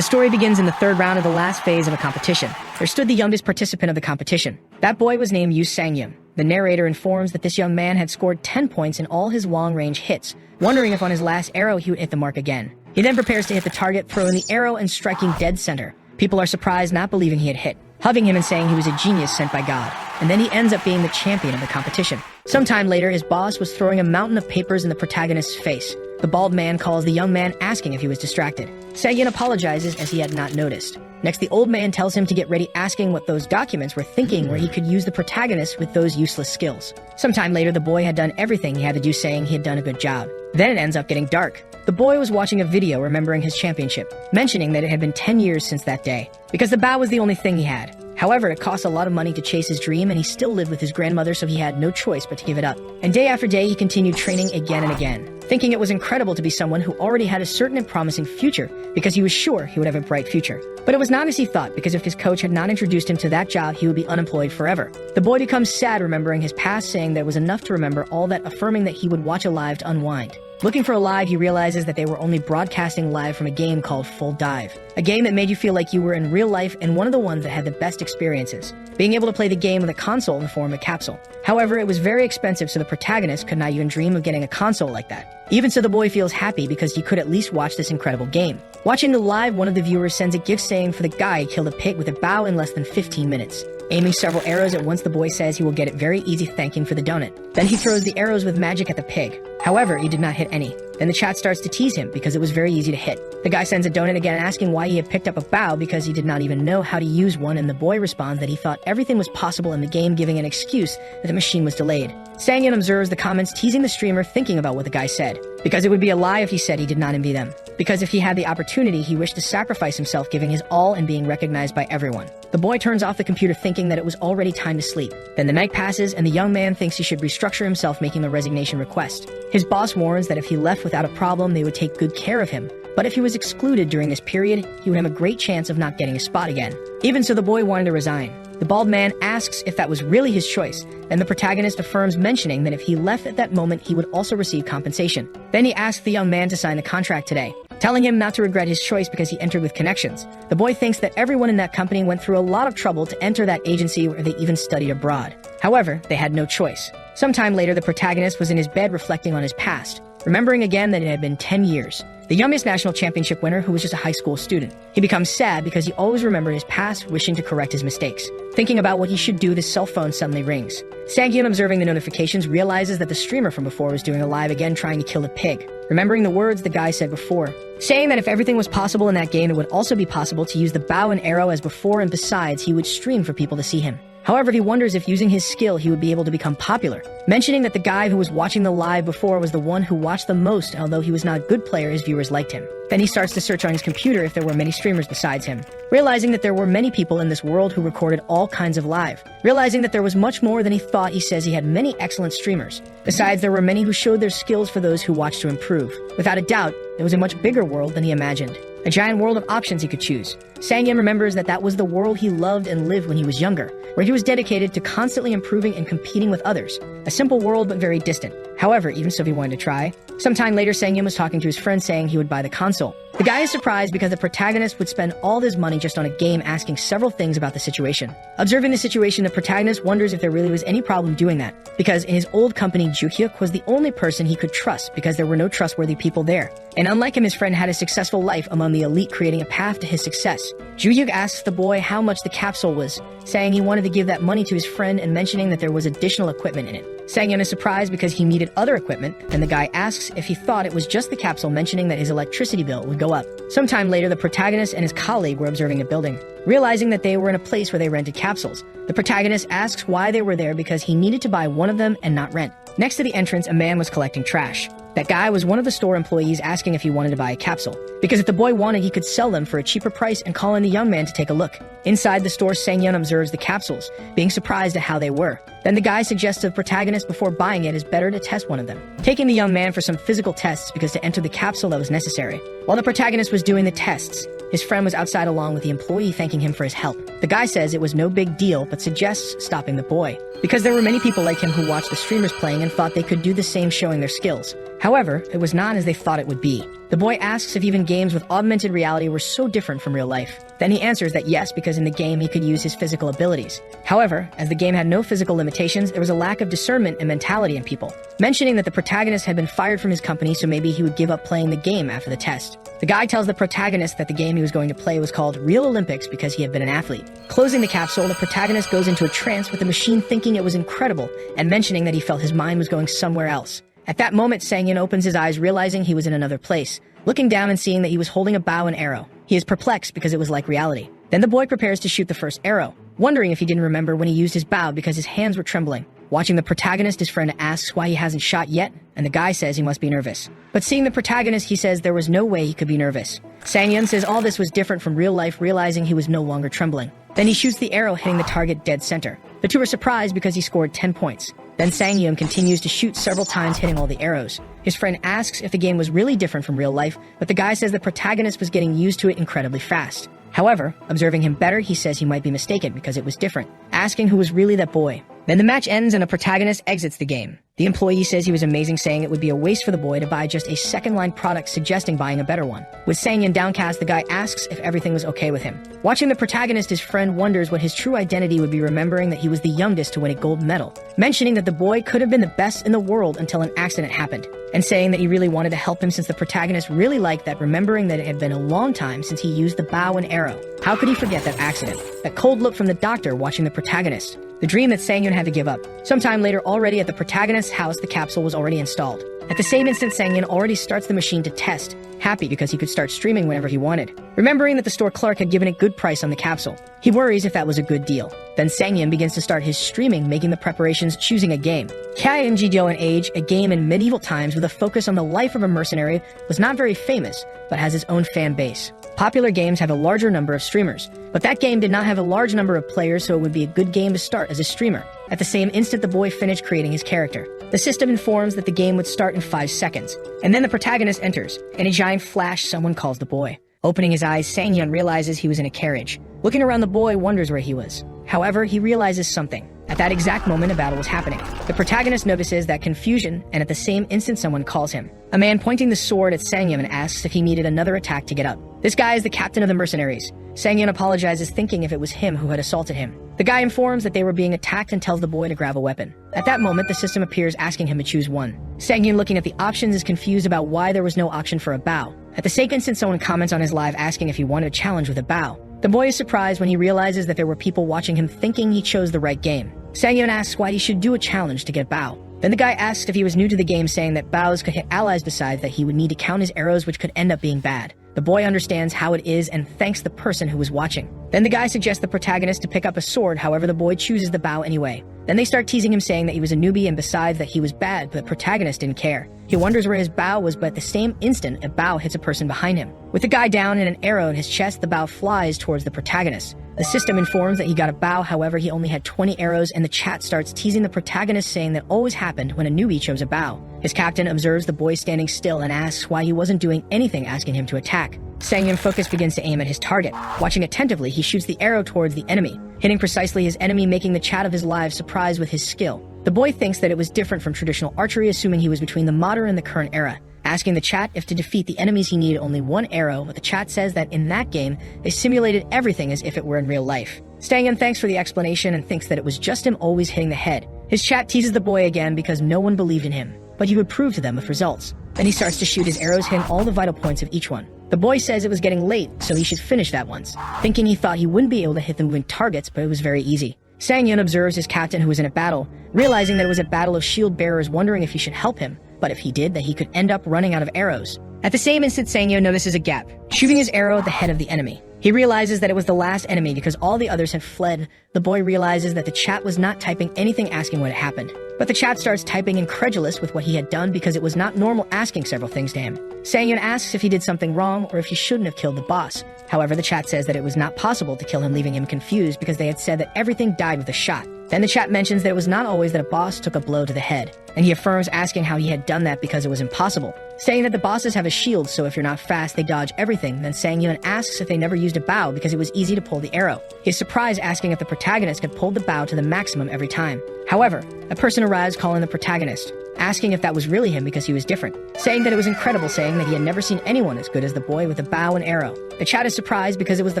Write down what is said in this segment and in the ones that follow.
The story begins in the third round of the last phase of a competition. There stood the youngest participant of the competition. That boy was named Yu Sangyum. The narrator informs that this young man had scored 10 points in all his long-range hits, wondering if on his last arrow he would hit the mark again. He then prepares to hit the target, throwing the arrow and striking dead center. People are surprised, not believing he had hit, hugging him and saying he was a genius sent by God. And then he ends up being the champion of the competition. Sometime later, his boss was throwing a mountain of papers in the protagonist's face. The bald man calls the young man, asking if he was distracted. Sangyun apologizes as he had not noticed. Next, the old man tells him to get ready, asking what those documents were thinking, where he could use the protagonist with those useless skills. Sometime later, the boy had done everything he had to do, saying he had done a good job. Then it ends up getting dark. The boy was watching a video remembering his championship, mentioning that it had been 10 years since that day, because the bow was the only thing he had. However, it cost a lot of money to chase his dream, and he still lived with his grandmother, so he had no choice but to give it up. And day after day, he continued training again and again, thinking it was incredible to be someone who already had a certain and promising future, because he was sure he would have a bright future. But it was not as he thought, because if his coach had not introduced him to that job, he would be unemployed forever. The boy becomes sad remembering his past, saying there was enough to remember all that, affirming that he would watch a live to unwind. Looking for a live, he realizes that they were only broadcasting live from a game called Full Dive, a game that made you feel like you were in real life and one of the ones that had the best experiences, being able to play the game with a console in the form of a capsule. However, it was very expensive, so the protagonist could not even dream of getting a console like that. Even so, the boy feels happy because he could at least watch this incredible game. Watching the live, one of the viewers sends a gift saying for the guy killed a pig with a bow in less than 15 minutes. Aiming several arrows at once, the boy says he will get it very easy, thanking for the donut. Then he throws the arrows with magic at the pig. However, he did not hit any. Then the chat starts to tease him because it was very easy to hit. The guy sends a donut again, asking why he had picked up a bow because he did not even know how to use one, and the boy responds that he thought everything was possible in the game, giving an excuse that the machine was delayed. Sangyun observes the comments, teasing the streamer, thinking about what the guy said, because it would be a lie if he said he did not envy them. Because if he had the opportunity, he wished to sacrifice himself, giving his all and being recognized by everyone. The boy turns off the computer, thinking that it was already time to sleep. Then the night passes, and the young man thinks he should restructure himself, making a resignation request. His boss warns that if he left without a problem, they would take good care of him. But if he was excluded during this period, he would have a great chance of not getting a spot again. Even so, the boy wanted to resign. The bald man asks if that was really his choice, and the protagonist affirms, mentioning that if he left at that moment, he would also receive compensation. Then he asks the young man to sign the contract today, telling him not to regret his choice because he entered with connections. The boy thinks that everyone in that company went through a lot of trouble to enter that agency, where they even studied abroad. However, they had no choice. Sometime later, the protagonist was in his bed reflecting on his past, remembering again that it had been 10 years. The youngest national championship winner, who was just a high school student. He becomes sad because he always remembered his past, wishing to correct his mistakes. Thinking about what he should do, his cell phone suddenly rings. Sangyun, observing the notifications, realizes that the streamer from before was doing a live again, trying to kill the pig. Remembering the words the guy said before, saying that if everything was possible in that game, it would also be possible to use the bow and arrow as before, and besides, he would stream for people to see him. However, he wonders if using his skill he would be able to become popular, mentioning that the guy who was watching the live before was the one who watched the most, and although he was not a good player, his viewers liked him. Then he starts to search on his computer if there were many streamers besides him, realizing that there were many people in this world who recorded all kinds of live. Realizing that there was much more than he thought, he says he had many excellent streamers. Besides, there were many who showed their skills for those who watched to improve. Without a doubt, it was a much bigger world than he imagined. A giant world of options he could choose. Sangyun remembers that that was the world he loved and lived when he was younger, where he was dedicated to constantly improving and competing with others. A simple world, but very distant. However, even so, he wanted to try. Sometime later, Sangyun was talking to his friend, saying he would buy the console. The guy is surprised because the protagonist would spend all his money just on a game, asking several things about the situation. Observing the situation, the protagonist wonders if there really was any problem doing that, because in his old company, Juhyuk was the only person he could trust, because there were no trustworthy people there. And unlike him, his friend had a successful life among the elite, creating a path to his success. Juhyuk asks the boy how much the capsule was, saying he wanted to give that money to his friend and mentioning that there was additional equipment in it. Sangyun is surprised because he needed other equipment, and the guy asks if he thought it was just the capsule, mentioning that his electricity bill would go up. Sometime later, the protagonist and his colleague were observing a building. Realizing that they were in a place where they rented capsules, the protagonist asks why they were there, because he needed to buy one of them and not rent. Next to the entrance, a man was collecting trash. That guy was one of the store employees, asking if he wanted to buy a capsule, because if the boy wanted, he could sell them for a cheaper price, and call in the young man to take a look. Inside the store, Sangyun observes the capsules, being surprised at how they were. Then the guy suggests to the protagonist before buying it is better to test one of them, taking the young man for some physical tests, because to enter the capsule that was necessary. While the protagonist was doing the tests, his friend was outside along with the employee, thanking him for his help. The guy says it was no big deal, but suggests stopping the boy, because there were many people like him who watched the streamers playing and thought they could do the same, showing their skills. However, it was not as they thought it would be. The boy asks if even games with augmented reality were so different from real life. Then he answers that yes, because in the game he could use his physical abilities. However, as the game had no physical limitations, there was a lack of discernment and mentality in people, mentioning that the protagonist had been fired from his company, so maybe he would give up playing the game after the test. The guy tells the protagonist that the game he was going to play was called Real Olympics because he had been an athlete. Closing the capsule, the protagonist goes into a trance with the machine, thinking it was incredible and mentioning that he felt his mind was going somewhere else. At that moment, Sang-yeon opens his eyes, realizing he was in another place. Looking down and seeing that he was holding a bow and arrow, he is perplexed because it was like reality. Then the boy prepares to shoot the first arrow, wondering if he didn't remember when he used his bow because his hands were trembling. Watching the protagonist, his friend asks why he hasn't shot yet, and the guy says he must be nervous. But seeing the protagonist, he says there was no way he could be nervous. Sang-yeon says all this was different from real life, realizing he was no longer trembling. Then he shoots the arrow, hitting the target dead center. The two are surprised because he scored 10 points. Then Sang-yeon continues to shoot several times, hitting all the arrows. His friend asks if the game was really different from real life, but the guy says the protagonist was getting used to it incredibly fast. However, observing him better, he says he might be mistaken because it was different, asking who was really that boy. Then the match ends and a protagonist exits the game. The employee says he was amazing, saying it would be a waste for the boy to buy just a second-line product, suggesting buying a better one. With Sang-yeon downcast, the guy asks if everything was okay with him. Watching the protagonist, his friend wonders what his true identity would be, remembering that he was the youngest to win a gold medal, mentioning that the boy could have been the best in the world until an accident happened, and saying that he really wanted to help him since the protagonist really liked that, remembering that it had been a long time since he used the bow and arrow. How could he forget that accident? That cold look from the doctor watching the protagonist. The dream that Sang-yeon had to give up. Sometime later, already at the protagonist's house, the capsule was already installed. At the same instant, Sang-yeon already starts the machine to test, happy because he could start streaming whenever he wanted. Remembering that the store clerk had given a good price on the capsule, he worries if that was a good deal. Then Sang-yeon begins to start his streaming, making the preparations, choosing a game. Kyeimjido in Age, a game in medieval times with a focus on the life of a mercenary, was not very famous, but has its own fan base. Popular games have a larger number of streamers, but that game did not have a large number of players, so it would be a good game to start as a streamer. At the same instant, the boy finished creating his character. The system informs that the game would start in 5 seconds, and then the protagonist enters. In a giant flash, someone calls the boy. Opening his eyes, Sang-yeon realizes he was in a carriage. Looking around, the boy wonders where he was. However, he realizes something. At that exact moment, a battle was happening. The protagonist notices that confusion, and at the same instant, someone calls him. A man pointing the sword at Sang-yeon asks if he needed another attack to get up. This guy is the captain of the mercenaries. Sang-yeon apologizes, thinking if it was him who had assaulted him. The guy informs that they were being attacked and tells the boy to grab a weapon. At that moment, the system appears, asking him to choose one. Sang-yeon, looking at the options, is confused about why there was no option for a bow. At the same instant, someone comments on his live asking if he wanted a challenge with a bow. The boy is surprised when he realizes that there were people watching him, thinking he chose the right game. Sang-yeon asks why he should do a challenge to get bow. Then the guy asks if he was new to the game, saying that bows could hit allies, besides that he would need to count his arrows, which could end up being bad. The boy understands how it is and thanks the person who was watching. Then the guy suggests the protagonist to pick up a sword, however the boy chooses the bow anyway. Then they start teasing him, saying that he was a newbie and besides that he was bad, but the protagonist didn't care. He wonders where his bow was, but at the same instant, a bow hits a person behind him. With the guy down and an arrow in his chest, the bow flies towards the protagonist. The system informs that he got a bow, however he only had 20 arrows, and the chat starts teasing the protagonist, saying that always happened when a newbie chose a bow. His captain observes the boy standing still and asks why he wasn't doing anything, asking him to attack. Sang-yeon's focus begins to aim at his target. Watching attentively, he shoots the arrow towards the enemy, hitting precisely his enemy, making the chat of his lives surprised with his skill. The boy thinks that it was different from traditional archery, assuming he was between the modern and the current era. Asking the chat if to defeat the enemies he needed only one arrow, but the chat says that in that game, they simulated everything as if it were in real life. Sang-yeon thanks for the explanation and thinks that it was just him always hitting the head. His chat teases the boy again because no one believed in him, but he would prove to them with results. Then he starts to shoot his arrows, hitting all the vital points of each one. The boy says it was getting late, so he should finish that once, thinking he thought he wouldn't be able to hit the moving targets, but it was very easy. Sang-yeon observes his captain who was in a battle, realizing that it was a battle of shield bearers, wondering if he should help him, but if he did, that he could end up running out of arrows. At the same instant, Sang-yeon notices a gap, shooting his arrow at the head of the enemy. He realizes that it was the last enemy because all the others had fled. The boy realizes that the chat was not typing anything asking what had happened, but the chat starts typing, incredulous with what he had done because it was not normal, asking several things to him. Sang-yeon asks if he did something wrong or if he shouldn't have killed the boss. However, the chat says that it was not possible to kill him, leaving him confused because they had said that everything died with a shot. Then the chat mentions that it was not always that a boss took a blow to the head, and he affirms, asking how he had done that because it was impossible, saying that the bosses have a shield, so if you're not fast, they dodge everything. Then Sang-yeon asks if they never used a bow because it was easy to pull the arrow. He is surprised, asking if the protagonist had pulled the bow to the maximum every time. However, a person arrives calling the protagonist, asking if that was really him because he was different, saying that it was incredible, saying that he had never seen anyone as good as the boy with a bow and arrow. The chat is surprised because it was the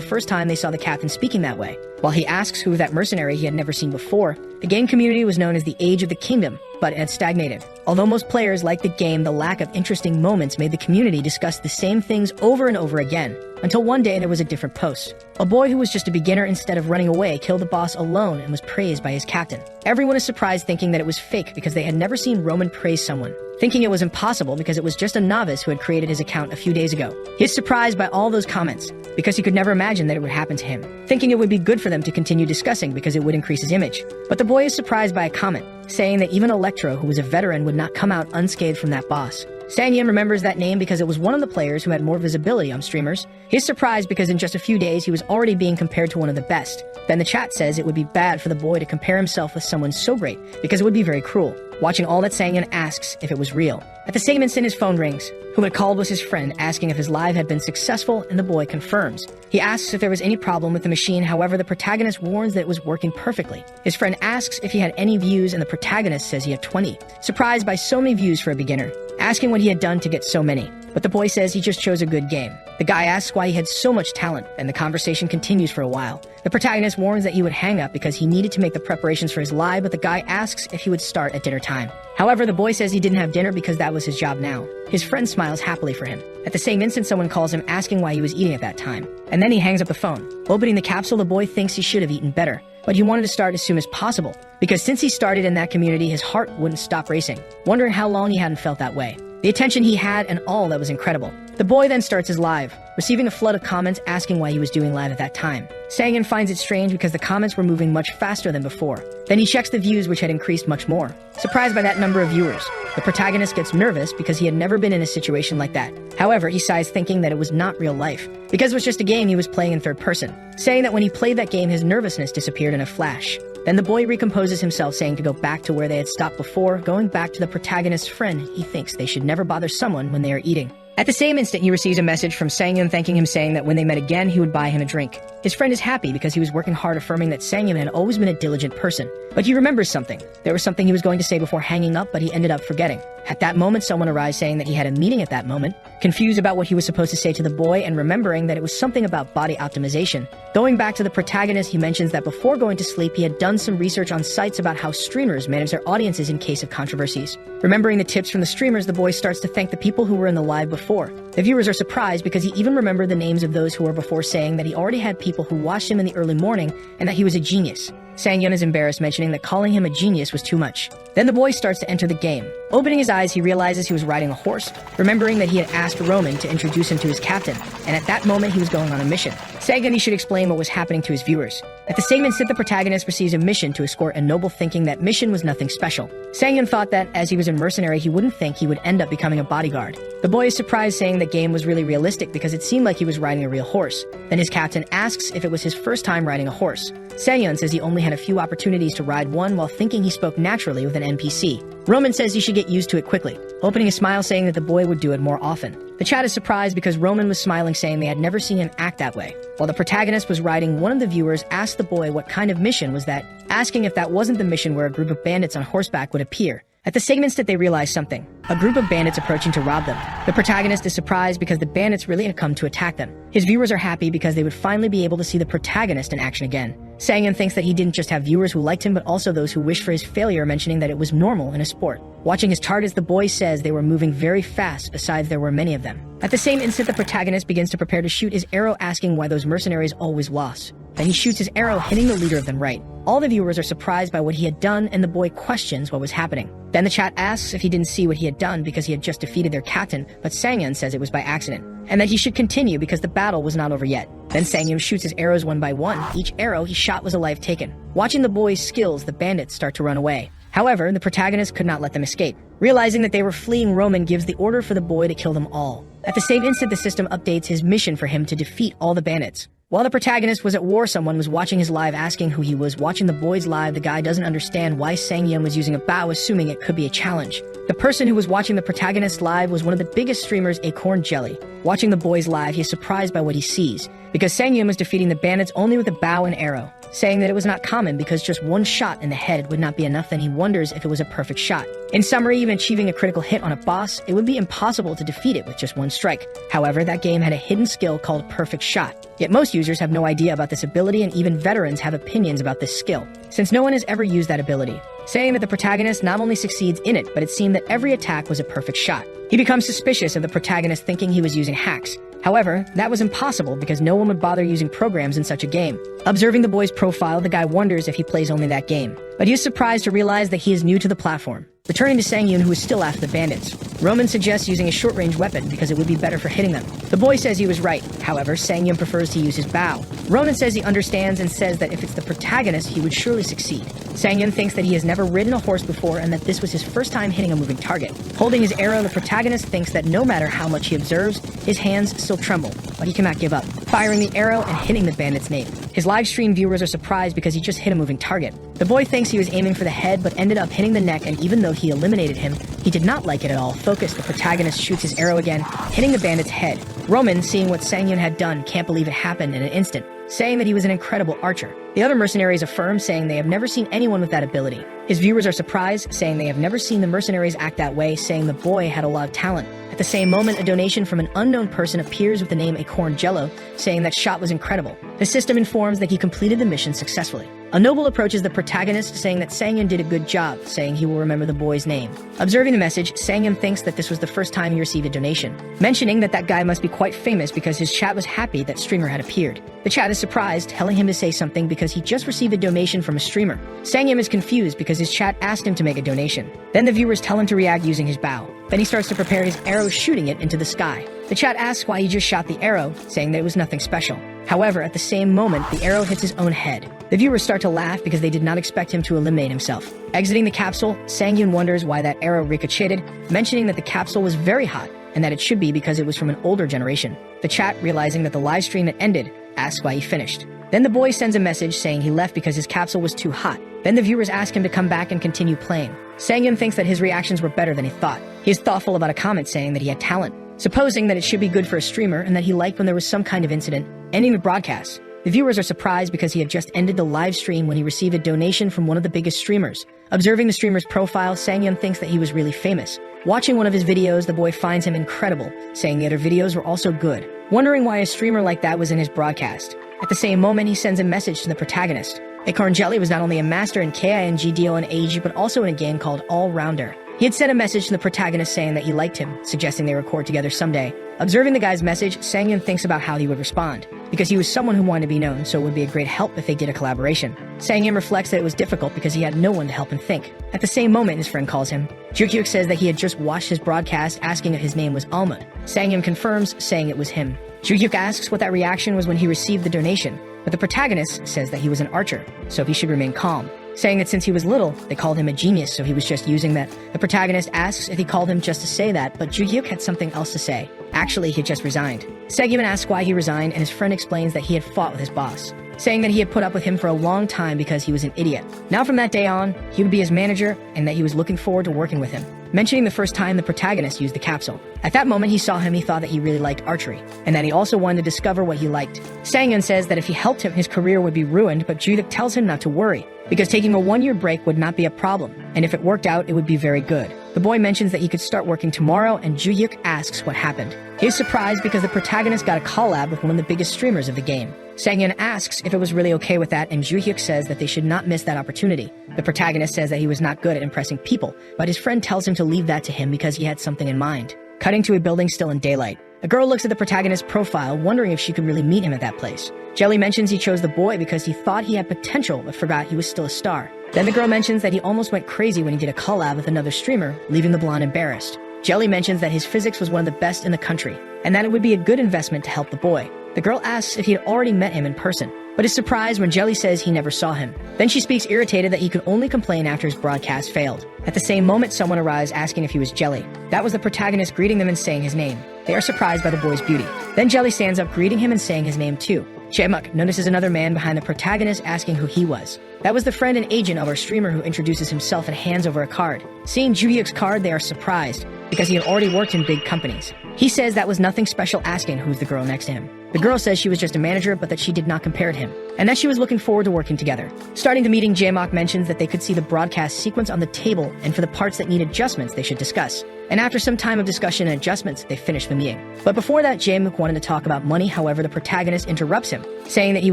first time they saw the captain speaking that way. While he asks who that mercenary he had never seen before, the game community was known as the Age of the Kingdom, but it had stagnated. Although most players liked the game, the lack of interesting moments made the community discuss the same things over and over again, until one day there was a different post. A boy who was just a beginner, instead of running away, killed the boss alone and was praised by his captain. Everyone is surprised, thinking that it was fake because they had never seen Roman praise someone, thinking it was impossible because it was just a novice who had created his account a few days ago. He is surprised by all those comments because he could never imagine that it would happen to him, thinking it would be good for them to continue discussing because it would increase his image. But the boy is surprised by a comment, saying that even Electro, who was a veteran, would not come out unscathed from that boss. Sangyun remembers that name because it was one of the players who had more visibility on streamers. He is surprised because in just a few days he was already being compared to one of the best. Then the chat says it would be bad for the boy to compare himself with someone so great because it would be very cruel. Watching all that, Sangyun asks if it was real. At the same instant, his phone rings. Who had called was his friend, asking if his live had been successful, and the boy confirms. He asks if there was any problem with the machine, however the protagonist warns that it was working perfectly. His friend asks if he had any views, and the protagonist says he had 20. Surprised by so many views for a beginner, asking what he had done to get so many. But the boy says he just chose a good game. The guy asks why he had so much talent, and the conversation continues for a while. The protagonist warns that he would hang up because he needed to make the preparations for his live, but the guy asks if he would start at dinner time. However, the boy says he didn't have dinner because that was his job now. His friend smiles happily for him. At the same instant, someone calls him asking why he was eating at that time. And then he hangs up the phone. Opening the capsule, the boy thinks he should have eaten better, but he wanted to start as soon as possible, because since he started in that community, his heart wouldn't stop racing, wondering how long he hadn't felt that way. The attention he had and all that was incredible. The boy then starts his live, receiving a flood of comments asking why he was doing live at that time. Sangyun finds it strange because the comments were moving much faster than before. Then he checks the views, which had increased much more. Surprised by that number of viewers, the protagonist gets nervous because he had never been in a situation like that. However, he sighs, thinking that it was not real life, because it was just a game he was playing in third person, saying that when he played that game, his nervousness disappeared in a flash. Then the boy recomposes himself, saying to go back to where they had stopped before, going back to the protagonist's friend. He thinks they should never bother someone when they are eating. At the same instant, he receives a message from Sangyun thanking him, saying that when they met again, he would buy him a drink. His friend is happy because he was working hard, affirming that Sangyun had always been a diligent person. But he remembers something. There was something he was going to say before hanging up, but he ended up forgetting. At that moment, someone arrives saying that he had a meeting at that moment, confused about what he was supposed to say to the boy and remembering that it was something about body optimization. Going back to the protagonist, he mentions that before going to sleep, he had done some research on sites about how streamers manage their audiences in case of controversies. Remembering the tips from the streamers, the boy starts to thank the people who were in the live before. The viewers are surprised because he even remembered the names of those who were before, saying that he already had people who watched him in the early morning and that he was a genius. Sangyun is embarrassed, mentioning that calling him a genius was too much. Then the boy starts to enter the game. Opening his eyes, he realizes he was riding a horse, remembering that he had asked Roman to introduce him to his captain, and at that moment he was going on a mission. Sangyun, he should explain what was happening to his viewers. At the same instant, the protagonist receives a mission to escort a noble, thinking that mission was nothing special. Sangyun thought that as he was a mercenary, he wouldn't think he would end up becoming a bodyguard. The boy is surprised, saying the game was really realistic because it seemed like he was riding a real horse. Then his captain asks if it was his first time riding a horse. Sangyun says he only had a few opportunities to ride one, while thinking he spoke naturally with an NPC. Roman says he should get used to it quickly, opening a smile, saying that the boy would do it more often. The chat is surprised because Roman was smiling, saying they had never seen him act that way. While the protagonist was riding, one of the viewers asked the boy what kind of mission was that, asking if that wasn't the mission where a group of bandits on horseback would appear. At the same instant, they realize something. A group of bandits approaching to rob them. The protagonist is surprised because the bandits really had come to attack them. His viewers are happy because they would finally be able to see the protagonist in action again. Sangyun thinks that he didn't just have viewers who liked him, but also those who wished for his failure, mentioning that it was normal in a sport. Watching his targets, the boy says they were moving very fast, besides there were many of them. At the same instant, the protagonist begins to prepare to shoot his arrow, asking why those mercenaries always lost. Then he shoots his arrow, hitting the leader of them right. All the viewers are surprised by what he had done, and the boy questions what was happening. Then the chat asks if he didn't see what he had done because he had just defeated their captain, but Sangyun says it was by accident, and that he should continue because the battle was not over yet. Then Sangyun shoots his arrows one by one. Each arrow he shot was a life taken. Watching the boy's skills, the bandits start to run away. However, the protagonist could not let them escape. Realizing that they were fleeing, Roman gives the order for the boy to kill them all. At the same instant, the system updates his mission for him to defeat all the bandits. While the protagonist was at war, someone was watching his live asking who he was. Watching the boy's live, the guy doesn't understand why Sangyun was using a bow, assuming it could be a challenge. The person who was watching the protagonist live was one of the biggest streamers, Acorn Jelly. Watching the boy's live, he is surprised by what he sees, because Sangyun was defeating the bandits only with a bow and arrow, saying that it was not common because just one shot in the head would not be enough. Then he wonders if it was a perfect shot. In summary, even achieving a critical hit on a boss, it would be impossible to defeat it with just one strike. However, that game had a hidden skill called perfect shot. Yet most users have no idea about this ability, and even veterans have opinions about this skill, since no one has ever used that ability, saying that the protagonist not only succeeds in it, but it seemed that every attack was a perfect shot. He becomes suspicious of the protagonist, thinking he was using hacks. However, that was impossible because no one would bother using programs in such a game. Observing the boy's profile, the guy wonders if he plays only that game, but he is surprised to realize that he is new to the platform. Returning to Sangyun, who is still after the bandits, Roman suggests using a short-range weapon because it would be better for hitting them. The boy says he was right. However, Sangyun prefers to use his bow. Ronan says he understands and says that if it's the protagonist, he would surely succeed. Sangyun thinks that he has never ridden a horse before and that this was his first time hitting a moving target. Holding his arrow, the protagonist thinks that no matter how much he observes, his hands still tremble, but he cannot give up, firing the arrow and hitting the bandit's nape. His live stream viewers are surprised because he just hit a moving target. The boy thinks he was aiming for the head but ended up hitting the neck, and even though he eliminated him, he did not like it at all. Focused, the protagonist shoots his arrow again, hitting the bandit's head. Roman, seeing what Sangyun had done, can't believe it happened in an instant, saying that he was an incredible archer. The other mercenaries affirm, saying they have never seen anyone with that ability. His viewers are surprised, saying they have never seen the mercenaries act that way, saying the boy had a lot of talent. At the same moment, a donation from an unknown person appears with the name Acorn Jello, saying that shot was incredible. The system informs that he completed the mission successfully. A noble approaches the protagonist, saying that Sangyun did a good job, saying he will remember the boy's name. Observing the message, Sangyun thinks that this was the first time he received a donation, mentioning that that guy must be quite famous because his chat was happy that streamer had appeared. The chat is surprised, telling him to say something because he just received a donation from a streamer. Sangyun is confused because his chat asked him to make a donation. Then the viewers tell him to react using his bow. Then he starts to prepare his arrow, shooting it into the sky. The chat asks why he just shot the arrow, saying that it was nothing special. However, at the same moment, the arrow hits his own head. The viewers start to laugh because they did not expect him to eliminate himself. Exiting the capsule, Sangyun wonders why that arrow ricocheted, mentioning that the capsule was very hot and that it should be because it was from an older generation. The chat, realizing that the live stream had ended, asks why he finished. Then the boy sends a message saying he left because his capsule was too hot. Then the viewers ask him to come back and continue playing. Sangyun thinks that his reactions were better than he thought. He is thoughtful about a comment saying that he had talent, supposing that it should be good for a streamer and that he liked when there was some kind of incident, ending the broadcast. The viewers are surprised because he had just ended the live stream when he received a donation from one of the biggest streamers. Observing the streamer's profile, Sangyun thinks that he was really famous. Watching one of his videos, the boy finds him incredible, saying the other videos were also good, wondering why a streamer like that was in his broadcast. At the same moment, he sends a message to the protagonist. Acorn Jelly was not only a master in KING, and AG, but also in a game called All Rounder. He had sent a message to the protagonist saying that he liked him, suggesting they record together someday. Observing the guy's message, Sangyun thinks about how he would respond, because he was someone who wanted to be known, so it would be a great help if they did a collaboration. Sangyun reflects that it was difficult because he had no one to help him think. At the same moment, his friend calls him. Jukyuk says that he had just watched his broadcast, asking if his name was Almud. Sangyun confirms, saying it was him. Jukyuk asks what that reaction was when he received the donation, but the protagonist says that he was an archer, so he should remain calm, saying that since he was little, they called him a genius, so he was just using that. The protagonist asks if he called him just to say that, but Jukyuk had something else to say. Actually, he had just resigned. Sangyun asks why he resigned, and his friend explains that he had fought with his boss, saying that he had put up with him for a long time because he was an idiot. Now from that day on, he would be his manager, and that he was looking forward to working with him, mentioning the first time the protagonist used the capsule. At that moment, he saw him, he thought that he really liked archery, and that he also wanted to discover what he liked. Sangyun says that if he helped him, his career would be ruined, but Jukyuk tells him not to worry, because taking a 1-year break would not be a problem, and if it worked out, it would be very good. The boy mentions that he could start working tomorrow, and Jukyuk asks what happened. He is surprised because the protagonist got a collab with one of the biggest streamers of the game. Sangyun asks if it was really okay with that, and Jukyuk says that they should not miss that opportunity. The protagonist says that he was not good at impressing people, but his friend tells him to leave that to him because he had something in mind. Cutting to a building still in daylight. A girl looks at the protagonist's profile, wondering if she could really meet him at that place. Jelly mentions he chose the boy because he thought he had potential but forgot he was still a star. Then the girl mentions that he almost went crazy when he did a collab with another streamer, leaving the blonde embarrassed. Jelly mentions that his physics was one of the best in the country, and that it would be a good investment to help the boy. The girl asks if he had already met him in person, but is surprised when Jelly says he never saw him. Then she speaks irritated that he could only complain after his broadcast failed. At the same moment, someone arrives asking if he was Jelly. That was the protagonist greeting them and saying his name. They are surprised by the boy's beauty. Then Jelly stands up greeting him and saying his name too. Jae-muk notices another man behind the protagonist asking who he was. That was the friend and agent of our streamer who introduces himself and hands over a card. Seeing Joo-hyuk's card, they are surprised because he had already worked in big companies. He says that was nothing special, asking who's the girl next to him. The girl says she was just a manager, but that she did not compare to him, and that she was looking forward to working together. Starting the meeting, Jae-muk mentions that they could see the broadcast sequence on the table, and for the parts that need adjustments, they should discuss. And after some time of discussion and adjustments, they finish the meeting. But before that, Jae-muk wanted to talk about money. However, the protagonist interrupts him, saying that he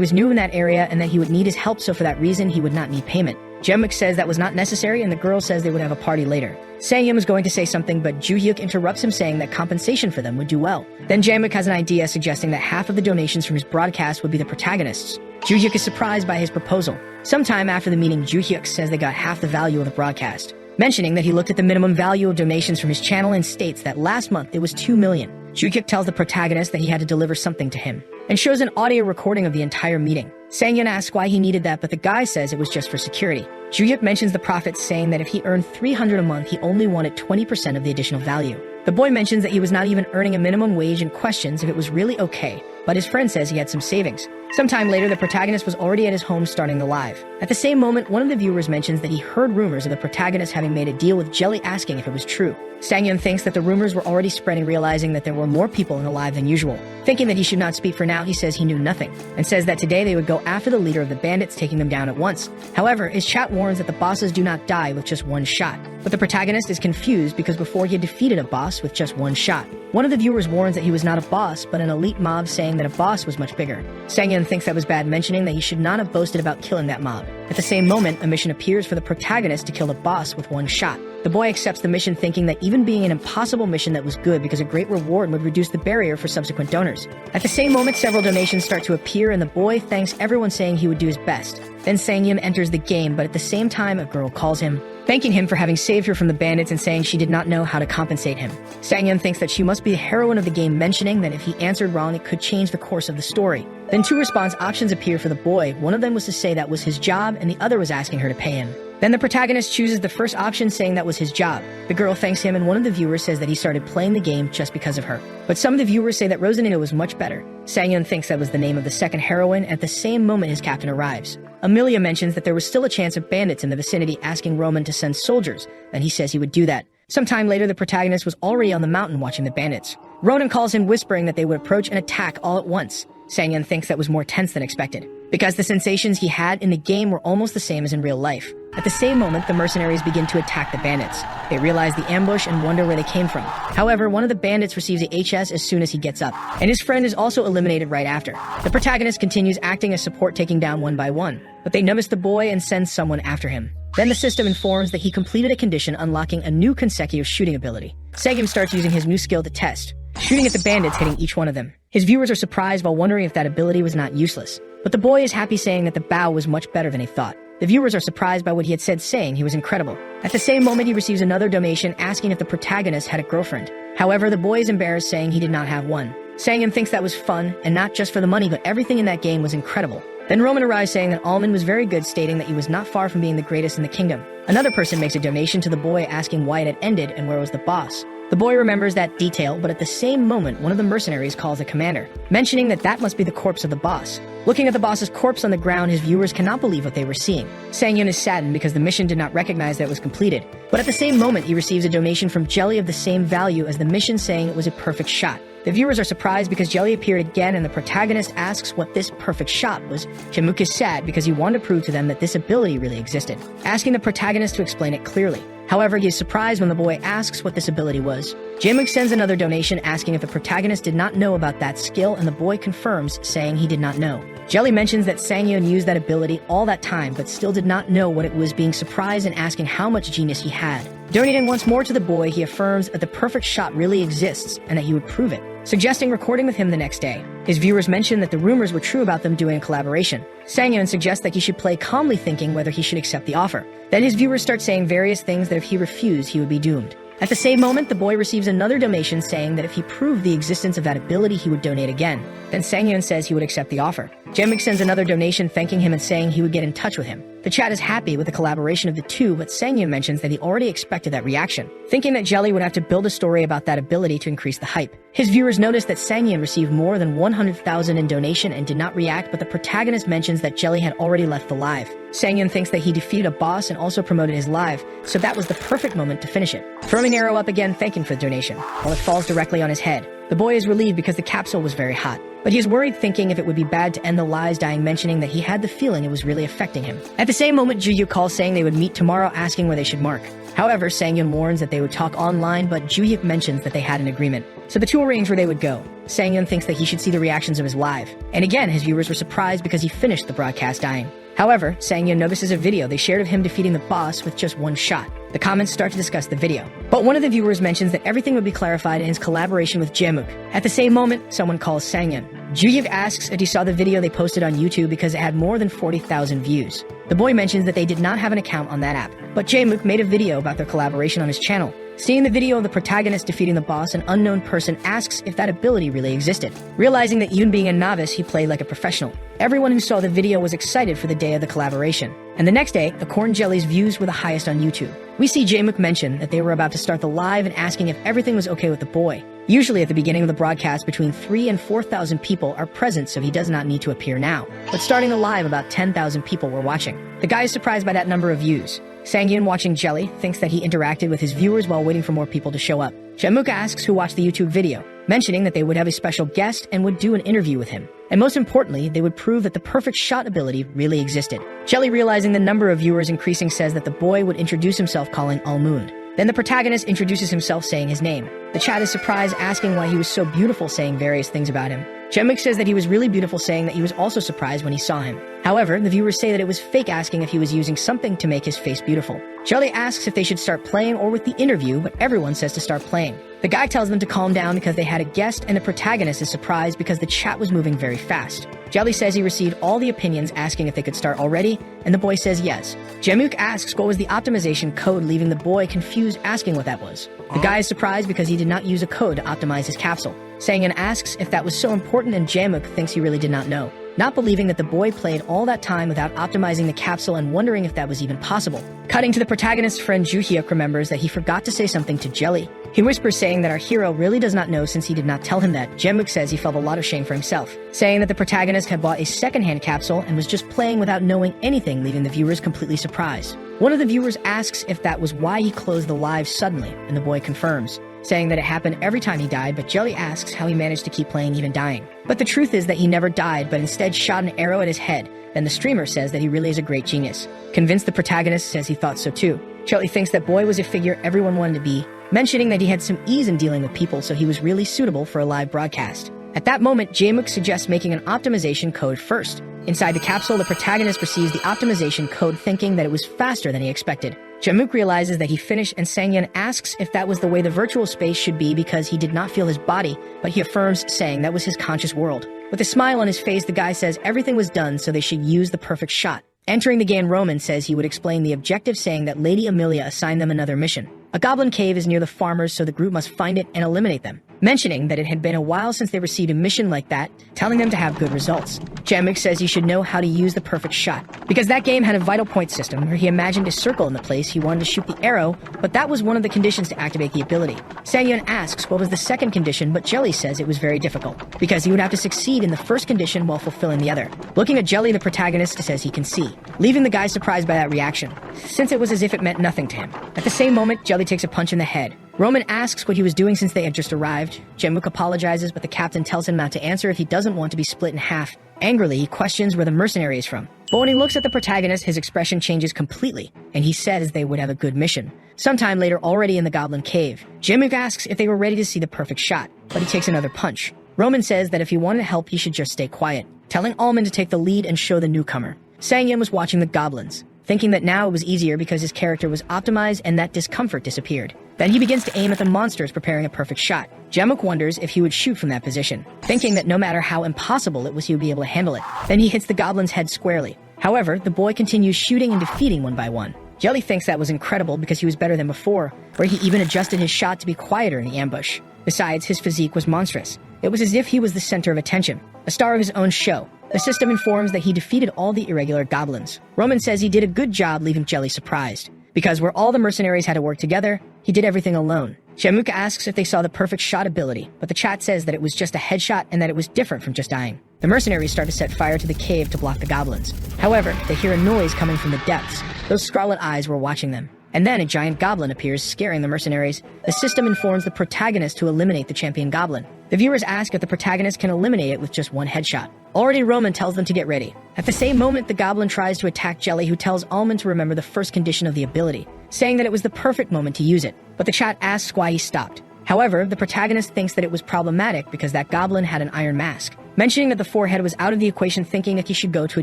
was new in that area and that he would need his help, so for that reason, he would not need payment. Jae-muk says that was not necessary, and the girl says they would have a party later. Sang-yeon was going to say something, but Joo-hyuk interrupts him, saying that compensation for them would do well. Then Jae-muk has an idea, suggesting that half of the donations from his broadcast would be the protagonists. Joo-hyuk is surprised by his proposal. Sometime after the meeting, Joo-hyuk says they got half the value of the broadcast, mentioning that he looked at the minimum value of donations from his channel and states that last month it was 2 million. Joo-hyuk tells the protagonist that he had to deliver something to him, and shows an audio recording of the entire meeting. Sang-yeon asks why he needed that, but the guy says it was just for security. Joo-hyuk mentions the profits, saying that if he earned 300 a month, he only wanted 20% of the additional value. The boy mentions that he was not even earning a minimum wage and questions if it was really okay, but his friend says he had some savings. Sometime later, the protagonist was already at his home starting the live. At the same moment, one of the viewers mentions that he heard rumors of the protagonist having made a deal with Jelly, asking if it was true. Sang-yeon thinks that the rumors were already spreading, realizing that there were more people in the live than usual. Thinking that he should not speak for now, he says he knew nothing, and says that today they would go after the leader of the bandits, taking them down at once. However, his chat warns that the bosses do not die with just one shot. But the protagonist is confused because before he had defeated a boss with just one shot. One of the viewers warns that he was not a boss, but an elite mob, saying that a boss was much bigger. Sang-yeon thinks that was bad, mentioning that he should not have boasted about killing that mob. At the same moment, a mission appears for the protagonist to kill the boss with one shot. The boy accepts the mission, thinking that even being an impossible mission, that was good because a great reward would reduce the barrier for subsequent donors. At the same moment, several donations start to appear, and the boy thanks everyone, saying he would do his best. Then Sang-yeon enters the game, but at the same time, a girl calls him, thanking him for having saved her from the bandits and saying she did not know how to compensate him. Sang-yeon thinks that she must be the heroine of the game, mentioning that if he answered wrong, it could change the course of the story. Then 2 response options appear for the boy. One of them was to say that was his job, and the other was asking her to pay him. Then the protagonist chooses the first option, saying that was his job. The girl thanks him, and one of the viewers says that he started playing the game just because of her. But some of the viewers say that Rosanina was much better. Sang-yeon thinks that was the name of the second heroine. At the same moment, his captain arrives. Amelia mentions that there was still a chance of bandits in the vicinity, asking Roman to send soldiers, and he says he would do that. Sometime later, the protagonist was already on the mountain watching the bandits. Ronan calls him, whispering that they would approach and attack all at once. Sang-yeon thinks that was more tense than expected, because the sensations he had in the game were almost the same as in real life. At the same moment, the mercenaries begin to attack the bandits. They realize the ambush and wonder where they came from. However, one of the bandits receives a HS as soon as he gets up, and his friend is also eliminated right after. The protagonist continues acting as support, taking down one by one, but they notice the boy and send someone after him. Then the system informs that he completed a condition, unlocking a new consecutive shooting ability. Sang-yeon starts using his new skill to test, shooting at the bandits, hitting each one of them. His viewers are surprised while wondering if that ability was not useless. But the boy is happy, saying that the bow was much better than he thought. The viewers are surprised by what he had said, saying he was incredible. At the same moment, he receives another donation, asking if the protagonist had a girlfriend. However, the boy is embarrassed, saying he did not have one. Sang-yeon thinks that was fun, and not just for the money, but everything in that game was incredible. Then Roman arrives, saying that Alman was very good, stating that he was not far from being the greatest in the kingdom. Another person makes a donation to the boy, asking why it had ended and where was the boss. The boy remembers that detail, but at the same moment, one of the mercenaries calls the commander, mentioning that that must be the corpse of the boss. Looking at the boss's corpse on the ground, his viewers cannot believe what they were seeing. Sang-yeon is saddened because the mission did not recognize that it was completed. But at the same moment, he receives a donation from Jelly of the same value as the mission, saying it was a perfect shot. The viewers are surprised because Jelly appeared again, and the protagonist asks what this perfect shot was. Jae-muk is sad because he wanted to prove to them that this ability really existed, asking the protagonist to explain it clearly. However, he is surprised when the boy asks what this ability was. Jae-muk sends another donation, asking if the protagonist did not know about that skill, and the boy confirms, saying he did not know. Jelly mentions that Sang-yeon used that ability all that time, but still did not know what it was, being surprised and asking how much genius he had. Donating once more to the boy, he affirms that the perfect shot really exists and that he would prove it, suggesting recording with him the next day. His viewers mention that the rumors were true about them doing a collaboration. Sang-yeon suggests that he should play calmly, thinking whether he should accept the offer. Then his viewers start saying various things that if he refused, he would be doomed. At the same moment, the boy receives another donation, saying that if he proved the existence of that ability, he would donate again. Then Sang-yeon says he would accept the offer. Jae-muk sends another donation, thanking him and saying he would get in touch with him. The chat is happy with the collaboration of the two, but Sangyun mentions that he already expected that reaction, thinking that Jelly would have to build a story about that ability to increase the hype. His viewers notice that Sangyun received more than 100,000 in donation and did not react, but the protagonist mentions that Jelly had already left the live. Sangyun thinks that he defeated a boss and also promoted his live, so that was the perfect moment to finish it. Throwing an arrow up again, thanking for the donation, while it falls directly on his head. The boy is relieved because the capsule was very hot, but he is worried, thinking if it would be bad to end the lives dying, mentioning that he had the feeling it was really affecting him. At the same moment, Juyu calls saying they would meet tomorrow, asking where they should mark. However, Sangyun warns that they would talk online, but Juyu mentions that they had an agreement, so the two arrange where they would go. Sangyun thinks that he should see the reactions of his live, and again his viewers were surprised because he finished the broadcast dying. However, Sangyun notices a video they shared of him defeating the boss with just one shot. The comments start to discuss the video, but one of the viewers mentions that everything would be clarified in his collaboration with Jaemuk. At the same moment, someone calls Sangyun. Juyev asks if he saw the video they posted on YouTube because it had more than 40,000 views. The boy mentions that they did not have an account on that app, but Jaemuk made a video about their collaboration on his channel. Seeing the video of the protagonist defeating the boss, an unknown person asks if that ability really existed. Realizing that even being a novice, he played like a professional. Everyone who saw the video was excited for the day of the collaboration. And the next day, the Corn Jelly's views were the highest on YouTube. We see Jaemuk mention that they were about to start the live and asking if everything was okay with the boy. Usually at the beginning of the broadcast, between 3,000 and 4,000 people are present, so he does not need to appear now. But starting the live, about 10,000 people were watching. The guy is surprised by that number of views. Sangyun, watching Jelly, thinks that he interacted with his viewers while waiting for more people to show up. Jaemuk asks who watched the YouTube video, mentioning that they would have a special guest and would do an interview with him. And most importantly, they would prove that the perfect shot ability really existed. Jelly, realizing the number of viewers increasing, says that the boy would introduce himself calling Almond. Then the protagonist introduces himself saying his name. The chat is surprised, asking why he was so beautiful, saying various things about him. Jaemuk says that he was really beautiful, saying that he was also surprised when he saw him. However, the viewers say that it was fake, asking if he was using something to make his face beautiful. Jelly asks if they should start playing or with the interview, but everyone says to start playing. The guy tells them to calm down because they had a guest, and the protagonist is surprised because the chat was moving very fast. Jelly says he received all the opinions, asking if they could start already, and the boy says yes. Jaemuk asks what was the optimization code, leaving the boy confused, asking what that was. The guy is surprised because he did not use a code to optimize his capsule. Sangyun asks if that was so important, and Jaemuk thinks he really did not know, not believing that the boy played all that time without optimizing the capsule and wondering if that was even possible. Cutting to the protagonist's friend, Juhyuk remembers that he forgot to say something to Jelly. He whispers, saying that our hero really does not know since he did not tell him that. Jaemuk says he felt a lot of shame for himself, saying that the protagonist had bought a second-hand capsule and was just playing without knowing anything, leaving the viewers completely surprised. One of the viewers asks if that was why he closed the live suddenly, and the boy confirms, saying that it happened every time he died, but Jelly asks how he managed to keep playing even dying. But the truth is that he never died, but instead shot an arrow at his head. Then the streamer says that he really is a great genius. Convinced, the protagonist says he thought so too. Jelly thinks that boy was a figure everyone wanted to be, mentioning that he had some ease in dealing with people, so he was really suitable for a live broadcast. At that moment, Jaemuk suggests making an optimization code first. Inside the capsule, the protagonist receives the optimization code, thinking that it was faster than he expected. Jaemuk realizes that he finished, and Sangyun asks if that was the way the virtual space should be because he did not feel his body, but he affirms, saying that was his conscious world. With a smile on his face, the guy says everything was done, so they should use the perfect shot. Entering the game, Roman says he would explain the objective, saying that Lady Amelia assigned them another mission. A goblin cave is near the farmers, so the group must find it and eliminate them, mentioning that it had been a while since they received a mission like that, telling them to have good results. Jaemuk says he should know how to use the perfect shot, because that game had a vital point system where he imagined a circle in the place he wanted to shoot the arrow, but that was one of the conditions to activate the ability. Sangyun asks what was the second condition, but Jelly says it was very difficult, because he would have to succeed in the first condition while fulfilling the other. Looking at Jelly, the protagonist says he can see, leaving the guy surprised by that reaction, since it was as if it meant nothing to him. At the same moment, Jelly takes a punch in the head. Roman asks what he was doing since they had just arrived. Jaemuk apologizes, but the captain tells him not to answer if he doesn't want to be split in half. Angrily, he questions where the mercenary is from. But when he looks at the protagonist, his expression changes completely, and he says they would have a good mission. Sometime later, already in the goblin cave, Jaemuk asks if they were ready to see the perfect shot, but he takes another punch. Roman says that if he wanted help, he should just stay quiet, telling Almond to take the lead and show the newcomer. Sangyun was watching the goblins, thinking that now it was easier because his character was optimized and that discomfort disappeared. Then he begins to aim at the monsters, preparing a perfect shot. Jaemuk wonders if he would shoot from that position, thinking that no matter how impossible it was, he would be able to handle it. Then he hits the goblin's head squarely. However, the boy continues shooting and defeating one by one. Jelly thinks that was incredible because he was better than before, where he even adjusted his shot to be quieter in the ambush. Besides, his physique was monstrous. It was as if he was the center of attention, a star of his own show. The system informs that he defeated all the irregular goblins. Roman says he did a good job, leaving Jelly surprised. Because where all the mercenaries had to work together, he did everything alone. Shamuka asks if they saw the perfect shot ability, but the chat says that it was just a headshot and that it was different from just dying. The mercenaries start to set fire to the cave to block the goblins. However, they hear a noise coming from the depths. Those scarlet eyes were watching them. And then a giant goblin appears, scaring the mercenaries. The system informs the protagonist to eliminate the champion goblin. The viewers ask if the protagonist can eliminate it with just one headshot. Already Roman tells them to get ready. At the same moment, the goblin tries to attack Jelly, who tells Almond to remember the first condition of the ability, saying that it was the perfect moment to use it. But the chat asks why he stopped. However, the protagonist thinks that it was problematic because that goblin had an iron mask, mentioning that the forehead was out of the equation, thinking that he should go to a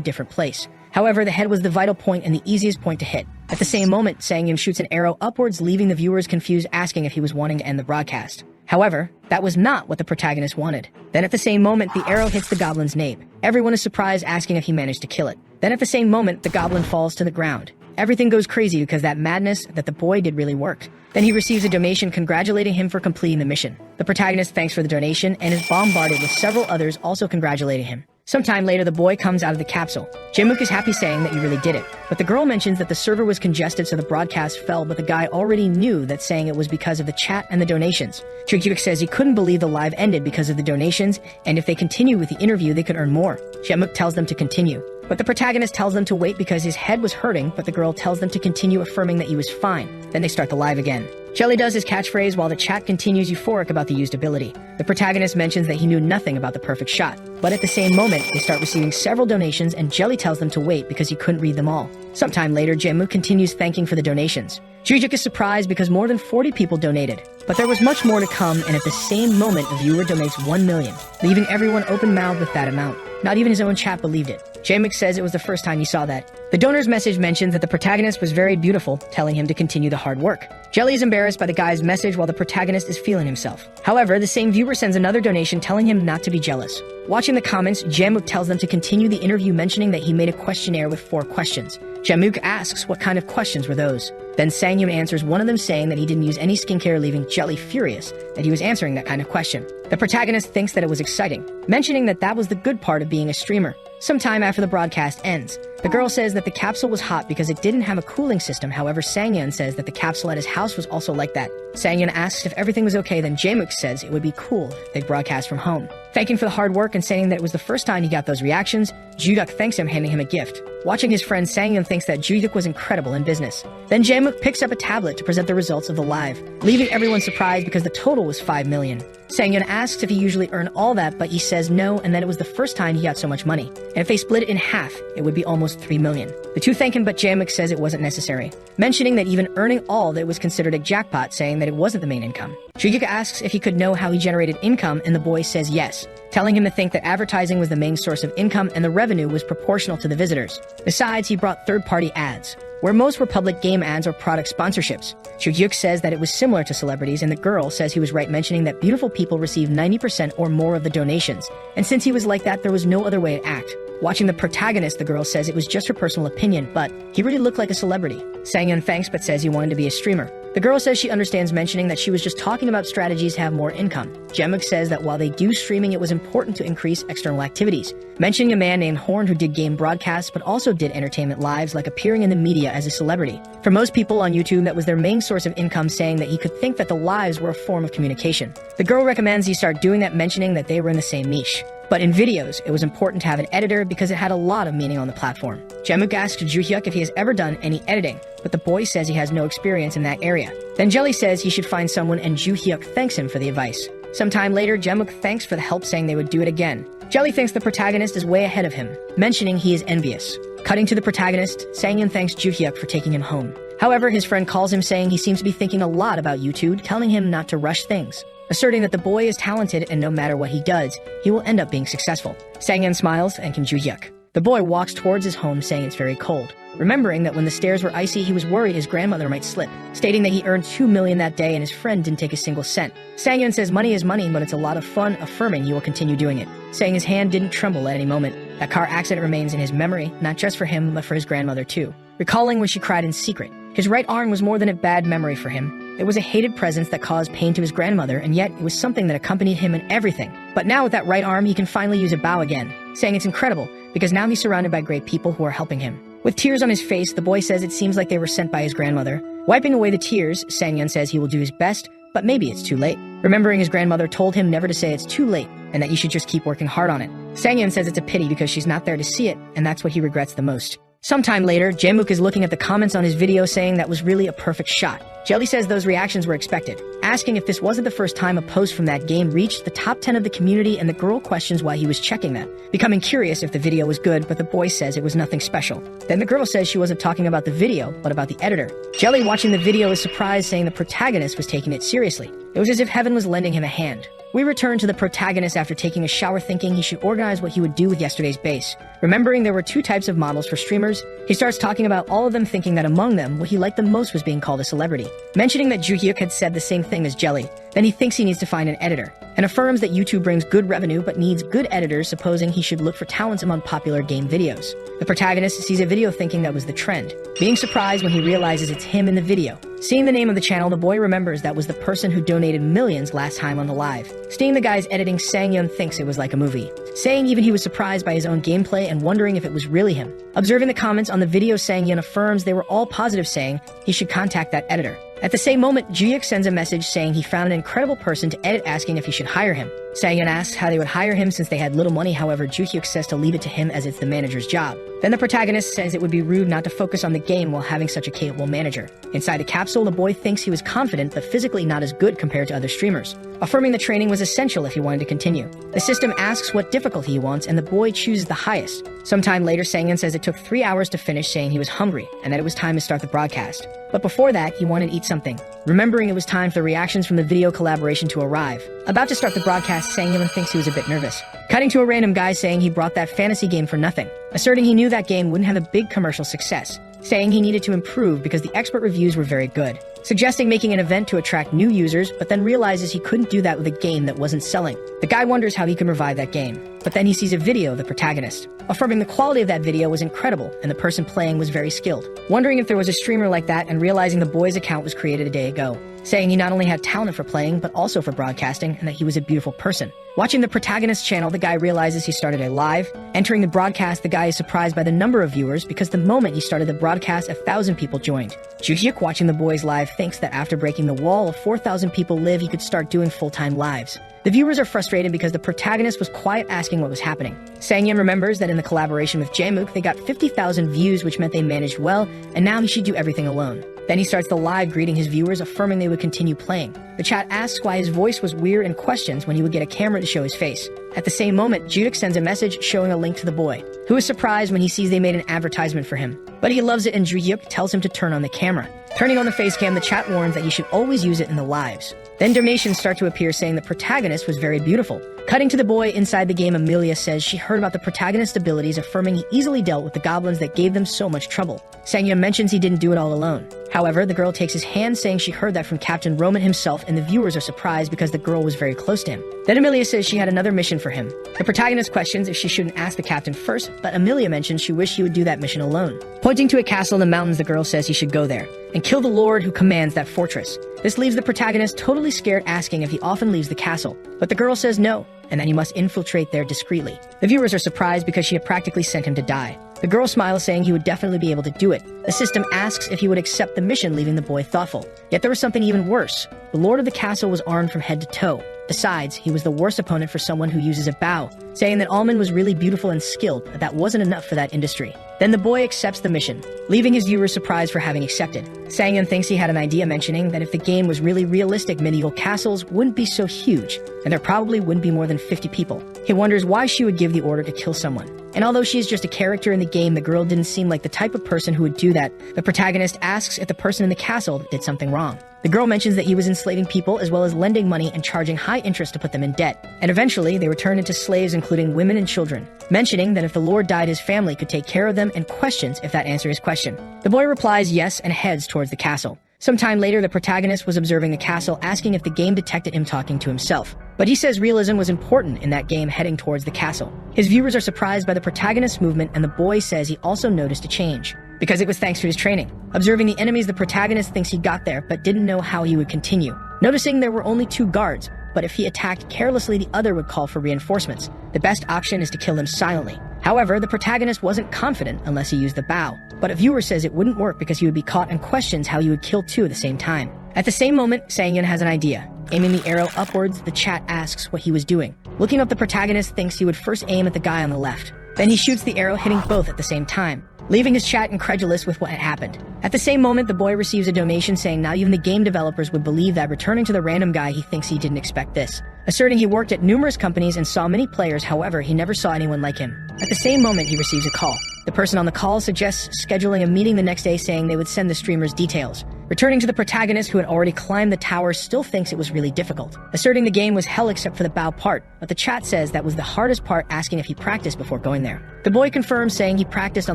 different place. However, the head was the vital point and the easiest point to hit. At the same moment, Sangyun shoots an arrow upwards, leaving the viewers confused, asking if he was wanting to end the broadcast. However, that was not what the protagonist wanted. Then at the same moment, the arrow hits the goblin's nape. Everyone is surprised, asking if he managed to kill it. Then at the same moment, the goblin falls to the ground. Everything goes crazy because that madness that the boy did really worked. Then he receives a donation congratulating him for completing the mission. The protagonist thanks for the donation and is bombarded with several others also congratulating him. Sometime later, the boy comes out of the capsule. Jae-mook is happy, saying that you really did it. But the girl mentions that the server was congested, so the broadcast fell, but the guy already knew that, saying it was because of the chat and the donations. Jae-mook says he couldn't believe the live ended because of the donations, and if they continue with the interview, they could earn more. Jae-mook tells them to continue. But the protagonist tells them to wait because his head was hurting, but the girl tells them to continue, affirming that he was fine. Then they start the live again. Jelly does his catchphrase while the chat continues euphoric about the used ability. The protagonist mentions that he knew nothing about the perfect shot. But at the same moment, they start receiving several donations and Jelly tells them to wait because he couldn't read them all. Sometime later, Jae-mook continues thanking for the donations. Joohyuk is surprised because more than 40 people donated. But there was much more to come, and at the same moment, a viewer donates 1 million, leaving everyone open-mouthed with that amount. Not even his own chat believed it. Jae-mook says it was the first time he saw that. The donor's message mentions that the protagonist was very beautiful, telling him to continue the hard work. Jelly is embarrassed by the guy's message while the protagonist is feeling himself. However, the same viewer sends another donation telling him not to be jealous. Watching the comments, Jae-mook tells them to continue the interview, mentioning that he made a questionnaire with 4 questions. Jae-mook asks what kind of questions were those. Then Sangyun answers one of them, saying that he didn't use any skincare, leaving Jelly furious that he was answering that kind of question. The protagonist thinks that it was exciting, mentioning that that was the good part of being a streamer. Sometime after the broadcast ends, the girl says that the capsule was hot because it didn't have a cooling system. However, Sangyun says that the capsule at his house was also like that. Sangyun asks if everything was okay, then Jae-mook says it would be cool if they broadcast from home. Thanking for the hard work and saying that it was the first time he got those reactions, Joohyuk thanks him, handing him a gift. Watching his friend, Sangyun thinks that Joohyuk was incredible in business. Then Jae-mook picks up a tablet to present the results of the live, leaving everyone surprised because the total was 5 million. Sangyun asks if he usually earned all that, but he says no, and that it was the first time he got so much money. And if they split it in half, it would be almost 3 million. The two thank him, but Jae-mook says it wasn't necessary, mentioning that even earning all that was considered a jackpot, saying that it wasn't the main income. Joohyuk asks if he could know how he generated income, and the boy says yes, telling him to think that advertising was the main source of income and the revenue was proportional to the visitors. Besides, he brought third-party ads, where most were public game ads or product sponsorships. Joohyuk says that it was similar to celebrities, and the girl says he was right, mentioning that beautiful people receive 90% or more of the donations, and since he was like that, there was no other way to act. Watching the protagonist, the girl says it was just her personal opinion, but he really looked like a celebrity. Sangyun thanks but says he wanted to be a streamer. The girl says she understands, mentioning that she was just talking about strategies to have more income. Jae-mook says that while they do streaming, it was important to increase external activities, mentioning a man named Horn who did game broadcasts but also did entertainment lives, like appearing in the media as a celebrity. For most people on YouTube, that was their main source of income, saying that he could think that the lives were a form of communication. The girl recommends he start doing that, mentioning that they were in the same niche. But in videos, it was important to have an editor because it had a lot of meaning on the platform. Jae-mook asks Joohyuk if he has ever done any editing, but the boy says he has no experience in that area. Then Jelly says he should find someone, and Joohyuk thanks him for the advice. Sometime later, Jae-mook thanks for the help, saying they would do it again. Jelly thinks the protagonist is way ahead of him, mentioning he is envious. Cutting to the protagonist, Sangyun thanks Joohyuk for taking him home. However, his friend calls him, saying he seems to be thinking a lot about YouTube, telling him not to rush things, asserting that the boy is talented and no matter what he does, he will end up being successful. Sangyun smiles, thanking Joohyuk. The boy walks towards his home, saying it's very cold, remembering that when the stairs were icy, he was worried his grandmother might slip, stating that he earned 2 million that day and his friend didn't take a single cent. Sangyun says money is money, but it's a lot of fun, affirming he will continue doing it, saying his hand didn't tremble at any moment. That car accident remains in his memory, not just for him, but for his grandmother too, recalling when she cried in secret. His right arm was more than a bad memory for him, It was a hated presence that caused pain to his grandmother, and yet it was something that accompanied him in everything. But now with that right arm, he can finally use a bow again, saying it's incredible because now he's surrounded by great people who are helping him. With tears on his face, the boy says it seems like they were sent by his grandmother. Wiping away the tears, Sangyun says he will do his best, but maybe it's too late. Remembering his grandmother told him never to say it's too late and that you should just keep working hard on it. Sangyun says it's a pity because she's not there to see it, and that's what he regrets the most. Sometime later, Jae-mook is looking at the comments on his video saying that was really a perfect shot. Jelly says those reactions were expected, asking if this wasn't the first time a post from that game reached the top 10 of the community, and the girl questions why he was checking that, becoming curious if the video was good, but the boy says it was nothing special. Then the girl says she wasn't talking about the video, but about the editor. Jelly, watching the video, is surprised, saying the protagonist was taking it seriously. It was as if heaven was lending him a hand. We return to the protagonist after taking a shower, thinking he should organize what he would do with yesterday's base. Remembering there were two types of models for streamers, he starts talking about all of them, thinking that among them, what he liked the most was being called a celebrity. Mentioning that Joo-hyuk had said the same thing as Jelly, then he thinks he needs to find an editor, and affirms that YouTube brings good revenue but needs good editors, supposing he should look for talents among popular game videos. The protagonist sees a video thinking that was the trend, being surprised when he realizes it's him in the video. Seeing the name of the channel, the boy remembers that was the person who donated millions last time on the live. Seeing the guy's editing, Sangyun thinks it was like a movie, saying even he was surprised by his own gameplay and wondering if it was really him. Observing the comments on the video, Sangyun affirms they were all positive, saying he should contact that editor. At the same moment, Joo-hyuk sends a message saying he found an incredible person to edit, asking if he should hire him. Sangyun asks how they would hire him since they had little money, however Joo-hyuk says to leave it to him as it's the manager's job. Then the protagonist says it would be rude not to focus on the game while having such a capable manager. Inside the capsule, the boy thinks he was confident but physically not as good compared to other streamers, affirming the training was essential if he wanted to continue. The system asks what difficulty he wants, and the boy chooses the highest. Sometime later, Sangyun says it took 3 hours to finish, saying he was hungry and that it was time to start the broadcast. But before that, he wanted to eat something. Remembering it was time for the reactions from the video collaboration to arrive. About to start the broadcast, Sangyun thinks he was a bit nervous. Cutting to a random guy saying he brought that fantasy game for nothing, asserting he knew that game wouldn't have a big commercial success, saying he needed to improve because the expert reviews were very good, suggesting making an event to attract new users, but then realizes he couldn't do that with a game that wasn't selling. The guy wonders how he can revive that game, but then he sees a video of the protagonist, affirming the quality of that video was incredible and the person playing was very skilled, wondering if there was a streamer like that, and realizing the boy's account was created a day ago, saying he not only had talent for playing but also for broadcasting, and that he was a beautiful person. Watching the protagonist's channel, the guy realizes he started a live. Entering the broadcast, the guy is surprised by the number of viewers because the moment he started the broadcast, 1,000 people joined. Joo-hyuk, watching the boy's live, thinks that after breaking the wall of 4,000 people live, he could start doing full-time lives. The viewers are frustrated because the protagonist was quiet, asking what was happening. Sangyun remembers that in the collaboration with Jae-mook, they got 50,000 views, which meant they managed well, and now he should do everything alone. Then he starts the live, greeting his viewers, affirming they would continue playing. The chat asks why his voice was weird and questions when he would get a camera to show his face. At the same moment, Joo-hyuk sends a message showing a link to the boy, who is surprised when he sees they made an advertisement for him. But he loves it, and Joo-hyuk tells him to turn on the camera. Turning on the face cam, the chat warns that he should always use it in the lives. Then donations start to appear, saying the protagonist was very beautiful. Cutting to the boy inside the game, Amelia says she heard about the protagonist's abilities, affirming he easily dealt with the goblins that gave them so much trouble. Sangyun mentions he didn't do it all alone. However, the girl takes his hand, saying she heard that from Captain Roman himself, and the viewers are surprised because the girl was very close to him. Then Amelia says she had another mission for him. The protagonist questions if she shouldn't ask the captain first, but Amelia mentions she wished he would do that mission alone. Pointing to a castle in the mountains, the girl says he should go there and kill the lord who commands that fortress. This leaves the protagonist totally scared, asking if he often leaves the castle, but the girl says no, and that he must infiltrate there discreetly. The viewers are surprised because she had practically sent him to die. The girl smiles, saying he would definitely be able to do it. The system asks if he would accept the mission, leaving the boy thoughtful. Yet there was something even worse. The lord of the castle was armed from head to toe. Besides, he was the worst opponent for someone who uses a bow, saying that Almond was really beautiful and skilled, but that wasn't enough for that industry. Then the boy accepts the mission, leaving his viewers surprised for having accepted. Sangyun thinks he had an idea, mentioning that if the game was really realistic, medieval castles wouldn't be so huge, and there probably wouldn't be more than 50 people. He wonders why she would give the order to kill someone. And although she is just a character in the game, the girl didn't seem like the type of person who would do that. The protagonist asks if the person in the castle did something wrong. The girl mentions that he was enslaving people as well as lending money and charging high interest to put them in debt. And eventually, they were turned into slaves, including women and children, mentioning that if the lord died, his family could take care of them, and questions if that answers his question. The boy replies yes and heads towards the castle. Sometime later, the protagonist was observing the castle, asking if the game detected him talking to himself. But he says realism was important in that game, heading towards the castle. His viewers are surprised by the protagonist's movement, and the boy says he also noticed a change. because it was thanks to his training. Observing the enemies, the protagonist thinks he got there, but didn't know how he would continue. Noticing there were only 2 guards, but if he attacked carelessly, the other would call for reinforcements. The best option is to kill them silently. However, the protagonist wasn't confident unless he used the bow, but a viewer says it wouldn't work because he would be caught and questions how he would kill 2 at the same time. At the same moment, Sang-yeon has an idea. Aiming the arrow upwards, the chat asks what he was doing. Looking up, the protagonist thinks he would first aim at the guy on the left. Then he shoots the arrow, hitting both at the same time, leaving his chat incredulous with what had happened. At the same moment, the boy receives a donation saying not even the game developers would believe that, returning to the random guy he thinks he didn't expect this. Asserting he worked at numerous companies and saw many players, however, he never saw anyone like him. At the same moment, he receives a call. The person on the call suggests scheduling a meeting the next day, saying they would send the streamers details. Returning to the protagonist, who had already climbed the tower, still thinks it was really difficult, asserting the game was hell except for the bow part, but the chat says that was the hardest part, asking if he practiced before going there. The boy confirms, saying he practiced on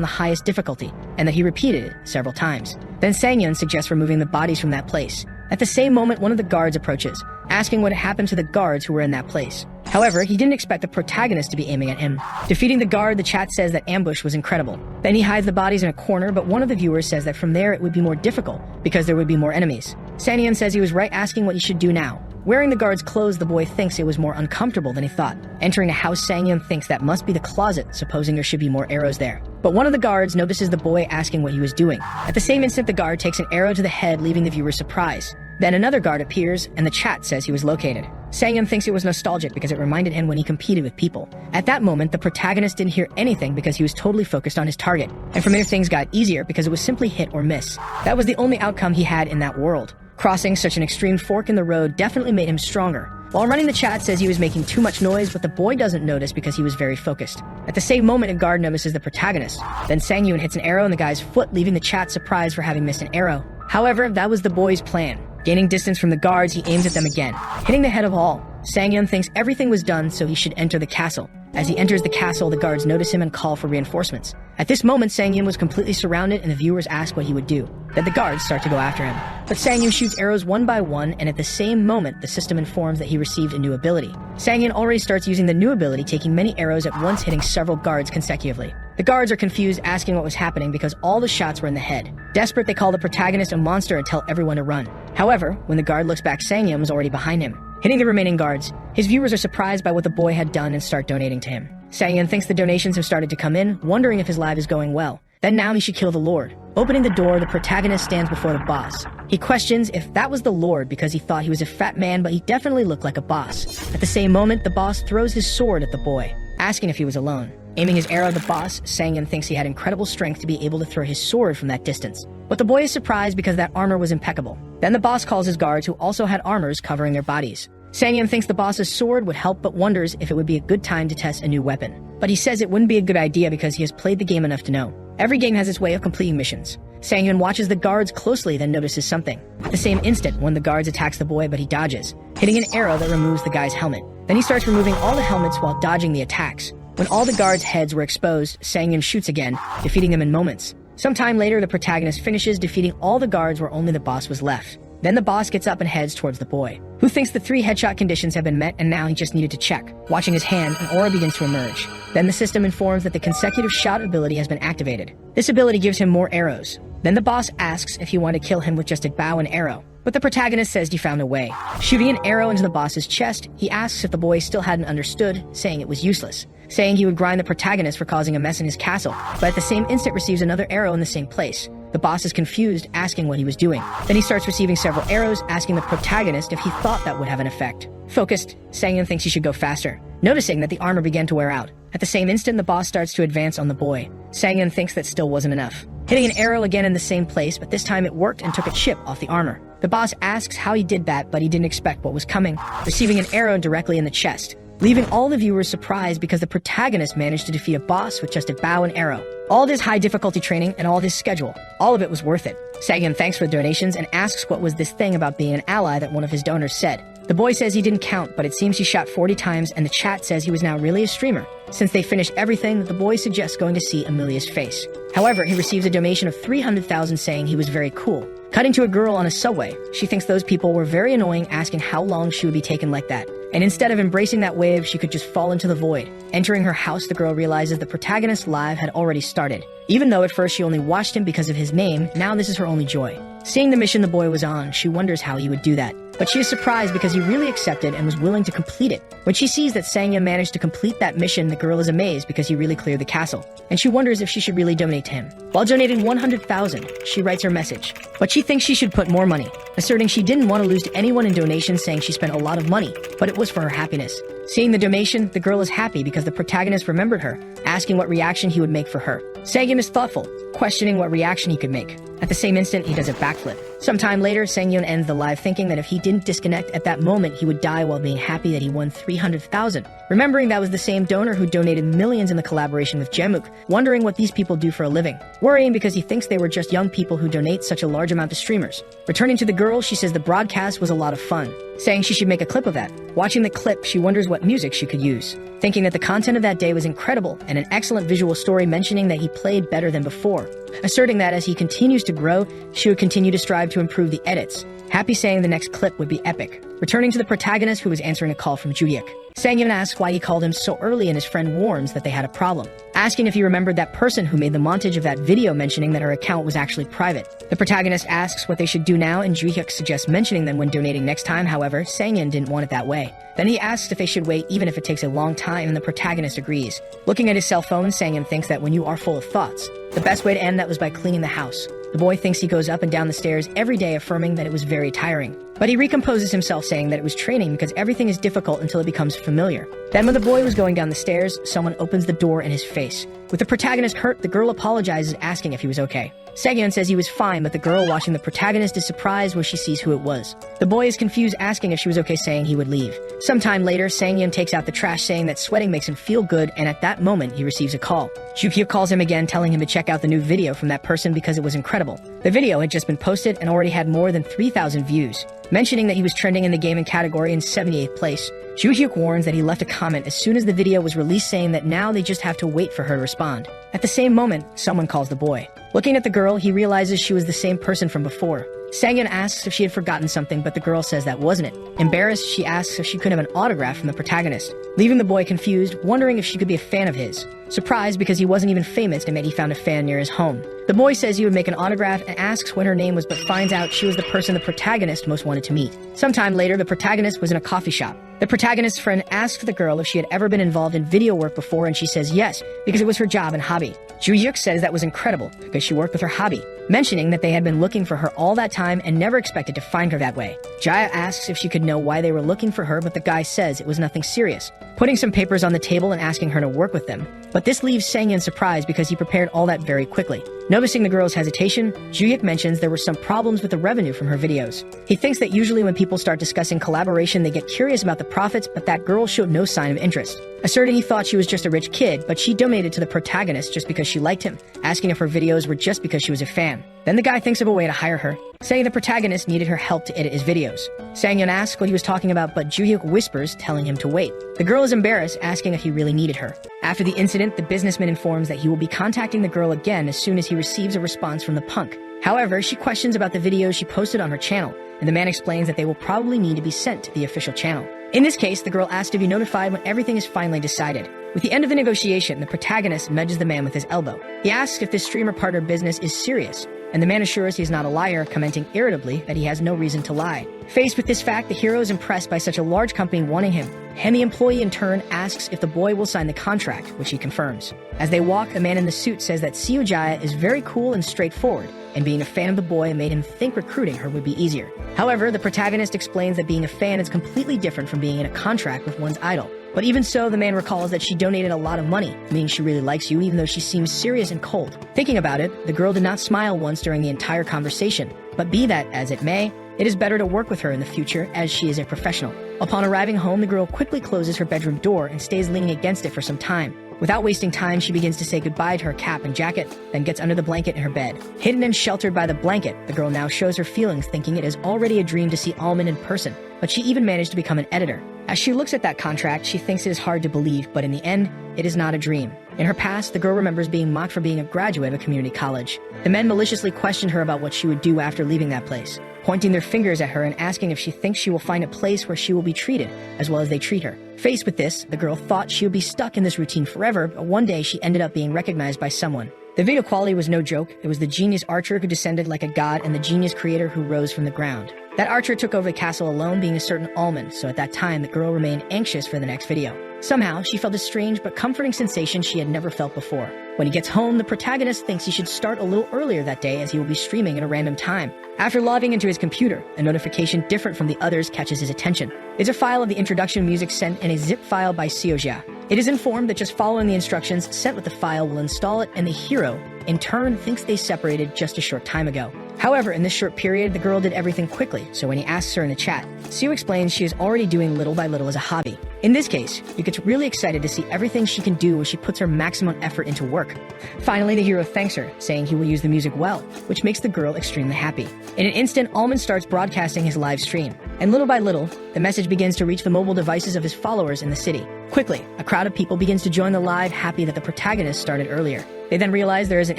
the highest difficulty, and that he repeated it several times. Then Sang-yeon suggests removing the bodies from that place. At the same moment, one of the guards approaches, asking what happened to the guards who were in that place. However, he didn't expect the protagonist to be aiming at him. Defeating the guard, the chat says that ambush was incredible. Then he hides the bodies in a corner, but one of the viewers says that from there it would be more difficult, because there would be more enemies. Sang-yeon says he was right, asking what he should do now. Wearing the guard's clothes, the boy thinks it was more uncomfortable than he thought. Entering a house, Sang-yeon thinks that must be the closet, supposing there should be more arrows there. But one of the guards notices the boy, asking what he was doing. At the same instant, the guard takes an arrow to the head, leaving the viewer surprised. Then another guard appears, and the chat says he was located. Sang-yeon thinks it was nostalgic because it reminded him when he competed with people. At that moment, the protagonist didn't hear anything because he was totally focused on his target. And from there, things got easier because it was simply hit or miss. That was the only outcome he had in that world. Crossing such an extreme fork in the road definitely made him stronger. While running, the chat says he was making too much noise, but the boy doesn't notice because he was very focused. At the same moment, a guard notices the protagonist. Then Sang-yeon hits an arrow in the guy's foot, leaving the chat surprised for having missed an arrow. However, that was the boy's plan. Gaining distance from the guards, he aims at them again, hitting the head of all. Sang-yeon thinks everything was done, so he should enter the castle. As he enters the castle, the guards notice him and call for reinforcements. At this moment, Sang-yeon was completely surrounded, and the viewers ask what he would do. Then the guards start to go after him. But Sang-yeon shoots arrows one by one, and at the same moment, the system informs that he received a new ability. Sang-yeon already starts using the new ability, taking many arrows at once, hitting several guards consecutively. The guards are confused, asking what was happening because all the shots were in the head. Desperate, they call the protagonist a monster and tell everyone to run. However, when the guard looks back, Sang-yeon was already behind him, hitting the remaining guards. His viewers are surprised by what the boy had done and start donating to him. Sang-yeon thinks the donations have started to come in, wondering if his life is going well. Then now he should kill the Lord. Opening the door, the protagonist stands before the boss. He questions if that was the Lord because he thought he was a fat man, but he definitely looked like a boss. At the same moment, the boss throws his sword at the boy, asking if he was alone. Aiming his arrow at the boss, Sang-yeon thinks he had incredible strength to be able to throw his sword from that distance. But the boy is surprised because that armor was impeccable. Then the boss calls his guards, who also had armors covering their bodies. Sang-yeon thinks the boss's sword would help, but wonders if it would be a good time to test a new weapon. But he says it wouldn't be a good idea because he has played the game enough to know. Every game has its way of completing missions. Sang-yeon watches the guards closely, then notices something. At the same instant, one of the guards attacks the boy, but he dodges, hitting an arrow that removes the guy's helmet. Then he starts removing all the helmets while dodging the attacks. When all the guards' heads were exposed, Sang-yeon shoots again, defeating them in moments. Sometime later, the protagonist finishes, defeating all the guards where only the boss was left. Then the boss gets up and heads towards the boy, who thinks the 3 headshot conditions have been met and now he just needed to check. Watching his hand, an aura begins to emerge. Then the system informs that the consecutive shot ability has been activated. This ability gives him more arrows. Then the boss asks if he wanted to kill him with just a bow and arrow, but the protagonist says he found a way. Shooting an arrow into the boss's chest, he asks if the boy still hadn't understood, saying it was useless, saying he would grind the protagonist for causing a mess in his castle, but at the same instant receives another arrow in the same place. The boss is confused, asking what he was doing. Then he starts receiving several arrows, asking the protagonist if he thought that would have an effect. Focused, Sang-yeon thinks he should go faster, noticing that the armor began to wear out. At the same instant, the boss starts to advance on the boy. Sang-yeon thinks that still wasn't enough, hitting an arrow again in the same place, but this time it worked and took a chip off the armor. The boss asks how he did that, but he didn't expect what was coming, receiving an arrow directly in the chest, leaving all the viewers surprised because the protagonist managed to defeat a boss with just a bow and arrow. All this high difficulty training and all this schedule, all of it was worth it. Sang-yeon thanks for the donations and asks what was this thing about being an ally that one of his donors said. The boy says he didn't count, but it seems he shot 40 times, and the chat says he was now really a streamer. Since they finished everything, the boy suggests going to see Amelia's face. However, he receives a donation of 300,000 saying he was very cool. Cutting to a girl on a subway. She thinks those people were very annoying, asking how long she would be taken like that. And instead of embracing that wave, she could just fall into the void. Entering her house, the girl realizes the protagonist's live had already started. Even though at first she only watched him because of his name, now this is her only joy. Seeing the mission the boy was on, she wonders how he would do that. But she is surprised because he really accepted and was willing to complete it. When she sees that Sangyun managed to complete that mission, the girl is amazed because he really cleared the castle. And she wonders if she should really donate to him. While donating 100,000, she writes her message. But she thinks she should put more money, asserting she didn't want to lose to anyone in donations, saying she spent a lot of money, but it was for her happiness. Seeing the donation, the girl is happy because the protagonist remembered her, asking what reaction he would make for her. Sangyun is thoughtful, questioning what reaction he could make. At the same instant, he does a backflip. Sometime later, Sangyun ends the live thinking that if he didn't disconnect at that moment, he would die while being happy that he won 300,000. Remembering that was the same donor who donated millions in the collaboration with Jemuk, wondering what these people do for a living. Worrying because he thinks they were just young people who donate such a large amount to streamers. Returning to the girl, she says the broadcast was a lot of fun, saying she should make a clip of that. Watching the clip, she wonders what music she could use, thinking that the content of that day was incredible and an excellent visual story, mentioning that he played better than before, asserting that as he continues to grow, she would continue to strive to improve the edits, happy saying the next clip would be epic. Returning to the protagonist who was answering a call from Juhyuk, Sangyun asks why he called him so early, and his friend warns that they had a problem, asking if he remembered that person who made the montage of that video, mentioning that her account was actually private. The protagonist asks what they should do now, and Juhyuk suggests mentioning them when donating next time. However, Sangyun didn't want it that way. Then he asks if they should wait even if it takes a long time, and the protagonist agrees. Looking at his cell phone, Sangyun thinks that when you are full of thoughts, the best way to end that was by cleaning the house. The boy thinks he goes up and down the stairs every day, affirming that it was very tiring. But he recomposes himself, saying that it was training because everything is difficult until it becomes familiar. Then when the boy was going down the stairs, someone opens the door in his face. With the protagonist hurt, the girl apologizes, asking if he was okay. Sangyun says he was fine, but the girl watching the protagonist is surprised when she sees who it was. The boy is confused, asking if she was okay, saying he would leave. Sometime later, Sangyun takes out the trash, saying that sweating makes him feel good, and at that moment, he receives a call. Juhyuk calls him again, telling him to check out the new video from that person because it was incredible. The video had just been posted and already had more than 3,000 views, mentioning that he was trending in the gaming category in 78th place. Juhyuk warns that he left a comment as soon as the video was released, saying that now they just have to wait for her to respond. At the same moment, someone calls the boy. Looking at the girl, he realizes she was the same person from before. Sangyun asks if she had forgotten something, but the girl says that wasn't it. Embarrassed, she asks if she could have an autograph from the protagonist, leaving the boy confused, wondering if she could be a fan of his. Surprised because he wasn't even famous, and yet he found a fan near his home. The boy says he would make an autograph and asks when her name was, but finds out she was the person the protagonist most wanted to meet. Sometime later, the protagonist was in a coffee shop. The protagonist's friend asks the girl if she had ever been involved in video work before, and she says yes, because it was her job and hobby. Juhyuk says that was incredible, because she worked with her hobby, mentioning that they had been looking for her all that time and never expected to find her that way. Jaya asks if she could know why they were looking for her, but the guy says it was nothing serious, putting some papers on the table and asking her to work with them. But this leaves Sangyun surprised because he prepared all that very quickly. Noticing the girl's hesitation, Juhyuk mentions there were some problems with the revenue from her videos. He thinks that usually when people start discussing collaboration, they get curious about the profits, but that girl showed no sign of interest, asserting he thought she was just a rich kid, but she donated to the protagonist just because she liked him, asking if her videos were just because she was a fan. Then the guy thinks of a way to hire her, saying the protagonist needed her help to edit his videos. Sangyun asks what he was talking about, but Juhyuk whispers, telling him to wait. The girl is embarrassed, asking if he really needed her. After the incident, the businessman informs that he will be contacting the girl again as soon as he receives a response from the punk. However, she questions about the videos she posted on her channel, and the man explains that they will probably need to be sent to the official channel. In this case, the girl asks to be notified when everything is finally decided. With the end of the negotiation, the protagonist nudges the man with his elbow. He asks if this streamer partner business is serious, and the man assures he is not a liar, commenting irritably that he has no reason to lie. Faced with this fact, the hero is impressed by such a large company wanting him, and the employee in turn asks if the boy will sign the contract, which he confirms. As they walk, the man in the suit says that Jaya is very cool and straightforward, and being a fan of the boy made him think recruiting her would be easier. However, the protagonist explains that being a fan is completely different from being in a contract with one's idol. But even so, the man recalls that she donated a lot of money, meaning she really likes you even though she seems serious and cold. Thinking about it, the girl did not smile once during the entire conversation. But be that as it may, it is better to work with her in the future as she is a professional. Upon arriving home, the girl quickly closes her bedroom door and stays leaning against it for some time. Without wasting time, she begins to say goodbye to her cap and jacket, then gets under the blanket in her bed. Hidden and sheltered by the blanket, the girl now shows her feelings, thinking it is already a dream to see Almond in person, but she even managed to become an editor. As she looks at that contract, she thinks it is hard to believe, but in the end, it is not a dream. In her past, the girl remembers being mocked for being a graduate of a community college. The men maliciously questioned her about what she would do after leaving that place, pointing their fingers at her and asking if she thinks she will find a place where she will be treated as well as they treat her. Faced with this, the girl thought she would be stuck in this routine forever, but one day she ended up being recognized by someone. The video quality was no joke. It was the genius archer who descended like a god and the genius creator who rose from the ground. That archer took over the castle alone, being a certain almond, so at that time the girl remained anxious for the next video. Somehow, she felt a strange but comforting sensation she had never felt before. When he gets home, the protagonist thinks he should start a little earlier that day as he will be streaming at a random time. After logging into his computer, a notification different from the others catches his attention. It's a file of the introduction music sent in a zip file by Seojia. It is informed that just following the instructions sent with the file will install it, and the hero, in turn, thinks they separated just a short time ago. However, in this short period, the girl did everything quickly, so when he asks her in the chat, Seo explains she is already doing little by little as a hobby. In this case, you get really excited to see everything she can do when she puts her maximum effort into work. Finally, the hero thanks her, saying he will use the music well, which makes the girl extremely happy. In an instant, Almond starts broadcasting his live stream, and little by little, the message begins to reach the mobile devices of his followers in the city. Quickly, a crowd of people begins to join the live, happy that the protagonist started earlier. They then realize there is an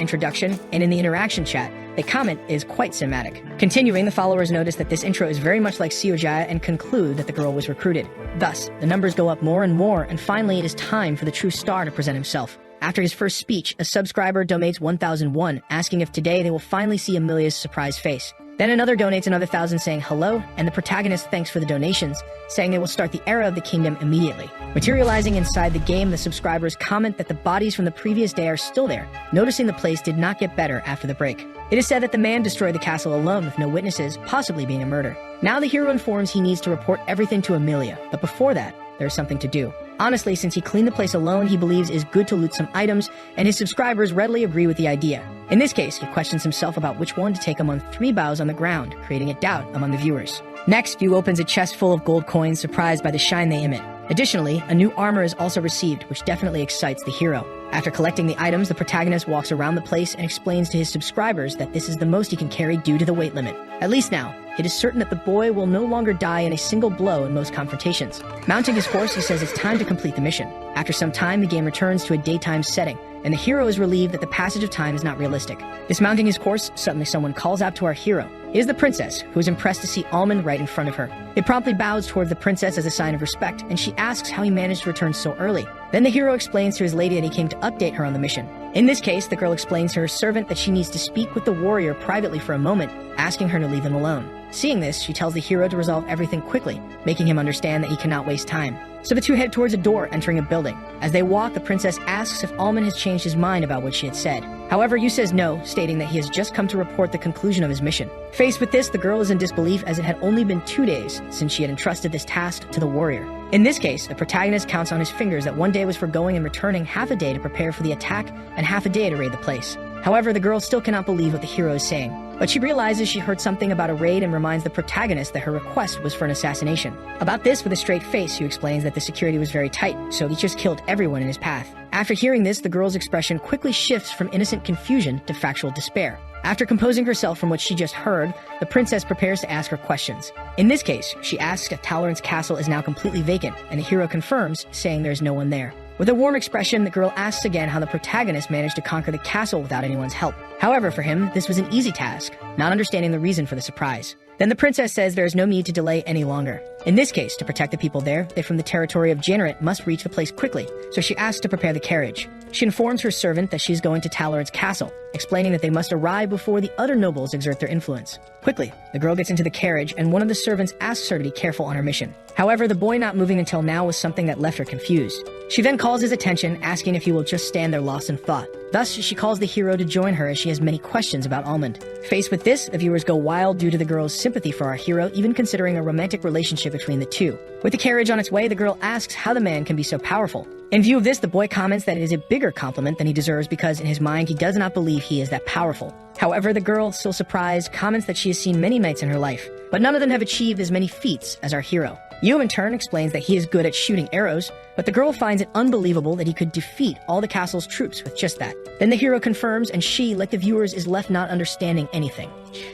introduction, and in the interaction chat, the comment is quite cinematic. Continuing, the followers notice that this intro is very much like Seojia and conclude that the girl was recruited. Thus, the numbers go up more and more, and finally it is time for the true star to present himself. After his first speech, a subscriber donates 1,001, asking if today they will finally see Amelia's surprised face. Then another donates another 1,000 saying hello, and the protagonist thanks for the donations, saying they will start the era of the kingdom immediately. Materializing inside the game, the subscribers comment that the bodies from the previous day are still there, noticing the place did not get better after the break. It is said that the man destroyed the castle alone with no witnesses, possibly being a murder. Now the hero informs he needs to report everything to Amelia, but before that, there is something to do. Honestly, since he cleaned the place alone, he believes it is good to loot some items, and his subscribers readily agree with the idea. In this case, he questions himself about which one to take among 3 bows on the ground, creating a doubt among the viewers. Next, Yu opens a chest full of gold coins, surprised by the shine they emit. Additionally, a new armor is also received, which definitely excites the hero. After collecting the items, the protagonist walks around the place and explains to his subscribers that this is the most he can carry due to the weight limit. At least now, it is certain that the boy will no longer die in a single blow in most confrontations. Mounting his horse, he says it's time to complete the mission. After some time, the game returns to a daytime setting, and the hero is relieved that the passage of time is not realistic. Dismounting his horse, suddenly someone calls out to our hero. It is the princess, who is impressed to see Almond right in front of her. It promptly bows toward the princess as a sign of respect, and she asks how he managed to return so early. Then the hero explains to his lady that he came to update her on the mission. In this case, the girl explains to her servant that she needs to speak with the warrior privately for a moment, asking her to leave him alone. Seeing this, she tells the hero to resolve everything quickly, making him understand that he cannot waste time. So the two head towards a door entering a building. As they walk, the princess asks if Almond has changed his mind about what she had said. However, Yu says no, stating that he has just come to report the conclusion of his mission. Faced with this, the girl is in disbelief as it had only been 2 days since she had entrusted this task to the warrior. In this case, the protagonist counts on his fingers that 1 day was for going and returning, half a day to prepare for the attack, and half a day to raid the place. However, the girl still cannot believe what the hero is saying. But she realizes she heard something about a raid and reminds the protagonist that her request was for an assassination. About this, with a straight face, Yu explains that the security was very tight, so he just killed everyone in his path. After hearing this, the girl's expression quickly shifts from innocent confusion to factual despair. After composing herself from what she just heard, the princess prepares to ask her questions. In this case, she asks if Talorant's castle is now completely vacant, and the hero confirms, saying there is no one there. With a warm expression, the girl asks again how the protagonist managed to conquer the castle without anyone's help. However, for him, this was an easy task, not understanding the reason for the surprise. Then the princess says there is no need to delay any longer. In this case, to protect the people there, they from the territory of Jinrit must reach the place quickly, so she asks to prepare the carriage. She informs her servant that she is going to Talorant's castle, explaining that they must arrive before the other nobles exert their influence. Quickly, the girl gets into the carriage, and one of the servants asks her to be careful on her mission. However, the boy not moving until now was something that left her confused. She then calls his attention, asking if he will just stand there lost in thought. Thus, she calls the hero to join her as she has many questions about Almond. Faced with this, the viewers go wild due to the girl's sympathy for our hero, even considering a romantic relationship between the two. With the carriage on its way, the girl asks how the man can be so powerful. In view of this, the boy comments that it is a bigger compliment than he deserves because in his mind he does not believe he is that powerful. However, the girl, still surprised, comments that she has seen many knights in her life, but none of them have achieved as many feats as our hero. Yu in turn explains that he is good at shooting arrows, but the girl finds it unbelievable that he could defeat all the castle's troops with just that. Then the hero confirms, and she, like the viewers, is left not understanding anything.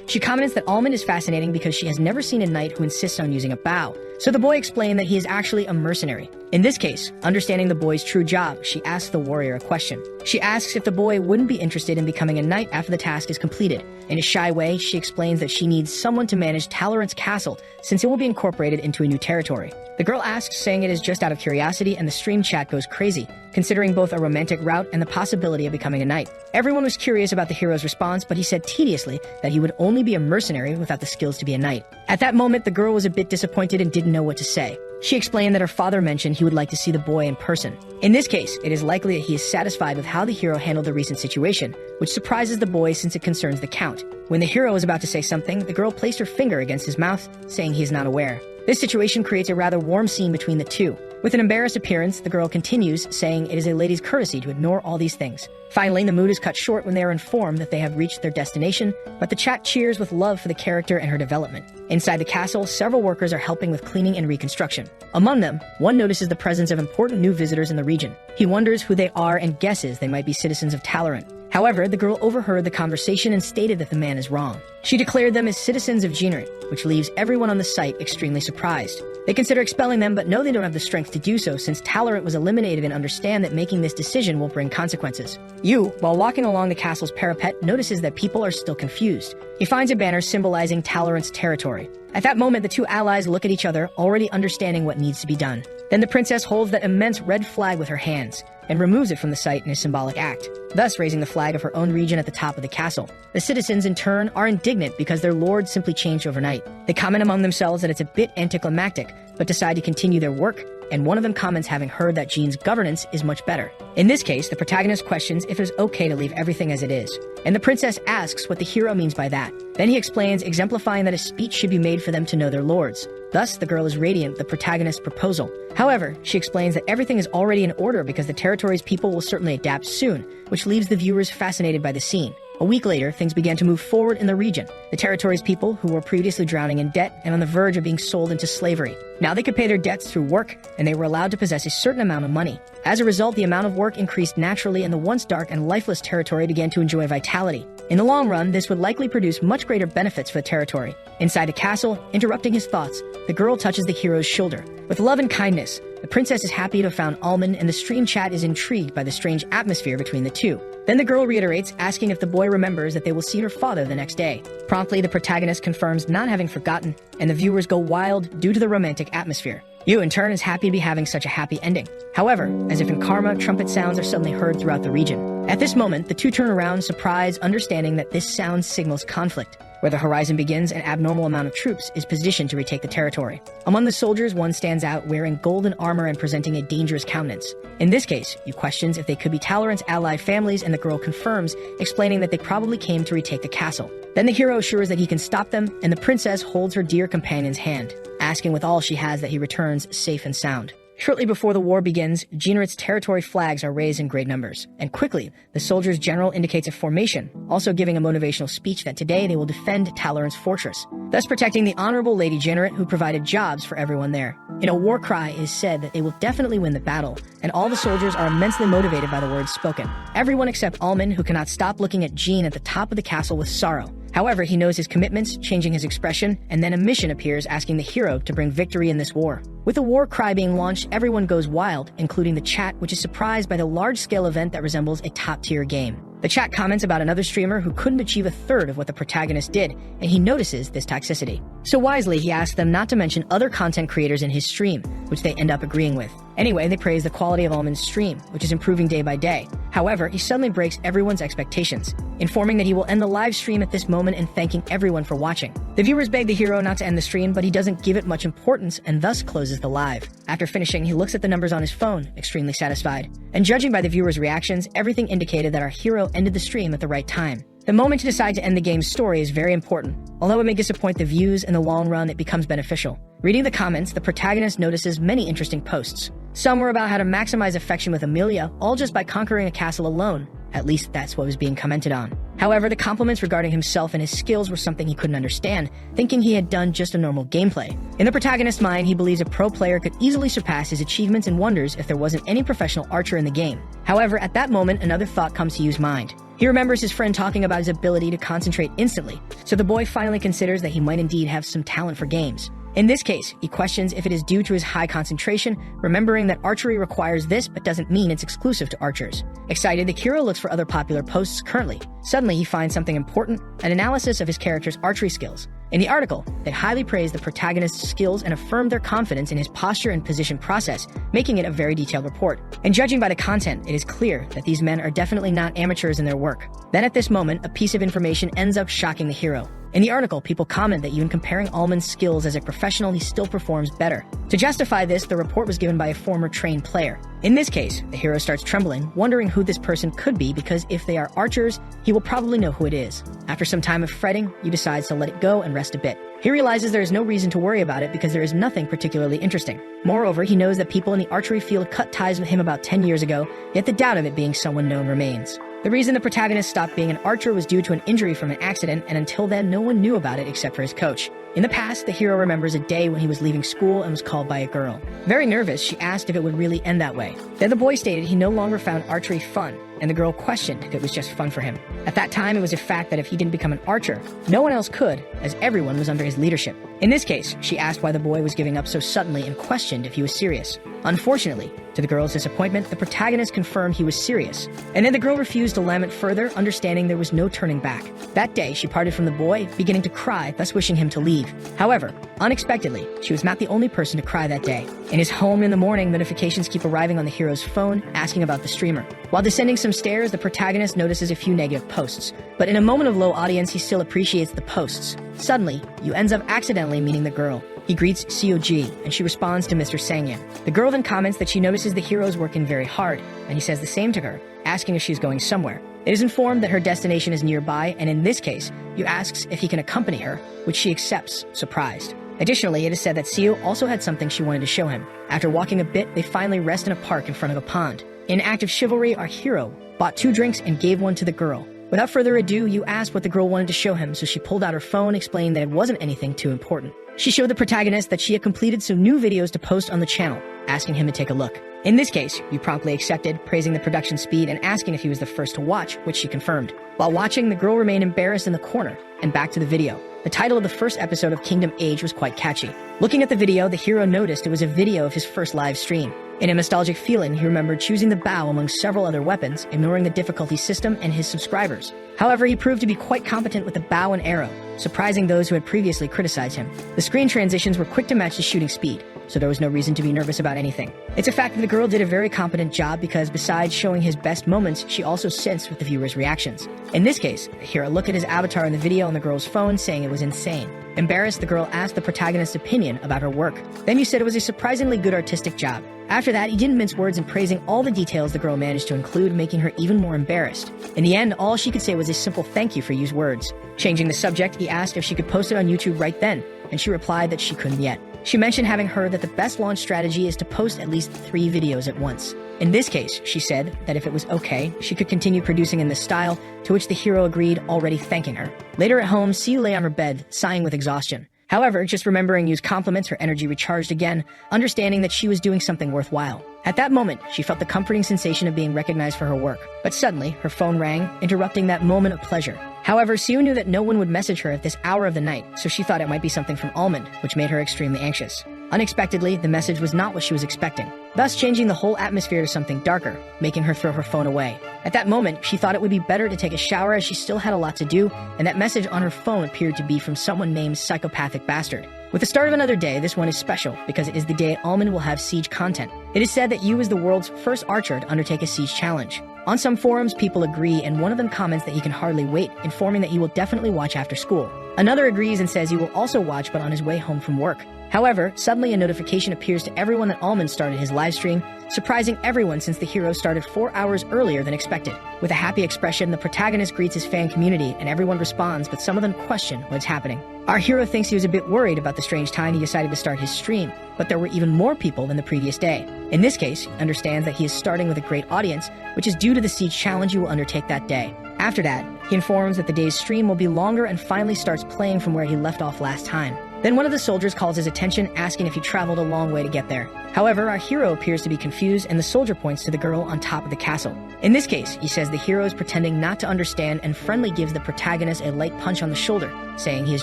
She comments that Almond is fascinating because she has never seen a knight who insists on using a bow, so the boy explained that he is actually a mercenary. In this case, understanding the boy's true job, she asks the warrior a question. She asks if the boy wouldn't be interested in becoming a knight after the task is completed. In a shy way, she explains that she needs someone to manage Talorant's castle since it will be incorporated into a new territory. The girl asks, saying it is just out of curiosity, and the stream chat goes crazy, considering both a romantic route and the possibility of becoming a knight. Everyone was curious about the hero's response, but he said tediously that he would only be a mercenary without the skills to be a knight. At that moment, the girl was a bit disappointed and didn't know what to say. She explained that her father mentioned he would like to see the boy in person. In this case, it is likely that he is satisfied with how the hero handled the recent situation, which surprises the boy since it concerns the Count. When the hero was about to say something, the girl placed her finger against his mouth, saying he is not aware. This situation creates a rather warm scene between the two. With an embarrassed appearance, the girl continues, saying it is a lady's courtesy to ignore all these things. Finally, the mood is cut short when they are informed that they have reached their destination, but the chat cheers with love for the character and her development. Inside the castle, several workers are helping with cleaning and reconstruction. Among them, one notices the presence of important new visitors in the region. He wonders who they are and guesses they might be citizens of Talorant. However, the girl overheard the conversation and stated that the man is wrong. She declared them as citizens of Jinrit, which leaves everyone on the site extremely surprised. They consider expelling them, but know they don't have the strength to do so since Talorant was eliminated and understand that making this decision will bring consequences. Yu, while walking along the castle's parapet, notices that people are still confused. He finds a banner symbolizing Talorant's territory. At that moment, the two allies look at each other, already understanding what needs to be done. Then the princess holds that immense red flag with her hands and removes it from the site in a symbolic act, thus raising the flag of her own region at the top of the castle. The citizens, in turn, are indignant because their lord simply changed overnight. They comment among themselves that it's a bit anticlimactic, but decide to continue their work, and one of them comments having heard that Jean's governance is much better. In this case, the protagonist questions if it's okay to leave everything as it is, and the princess asks what the hero means by that. Then he explains, exemplifying that a speech should be made for them to know their lords. Thus, the girl is radiant with the protagonist's proposal. However, she explains that everything is already in order because the territory's people will certainly adapt soon, which leaves the viewers fascinated by the scene. A week later, things began to move forward in the region. The territory's people, who were previously drowning in debt and on the verge of being sold into slavery, now they could pay their debts through work, and they were allowed to possess a certain amount of money. As a result, the amount of work increased naturally, and the once dark and lifeless territory began to enjoy vitality. In the long run, this would likely produce much greater benefits for the territory. Inside the castle, interrupting his thoughts, the girl touches the hero's shoulder. With love and kindness, the princess is happy to have found Almond, and the stream chat is intrigued by the strange atmosphere between the two. Then the girl reiterates, asking if the boy remembers that they will see her father the next day. Promptly, the protagonist confirms not having forgotten, and the viewers go wild due to the romantic atmosphere. Yu, in turn, is happy to be having such a happy ending. However, as if in karma, trumpet sounds are suddenly heard throughout the region. At this moment, the two turn around, surprised, understanding that this sound signals conflict. Where the horizon begins, an abnormal amount of troops is positioned to retake the territory. Among the soldiers, one stands out wearing golden armor and presenting a dangerous countenance. In this case, Yu questions if they could be Talorant's allied families, and the girl confirms, explaining that they probably came to retake the castle. Then the hero assures that he can stop them, and the princess holds her dear companion's hand, asking with all she has that he returns safe and sound. Shortly before the war begins, Jinrit's territory flags are raised in great numbers, and quickly, the soldiers' general indicates a formation, also giving a motivational speech that today they will defend Talorant's fortress, thus protecting the honorable Lady Jinrit, who provided jobs for everyone there. In a war cry, it is said that they will definitely win the battle, and all the soldiers are immensely motivated by the words spoken. Everyone except Almond, who cannot stop looking at Jean at the top of the castle with sorrow. However, he knows his commitments, changing his expression, and then a mission appears asking the hero to bring victory in this war. With the war cry being launched, everyone goes wild, including the chat, which is surprised by the large-scale event that resembles a top-tier game. The chat comments about another streamer who couldn't achieve a third of what the protagonist did, and he notices this toxicity. So wisely, he asks them not to mention other content creators in his stream, which they end up agreeing with. Anyway, they praise the quality of Almond's stream, which is improving day by day. However, he suddenly breaks everyone's expectations, informing that he will end the live stream at this moment and thanking everyone for watching. The viewers beg the hero not to end the stream, but he doesn't give it much importance and thus closes the live. After finishing, he looks at the numbers on his phone, extremely satisfied. And judging by the viewers' reactions, everything indicated that our hero ended the stream at the right time. The moment to decide to end the game's story is very important. Although it may disappoint the views, in the long run, it becomes beneficial. Reading the comments, the protagonist notices many interesting posts. Some were about how to maximize affection with Amelia, all just by conquering a castle alone. At least that's what was being commented on. However, the compliments regarding himself and his skills were something he couldn't understand, thinking he had done just a normal gameplay. In the protagonist's mind, he believes a pro player could easily surpass his achievements and wonders if there wasn't any professional archer in the game. However, at that moment, another thought comes to Yu's mind. He remembers his friend talking about his ability to concentrate instantly, so the boy finally considers that he might indeed have some talent for games. In this case, he questions if it is due to his high concentration, remembering that archery requires this but doesn't mean it's exclusive to archers. Excited, the hero looks for other popular posts currently. Suddenly, he finds something important, an analysis of his character's archery skills. In the article, they highly praise the protagonist's skills and affirm their confidence in his posture and position process, making it a very detailed report. And judging by the content, it is clear that these men are definitely not amateurs in their work. Then at this moment, a piece of information ends up shocking the hero. In the article, people comment that even comparing Almond's skills as a professional, he still performs better. To justify this, the report was given by a former trained player. In this case, the hero starts trembling, wondering who this person could be because if they are archers, he will probably know who it is. After some time of fretting, Yu decides to let it go and rest a bit. He realizes there is no reason to worry about it because there is nothing particularly interesting. Moreover, he knows that people in the archery field cut ties with him about 10 years ago, yet the doubt of it being someone known remains. The reason the protagonist stopped being an archer was due to an injury from an accident, and until then, no one knew about it except for his coach. In the past, the hero remembers a day when he was leaving school and was called by a girl. Very nervous, she asked if it would really end that way. Then the boy stated he no longer found archery fun, and the girl questioned if it was just fun for him. At that time, it was a fact that if he didn't become an archer, no one else could, as everyone was under his leadership. In this case, she asked why the boy was giving up so suddenly and questioned if he was serious. Unfortunately, to the girl's disappointment, the protagonist confirmed he was serious. And then the girl refused to lament further, understanding there was no turning back. That day, she parted from the boy, beginning to cry, thus wishing him to leave. However, unexpectedly, she was not the only person to cry that day. In his home in the morning, notifications keep arriving on the hero's phone, asking about the streamer. While descending some stairs, the protagonist notices a few negative posts. But in a moment of low audience, he still appreciates the posts. Suddenly, Yu ends up accidentally meeting the girl. He greets COG, and she responds to Mr. Sangyam. The girl then comments that she notices the hero is working very hard, and he says the same to her, asking if she's going somewhere. It is informed that her destination is nearby, and in this case, Yu asks if he can accompany her, which she accepts, surprised. Additionally, it is said that Seo also had something she wanted to show him. After walking a bit, they finally rest in a park in front of a pond. In an act of chivalry, our hero bought 2 drinks and gave one to the girl. Without further ado, Yu asked what the girl wanted to show him, so she pulled out her phone, explaining that it wasn't anything too important. She showed the protagonist that she had completed some new videos to post on the channel, asking him to take a look. In this case, Yu promptly accepted, praising the production speed and asking if he was the first to watch, which she confirmed. While watching, the girl remained embarrassed in the corner, and back to the video. The title of the first episode of Kingdom Age was quite catchy. Looking at the video, the hero noticed it was a video of his first live stream. In a nostalgic feeling, he remembered choosing the bow among several other weapons, ignoring the difficulty system and his subscribers. However, he proved to be quite competent with the bow and arrow, surprising those who had previously criticized him. The screen transitions were quick to match the shooting speed, so there was no reason to be nervous about anything. It's a fact that the girl did a very competent job because besides showing his best moments, she also sensed with the viewers' reactions. In this case, the hero looked at his avatar in the video on the girl's phone, saying it was insane. Embarrassed, the girl asked the protagonist's opinion about her work. Then Yu said it was a surprisingly good artistic job. After that, he didn't mince words in praising all the details the girl managed to include, making her even more embarrassed. In the end, all she could say was a simple thank you for Yu's words. Changing the subject, he asked if she could post it on YouTube right then, and she replied that she couldn't yet. She mentioned having heard that the best launch strategy is to post at least 3 videos at once. In this case, she said that if it was okay, she could continue producing in this style, to which the hero agreed, already thanking her. Later at home, Siu lay on her bed, sighing with exhaustion. However, just remembering Yu's compliments, her energy recharged again, understanding that she was doing something worthwhile. At that moment, she felt the comforting sensation of being recognized for her work. But suddenly, her phone rang, interrupting that moment of pleasure. However, Siu knew that no one would message her at this hour of the night, so she thought it might be something from Almond, which made her extremely anxious. Unexpectedly, the message was not what she was expecting, thus changing the whole atmosphere to something darker, making her throw her phone away. At that moment, she thought it would be better to take a shower as she still had a lot to do, and that message on her phone appeared to be from someone named Psychopathic Bastard. With the start of another day, this one is special because it is the day Almond will have siege content. It is said that Yu is the world's first archer to undertake a siege challenge. On some forums, people agree, and one of them comments that he can hardly wait, informing that he will definitely watch after school. Another agrees and says he will also watch but on his way home from work. However, suddenly a notification appears to everyone that Almond started his live stream, surprising everyone since the hero started 4 hours earlier than expected. With a happy expression, the protagonist greets his fan community and everyone responds, but some of them question what's happening. Our hero thinks he was a bit worried about the strange time he decided to start his stream, but there were even more people than the previous day. In this case, he understands that he is starting with a great audience, which is due to the siege challenge he will undertake that day. After that, He informs that the day's stream will be longer and finally starts playing from where he left off last time. Then one of the soldiers calls his attention, asking if he traveled a long way to get there. However, our hero appears to be confused, and the soldier points to the girl on top of the castle. In this case, he says the hero is pretending not to understand and friendly gives the protagonist a light punch on the shoulder, saying he is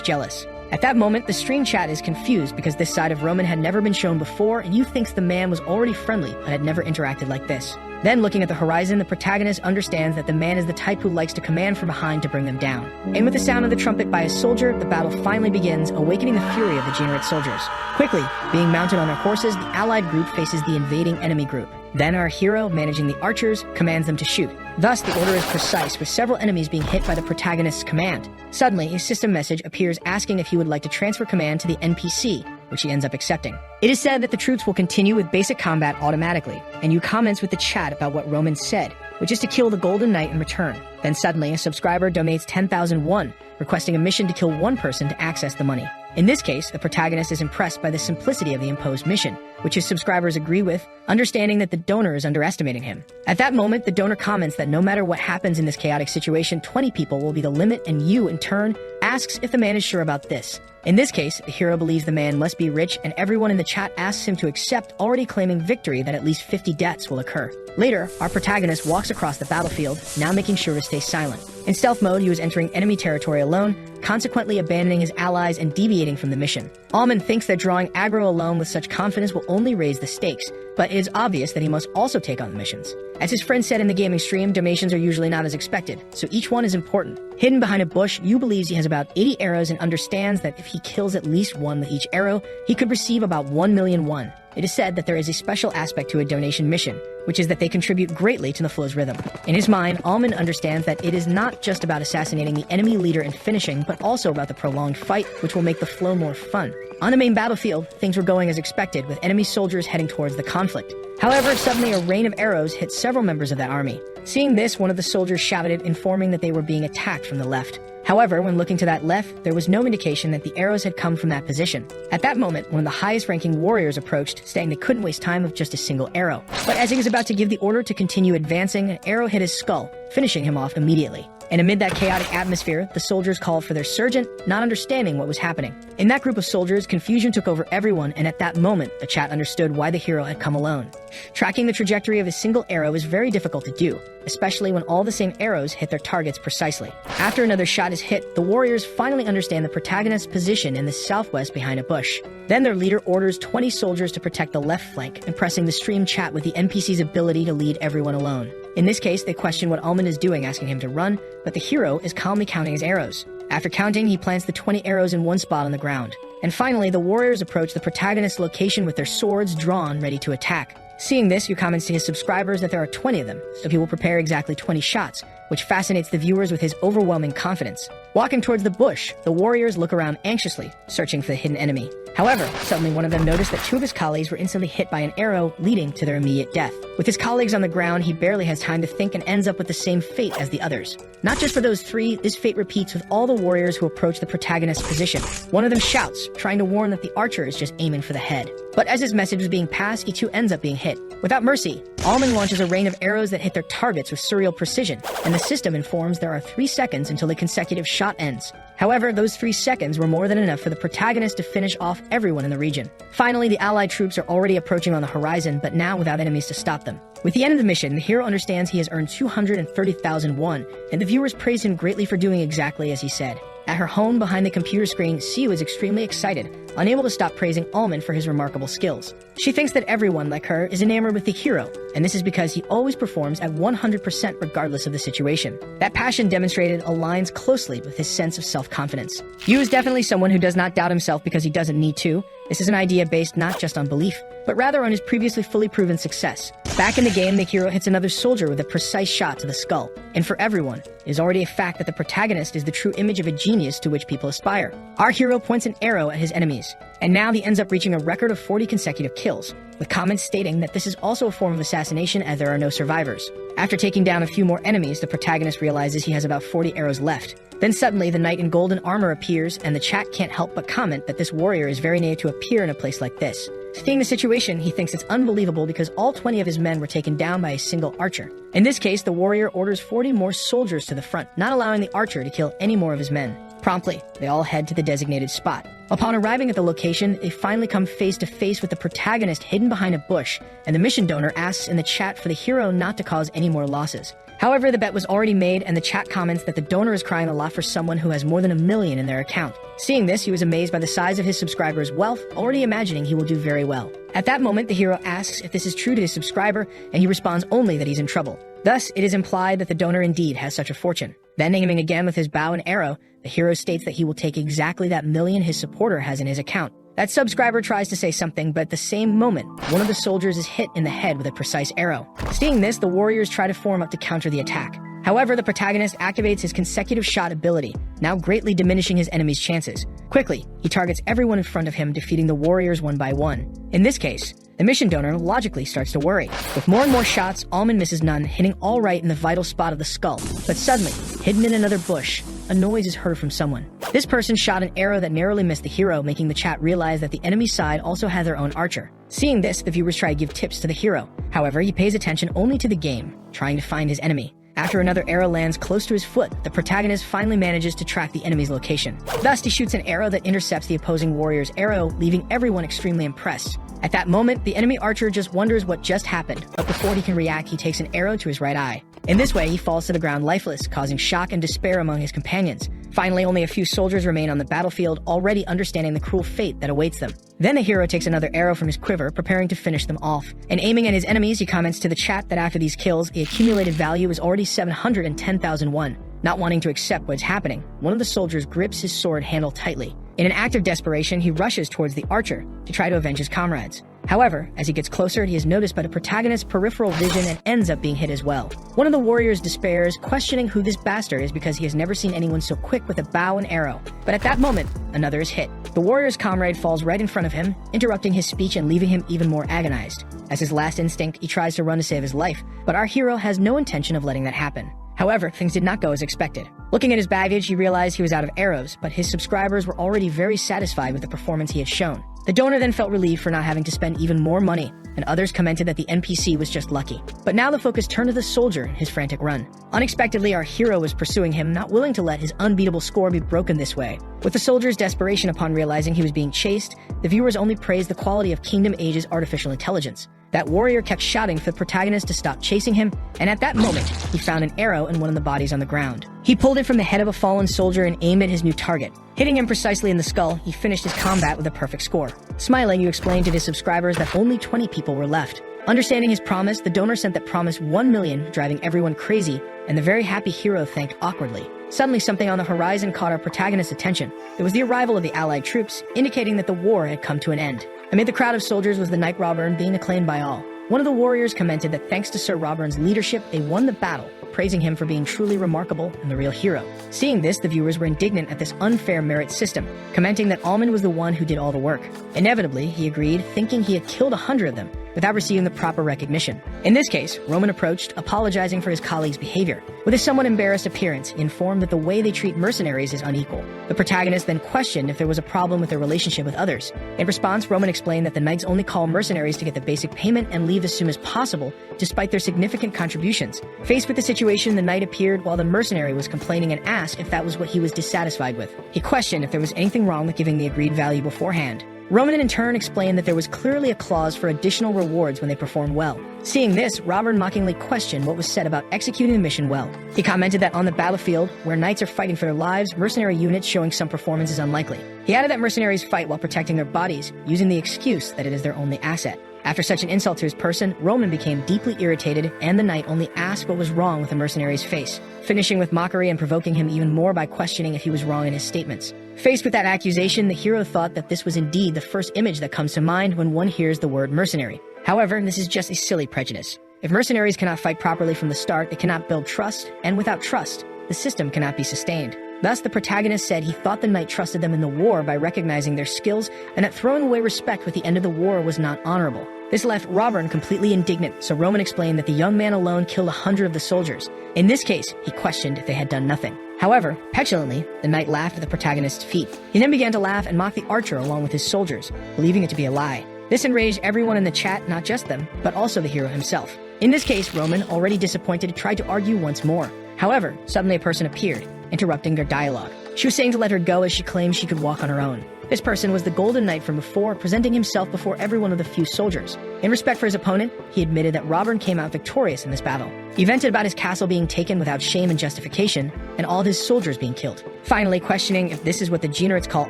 jealous. At that moment, the stream chat is confused because this side of Roman had never been shown before, and you thinks the man was already friendly but had never interacted like this. Then, looking at the horizon, the protagonist understands that the man is the type who likes to command from behind to bring them down. And with the sound of the trumpet by a soldier, the battle finally begins, awakening the fury of the degenerate soldiers. Quickly, being mounted on their horses, the allied group faces the invading enemy group. Then our hero, managing the archers, commands them to shoot. Thus, the order is precise, with several enemies being hit by the protagonist's command. Suddenly, a system message appears asking if he would like to transfer command to the NPC, which he ends up accepting. It is said that the troops will continue with basic combat automatically, and you comments with the chat about what Roman said, which is to kill the Golden Knight in return. Then suddenly, a subscriber donates 10,000 won, requesting a mission to kill one person to access the money. In this case, the protagonist is impressed by the simplicity of the imposed mission, which his subscribers agree with, understanding that the donor is underestimating him. At that moment, the donor comments that no matter what happens in this chaotic situation, 20 people will be the limit, and you, in turn, asks if the man is sure about this. In this case, the hero believes the man must be rich, and everyone in the chat asks him to accept, already claiming victory that at least 50 deaths will occur. Later, our protagonist walks across the battlefield, now making sure to stay silent. In stealth mode, he was entering enemy territory alone, consequently abandoning his allies and deviating from the mission. Almond thinks that drawing aggro alone with such confidence will only raise the stakes, but it is obvious that he must also take on the missions. As his friend said in the gaming stream, donations are usually not as expected, so each one is important. Hidden behind a bush, Yu believes he has about 80 arrows and understands that if he kills at least one with each arrow, he could receive about 1 million won. It is said that there is a special aspect to a donation mission, which is that they contribute greatly to the flow's rhythm. In his mind, Almond understands that it is not just about assassinating the enemy leader and finishing, but also about the prolonged fight, which will make the flow more fun. On the main battlefield, things were going as expected, with enemy soldiers heading towards the conflict. However, suddenly a rain of arrows hit several members of that army. Seeing this, one of the soldiers shouted, informing that they were being attacked from the left. However, when looking to that left, there was no indication that the arrows had come from that position. At that moment, one of the highest-ranking warriors approached, saying they couldn't waste time with just a single arrow. But as he was about to give the order to continue advancing, an arrow hit his skull, finishing him off immediately. And amid that chaotic atmosphere, the soldiers called for their sergeant, not understanding what was happening. In that group of soldiers, confusion took over everyone, and at that moment, the chat understood why the hero had come alone. Tracking the trajectory of a single arrow is very difficult to do, especially when all the same arrows hit their targets precisely. After another shot is hit, the warriors finally understand the protagonist's position in the southwest behind a bush. Then their leader orders 20 soldiers to protect the left flank, impressing the stream chat with the NPC's ability to lead everyone alone. In this case, they question what Almond is doing, asking him to run, but the hero is calmly counting his arrows. After counting, he plants the 20 arrows in one spot on the ground. And finally, the warriors approach the protagonist's location with their swords drawn, ready to attack. Seeing this, Yu comments to his subscribers that there are 20 of them, so he will prepare exactly 20 shots, which fascinates the viewers with his overwhelming confidence. Walking towards the bush, the warriors look around anxiously, searching for the hidden enemy. However, suddenly one of them noticed that two of his colleagues were instantly hit by an arrow, leading to their immediate death. With his colleagues on the ground, he barely has time to think and ends up with the same fate as the others. Not just for those three, this fate repeats with all the warriors who approach the protagonist's position. One of them shouts, trying to warn that the archer is just aiming for the head. But as his message was being passed, he too ends up being hit. Without mercy, Almond launches a rain of arrows that hit their targets with surreal precision, and the system informs there are 3 seconds until the consecutive shot ends. However, those 3 seconds were more than enough for the protagonist to finish off everyone in the region. Finally, the allied troops are already approaching on the horizon, but now without enemies to stop them. With the end of the mission, the hero understands he has earned 230,000 won, and the viewers praise him greatly for doing exactly as he said. At her home behind the computer screen, Siu is extremely excited, unable to stop praising Almond for his remarkable skills. She thinks that everyone, like her, is enamored with the hero, and this is because he always performs at 100% regardless of the situation. That passion demonstrated aligns closely with his sense of self-confidence. Yu is definitely someone who does not doubt himself because he doesn't need to. This is an idea based not just on belief, but rather on his previously fully proven success. Back in the game, the hero hits another soldier with a precise shot to the skull. And for everyone, it is already a fact that the protagonist is the true image of a genius to which people aspire. Our hero points an arrow at his enemies, and now he ends up reaching a record of 40 consecutive kills, with comments stating that this is also a form of assassination as there are no survivors. After taking down a few more enemies, the protagonist realizes he has about 40 arrows left. Then suddenly, the knight in golden armor appears, and the chat can't help but comment that this warrior is very native to appear in a place like this. Seeing the situation, he thinks it's unbelievable because all 20 of his men were taken down by a single archer. In this case, the warrior orders 40 more soldiers to the front, not allowing the archer to kill any more of his men. Promptly, they all head to the designated spot. Upon arriving at the location, they finally come face to face with the protagonist hidden behind a bush, and the mission donor asks in the chat for the hero not to cause any more losses. However, the bet was already made, and the chat comments that the donor is crying a lot for someone who has more than 1 million in their account. Seeing this, he was amazed by the size of his subscriber's wealth, already imagining he will do very well. At that moment, the hero asks if this is true to his subscriber, and he responds only that he's in trouble. Thus, it is implied that the donor indeed has such a fortune. Then, aiming again with his bow and arrow, the hero states that he will take exactly that 1 million his supporter has in his account. That subscriber tries to say something, but at the same moment, one of the soldiers is hit in the head with a precise arrow. Seeing this, the warriors try to form up to counter the attack. However, the protagonist activates his consecutive shot ability, now greatly diminishing his enemy's chances. Quickly, he targets everyone in front of him, defeating the warriors one by one. In this case, the mission donor logically starts to worry. With more and more shots, Almond misses none, hitting all right in the vital spot of the skull. But suddenly, hidden in another bush, a noise is heard from someone. This person shot an arrow that narrowly missed the hero, making the chat realize that the enemy side also has their own archer. Seeing this, the viewers try to give tips to the hero. However, he pays attention only to the game, trying to find his enemy. After another arrow lands close to his foot, the protagonist finally manages to track the enemy's location. Thus, he shoots an arrow that intercepts the opposing warrior's arrow, leaving everyone extremely impressed. At that moment, the enemy archer just wonders what just happened, but before he can react, he takes an arrow to his right eye. In this way, he falls to the ground lifeless, causing shock and despair among his companions. Finally, only a few soldiers remain on the battlefield, already understanding the cruel fate that awaits them. Then the hero takes another arrow from his quiver, preparing to finish them off. And aiming at his enemies, he comments to the chat that after these kills, the accumulated value is already 710,000 won. Not wanting to accept what's happening, one of the soldiers grips his sword handle tightly. In an act of desperation, he rushes towards the archer to try to avenge his comrades. However, as he gets closer, he is noticed by the protagonist's peripheral vision and ends up being hit as well. One of the warriors despairs, questioning who this bastard is because he has never seen anyone so quick with a bow and arrow. But at that moment, another is hit. The warrior's comrade falls right in front of him, interrupting his speech and leaving him even more agonized. As his last instinct, he tries to run to save his life, but our hero has no intention of letting that happen. However, things did not go as expected. Looking at his baggage, he realized he was out of arrows, but his subscribers were already very satisfied with the performance he had shown. The donor then felt relieved for not having to spend even more money, and others commented that the NPC was just lucky. But now the focus turned to the soldier in his frantic run. Unexpectedly, our hero was pursuing him, not willing to let his unbeatable score be broken this way. With the soldier's desperation upon realizing he was being chased, the viewers only praised the quality of Kingdom Age's artificial intelligence. That warrior kept shouting for the protagonist to stop chasing him, and at that moment, he found an arrow in one of the bodies on the ground. He pulled it from the head of a fallen soldier and aimed at his new target. Hitting him precisely in the skull, he finished his combat with a perfect score. Smiling, you explained to his subscribers that only 20 people were left. Understanding his promise, the donor sent that promise 1 million, driving everyone crazy, and the very happy hero thanked awkwardly. Suddenly, something on the horizon caught our protagonist's attention. It was the arrival of the Allied troops, indicating that the war had come to an end. Amid the crowd of soldiers was the knight Robin being acclaimed by all. One of the warriors commented that thanks to Sir Robin's leadership, they won the battle, praising him for being truly remarkable and the real hero. Seeing this, the viewers were indignant at this unfair merit system, commenting that Almond was the one who did all the work. Inevitably, he agreed, thinking he had killed 100 of them, without receiving the proper recognition. In this case, Roman approached, apologizing for his colleague's behavior. With a somewhat embarrassed appearance, he informed that the way they treat mercenaries is unequal. The protagonist then questioned if there was a problem with their relationship with others. In response, Roman explained that the knights only call mercenaries to get the basic payment and leave as soon as possible, despite their significant contributions. Faced with the situation, the knight appeared while the mercenary was complaining and asked if that was what he was dissatisfied with. He questioned if there was anything wrong with giving the agreed value beforehand. Roman in turn explained that there was clearly a clause for additional rewards when they performed well. Seeing this, Robert mockingly questioned what was said about executing the mission well. He commented that on the battlefield, where knights are fighting for their lives, mercenary units showing some performance is unlikely. He added that mercenaries fight while protecting their bodies, using the excuse that it is their only asset. After such an insult to his person, Roman became deeply irritated, and the knight only asked what was wrong with the mercenary's face, finishing with mockery and provoking him even more by questioning if he was wrong in his statements. Faced with that accusation, the hero thought that this was indeed the first image that comes to mind when one hears the word mercenary. However, this is just a silly prejudice. If mercenaries cannot fight properly from the start, they cannot build trust, and without trust, the system cannot be sustained. Thus, the protagonist said he thought the knight trusted them in the war by recognizing their skills, and that throwing away respect with the end of the war was not honorable. This left Robert completely indignant, so Roman explained that the young man alone killed 100 of the soldiers. In this case, he questioned if they had done nothing. However, petulantly, the knight laughed at the protagonist's feat. He then began to laugh and mock the archer along with his soldiers, believing it to be a lie. This enraged everyone in the chat, not just them, but also the hero himself. In this case, Roman, already disappointed, tried to argue once more. However, suddenly a person appeared, interrupting their dialogue. She was saying to let her go as she claimed she could walk on her own. This person was the Golden Knight from before, presenting himself before every one of the few soldiers. In respect for his opponent, he admitted that Robert came out victorious in this battle. He vented about his castle being taken without shame and justification, and all his soldiers being killed. Finally, questioning if this is what the Generites call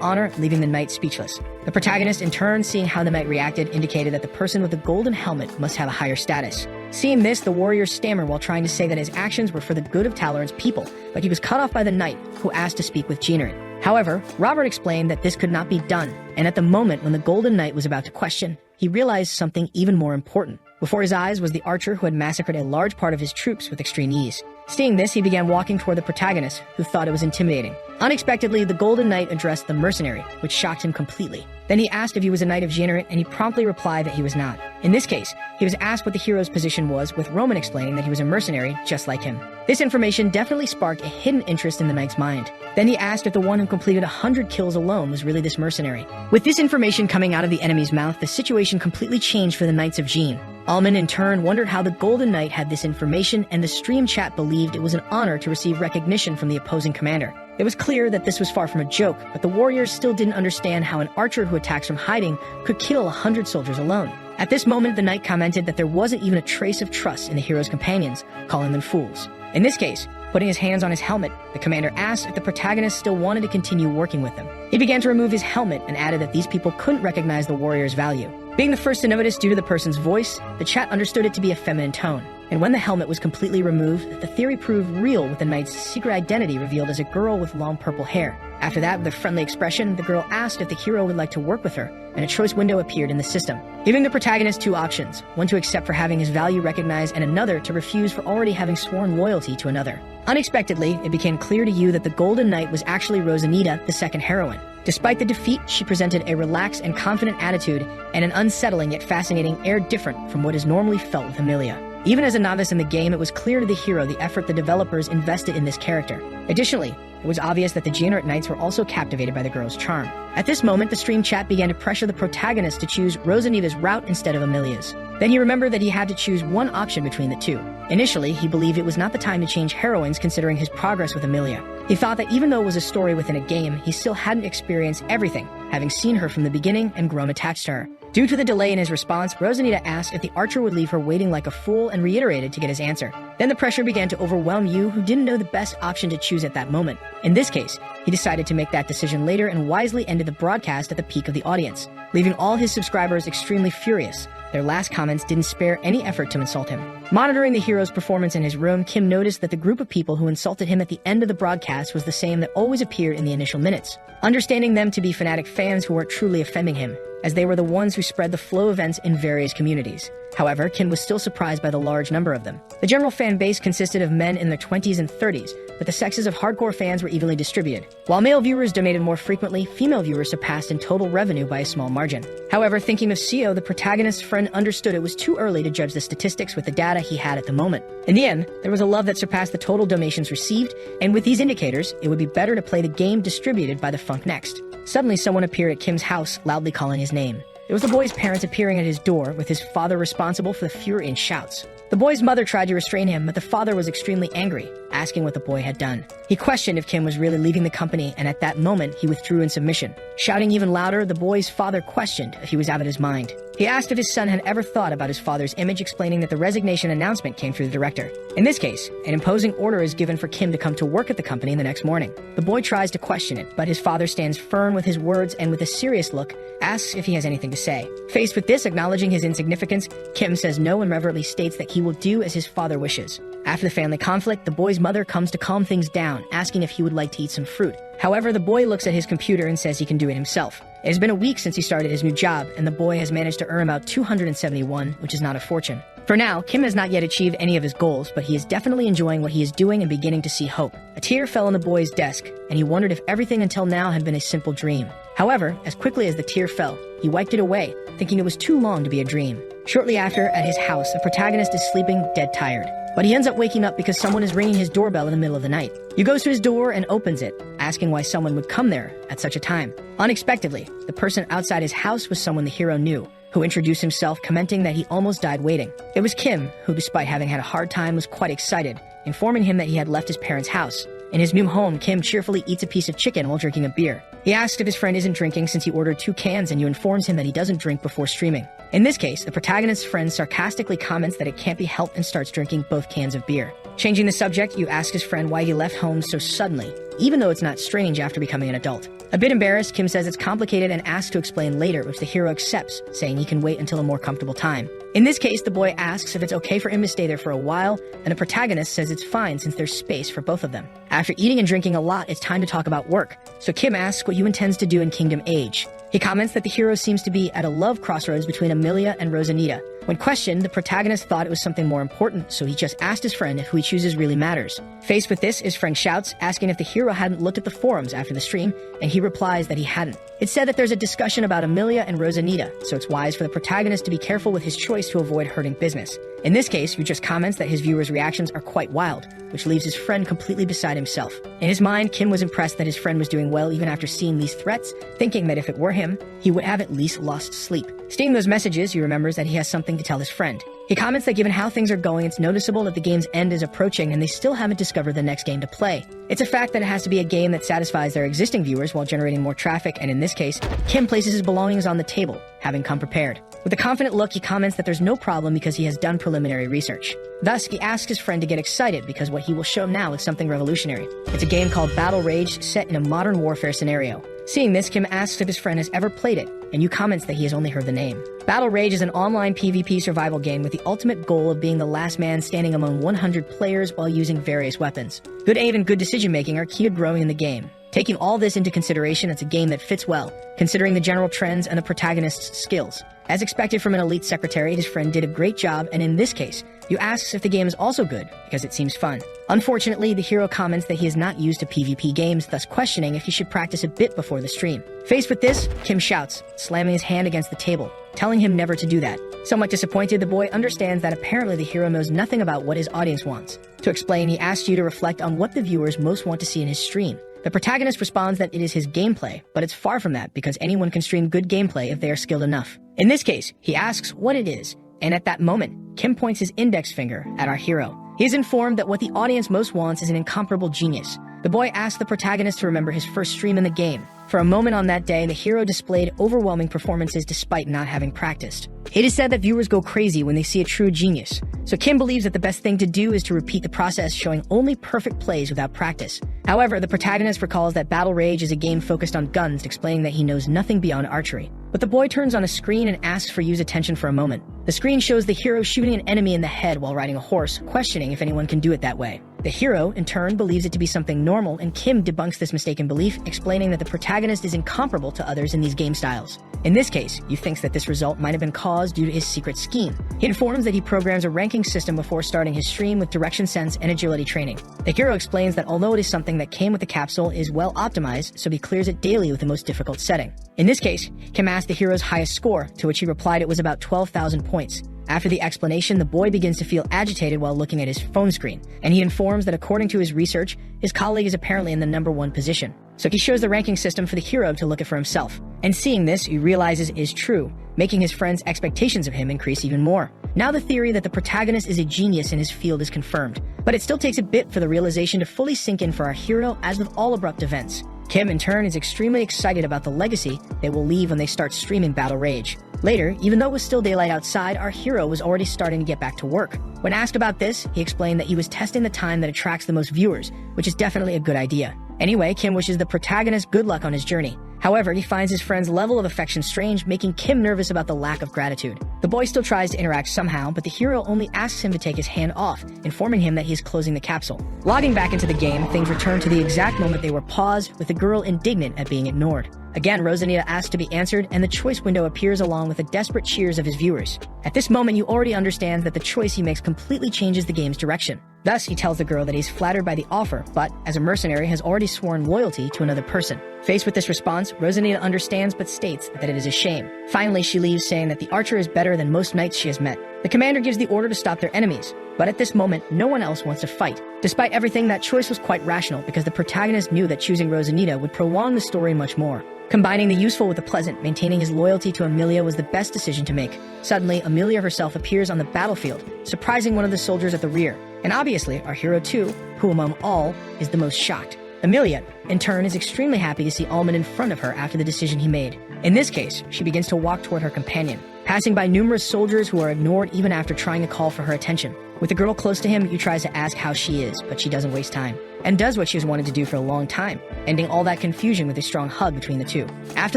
honor, leaving the knight speechless. The protagonist, in turn, seeing how the knight reacted, indicated that the person with the golden helmet must have a higher status. Seeing this, the warrior stammered while trying to say that his actions were for the good of Talorn's people, but he was cut off by the knight, who asked to speak with Generit. However, Robert explained that this could not be done, and at the moment when the Golden Knight was about to question, he realized something even more important. Before his eyes was the archer who had massacred a large part of his troops with extreme ease. Seeing this, he began walking toward the protagonist, who thought it was intimidating. Unexpectedly, the Golden Knight addressed the mercenary, which shocked him completely. Then he asked if he was a knight of Generit, and he promptly replied that he was not. In this case, he was asked what the hero's position was, with Roman explaining that he was a mercenary just like him. This information definitely sparked a hidden interest in the knight's mind. Then he asked if the one who completed 100 kills alone was really this mercenary. With this information coming out of the enemy's mouth, the situation completely changed for the Knights of Gene. Alman, in turn, wondered how the Golden Knight had this information, and the stream chat believed it was an honor to receive recognition from the opposing commander. It was clear that this was far from a joke, but the warriors still didn't understand how an archer who attacks from hiding could kill 100 soldiers alone. At this moment, the knight commented that there wasn't even a trace of trust in the hero's companions, calling them fools. In this case, putting his hands on his helmet, the commander asked if the protagonist still wanted to continue working with them. He began to remove his helmet and added that these people couldn't recognize the warrior's value. Being the first to notice due to the person's voice, the chat understood it to be a feminine tone. And when the helmet was completely removed, the theory proved real, with the knight's secret identity revealed as a girl with long purple hair. After that, with a friendly expression, the girl asked if the hero would like to work with her, and a choice window appeared in the system, giving the protagonist two options, one to accept for having his value recognized and another to refuse for already having sworn loyalty to another. Unexpectedly, it became clear to you that the Golden Knight was actually Rosanita, the second heroine. Despite the defeat, she presented a relaxed and confident attitude and an unsettling yet fascinating air different from what is normally felt with Amelia. Even as a novice in the game, it was clear to the hero the effort the developers invested in this character. Additionally, it was obvious that the Generit Knights were also captivated by the girl's charm. At this moment, the stream chat began to pressure the protagonist to choose Rosanita's route instead of Amelia's. Then he remembered that he had to choose one option between the two. Initially, he believed it was not the time to change heroines considering his progress with Amelia. He thought that even though it was a story within a game, he still hadn't experienced everything, having seen her from the beginning and grown attached to her. Due to the delay in his response, Rosanita asked if the archer would leave her waiting like a fool and reiterated to get his answer. Then the pressure began to overwhelm you, who didn't know the best option to choose at that moment. In this case, he decided to make that decision later and wisely ended the broadcast at the peak of the audience, leaving all his subscribers extremely furious. Their last comments didn't spare any effort to insult him. Monitoring the hero's performance in his room, Kim noticed that the group of people who insulted him at the end of the broadcast was the same that always appeared in the initial minutes, understanding them to be fanatic fans who weren't truly offending him, as they were the ones who spread the flow events in various communities. However, Kim was still surprised by the large number of them. The general fan base consisted of men in their 20s and 30s, but the sexes of hardcore fans were evenly distributed. While male viewers donated more frequently, female viewers surpassed in total revenue by a small margin. However, thinking of Seo, the protagonist's friend understood it was too early to judge the statistics with the data he had at the moment. In the end, there was a love that surpassed the total donations received, and with these indicators, it would be better to play the game distributed by the Funk Next. Suddenly, someone appeared at Kim's house, loudly calling his name. It was the boy's parents appearing at his door, with his father responsible for the fury and shouts. The boy's mother tried to restrain him, but the father was extremely angry, asking what the boy had done. He questioned if Kim was really leaving the company, and at that moment, he withdrew in submission. Shouting even louder, the boy's father questioned if he was out of his mind. He asked if his son had ever thought about his father's image, explaining that the resignation announcement came through the director. In this case, an imposing order is given for Kim to come to work at the company the next morning. The boy tries to question it, but his father stands firm with his words and with a serious look, asks if he has anything to say. Faced with this, acknowledging his insignificance, Kim says no and reverently states that he will do as his father wishes. After the family conflict, the boy's mother comes to calm things down, asking if he would like to eat some fruit. However, the boy looks at his computer and says he can do it himself. It has been a week since he started his new job, and the boy has managed to earn about 271, which is not a fortune. For now, Kim has not yet achieved any of his goals, but he is definitely enjoying what he is doing and beginning to see hope. A tear fell on the boy's desk, and he wondered if everything until now had been a simple dream. However, as quickly as the tear fell, he wiped it away, thinking it was too long to be a dream. Shortly after, at his house, the protagonist is sleeping dead tired. But he ends up waking up because someone is ringing his doorbell in the middle of the night. He goes to his door and opens it, asking why someone would come there at such a time. Unexpectedly, the person outside his house was someone the hero knew, who introduced himself, commenting that he almost died waiting. It was Kim, who despite having had a hard time was quite excited, informing him that he had left his parents' house. In his new home, Kim cheerfully eats a piece of chicken while drinking a beer. He asks if his friend isn't drinking since he ordered 2 cans, and Yu informs him that he doesn't drink before streaming. In this case, the protagonist's friend sarcastically comments that it can't be helped and starts drinking both cans of beer. Changing the subject, Yu asks his friend why he left home so suddenly, even though it's not strange after becoming an adult. A bit embarrassed, Kim says it's complicated and asks to explain later, which the hero accepts, saying he can wait until a more comfortable time. In this case, the boy asks if it's okay for him to stay there for a while, and the protagonist says it's fine since there's space for both of them. After eating and drinking a lot, it's time to talk about work, so Kim asks what Yu intends to do in Kingdom Age. He comments that the hero seems to be at a love crossroads between Amelia and Rosanita. When questioned, the protagonist thought it was something more important, so he just asked his friend if who he chooses really matters. Faced with this, his friend shouts, asking if the hero hadn't looked at the forums after the stream, and he replies that he hadn't. It's said that there's a discussion about Amelia and Rosanita, so it's wise for the protagonist to be careful with his choice to avoid hurting business. In this case, Yu just comments that his viewers' reactions are quite wild, which leaves his friend completely beside himself. In his mind, Kim was impressed that his friend was doing well even after seeing these threats, thinking that if it were him, he would have at least lost sleep. Seeing those messages, he remembers that he has something to tell his friend. He comments that given how things are going, it's noticeable that the game's end is approaching and they still haven't discovered the next game to play. It's a fact that it has to be a game that satisfies their existing viewers while generating more traffic, and in this case, Kim places his belongings on the table, having come prepared. With a confident look, he comments that there's no problem because he has done preliminary research. Thus, he asks his friend to get excited because what he will show now is something revolutionary. It's a game called Battle Rage set in a modern warfare scenario. Seeing this, Kim asks if his friend has ever played it, and Yu comments that he has only heard the name. Battle Rage is an online PvP survival game with the ultimate goal of being the last man standing among 100 players while using various weapons. Good aim and good decision-making are key to growing in the game. Taking all this into consideration, it's a game that fits well, considering the general trends and the protagonist's skills. As expected from an elite secretary, his friend did a great job, and in this case, Yu asks if the game is also good, because it seems fun. Unfortunately, the hero comments that he is not used to PvP games, thus questioning if he should practice a bit before the stream. Faced with this, Kim shouts, slamming his hand against the table, telling him never to do that. Somewhat disappointed, the boy understands that apparently the hero knows nothing about what his audience wants. To explain, he asks Yu to reflect on what the viewers most want to see in his stream. The protagonist responds that it is his gameplay, but it's far from that because anyone can stream good gameplay if they are skilled enough. In this case, he asks what it is, and at that moment, Kim points his index finger at our hero. He is informed that what the audience most wants is an incomparable genius. The boy asks the protagonist to remember his first stream in the game. For a moment on that day, the hero displayed overwhelming performances despite not having practiced. It is said that viewers go crazy when they see a true genius, so Kim believes that the best thing to do is to repeat the process, showing only perfect plays without practice. However, the protagonist recalls that Battle Rage is a game focused on guns, explaining that he knows nothing beyond archery. But the boy turns on a screen and asks for Yu's attention for a moment. The screen shows the hero shooting an enemy in the head while riding a horse, questioning if anyone can do it that way. The hero, in turn, believes it to be something normal, and Kim debunks this mistaken belief, explaining that the protagonist is incomparable to others in these game styles. In this case, Yu thinks that this result might have been caused due to his secret scheme. He informs that he programs a ranking system before starting his stream with direction sense and agility training. The hero explains that although it is something that came with the capsule, it is well optimized, so he clears it daily with the most difficult setting. In this case, Kim asked the hero's highest score, to which he replied it was about 12,000 points. After the explanation, the boy begins to feel agitated while looking at his phone screen, and he informs that according to his research, his colleague is apparently in the #1 position. So he shows the ranking system for the hero to look at for himself. And seeing this, he realizes it is true, making his friend's expectations of him increase even more. Now the theory that the protagonist is a genius in his field is confirmed, but it still takes a bit for the realization to fully sink in for our hero, as with all abrupt events. Kim, in turn, is extremely excited about the legacy they will leave when they start streaming Battle Rage. Later, even though it was still daylight outside, our hero was already starting to get back to work. When asked about this, he explained that he was testing the time that attracts the most viewers, which is definitely a good idea. Anyway, Kim wishes the protagonist good luck on his journey. However, he finds his friend's level of affection strange, making Kim nervous about the lack of gratitude. The boy still tries to interact somehow, but the hero only asks him to take his hand off, informing him that he is closing the capsule. Logging back into the game, things return to the exact moment they were paused, with the girl indignant at being ignored. Again, Rosanita asks to be answered, and the choice window appears along with the desperate cheers of his viewers. At this moment, you already understand that the choice he makes completely changes the game's direction. Thus, he tells the girl that he's flattered by the offer, but, as a mercenary, has already sworn loyalty to another person. Faced with this response, Rosanita understands but states that it is a shame. Finally, she leaves, saying that the archer is better than most knights she has met. The commander gives the order to stop their enemies. But at this moment, no one else wants to fight. Despite everything, that choice was quite rational because the protagonist knew that choosing Rosanita would prolong the story much more. Combining the useful with the pleasant, maintaining his loyalty to Amelia was the best decision to make. Suddenly, Amelia herself appears on the battlefield, surprising one of the soldiers at the rear. And obviously, our hero too, who among all is the most shocked. Amelia, in turn, is extremely happy to see Almond in front of her after the decision he made. In this case, she begins to walk toward her companion, passing by numerous soldiers who are ignored even after trying to call for her attention. With the girl close to him, he tries to ask how she is, but she doesn't waste time, and does what she has wanted to do for a long time, ending all that confusion with a strong hug between the two. After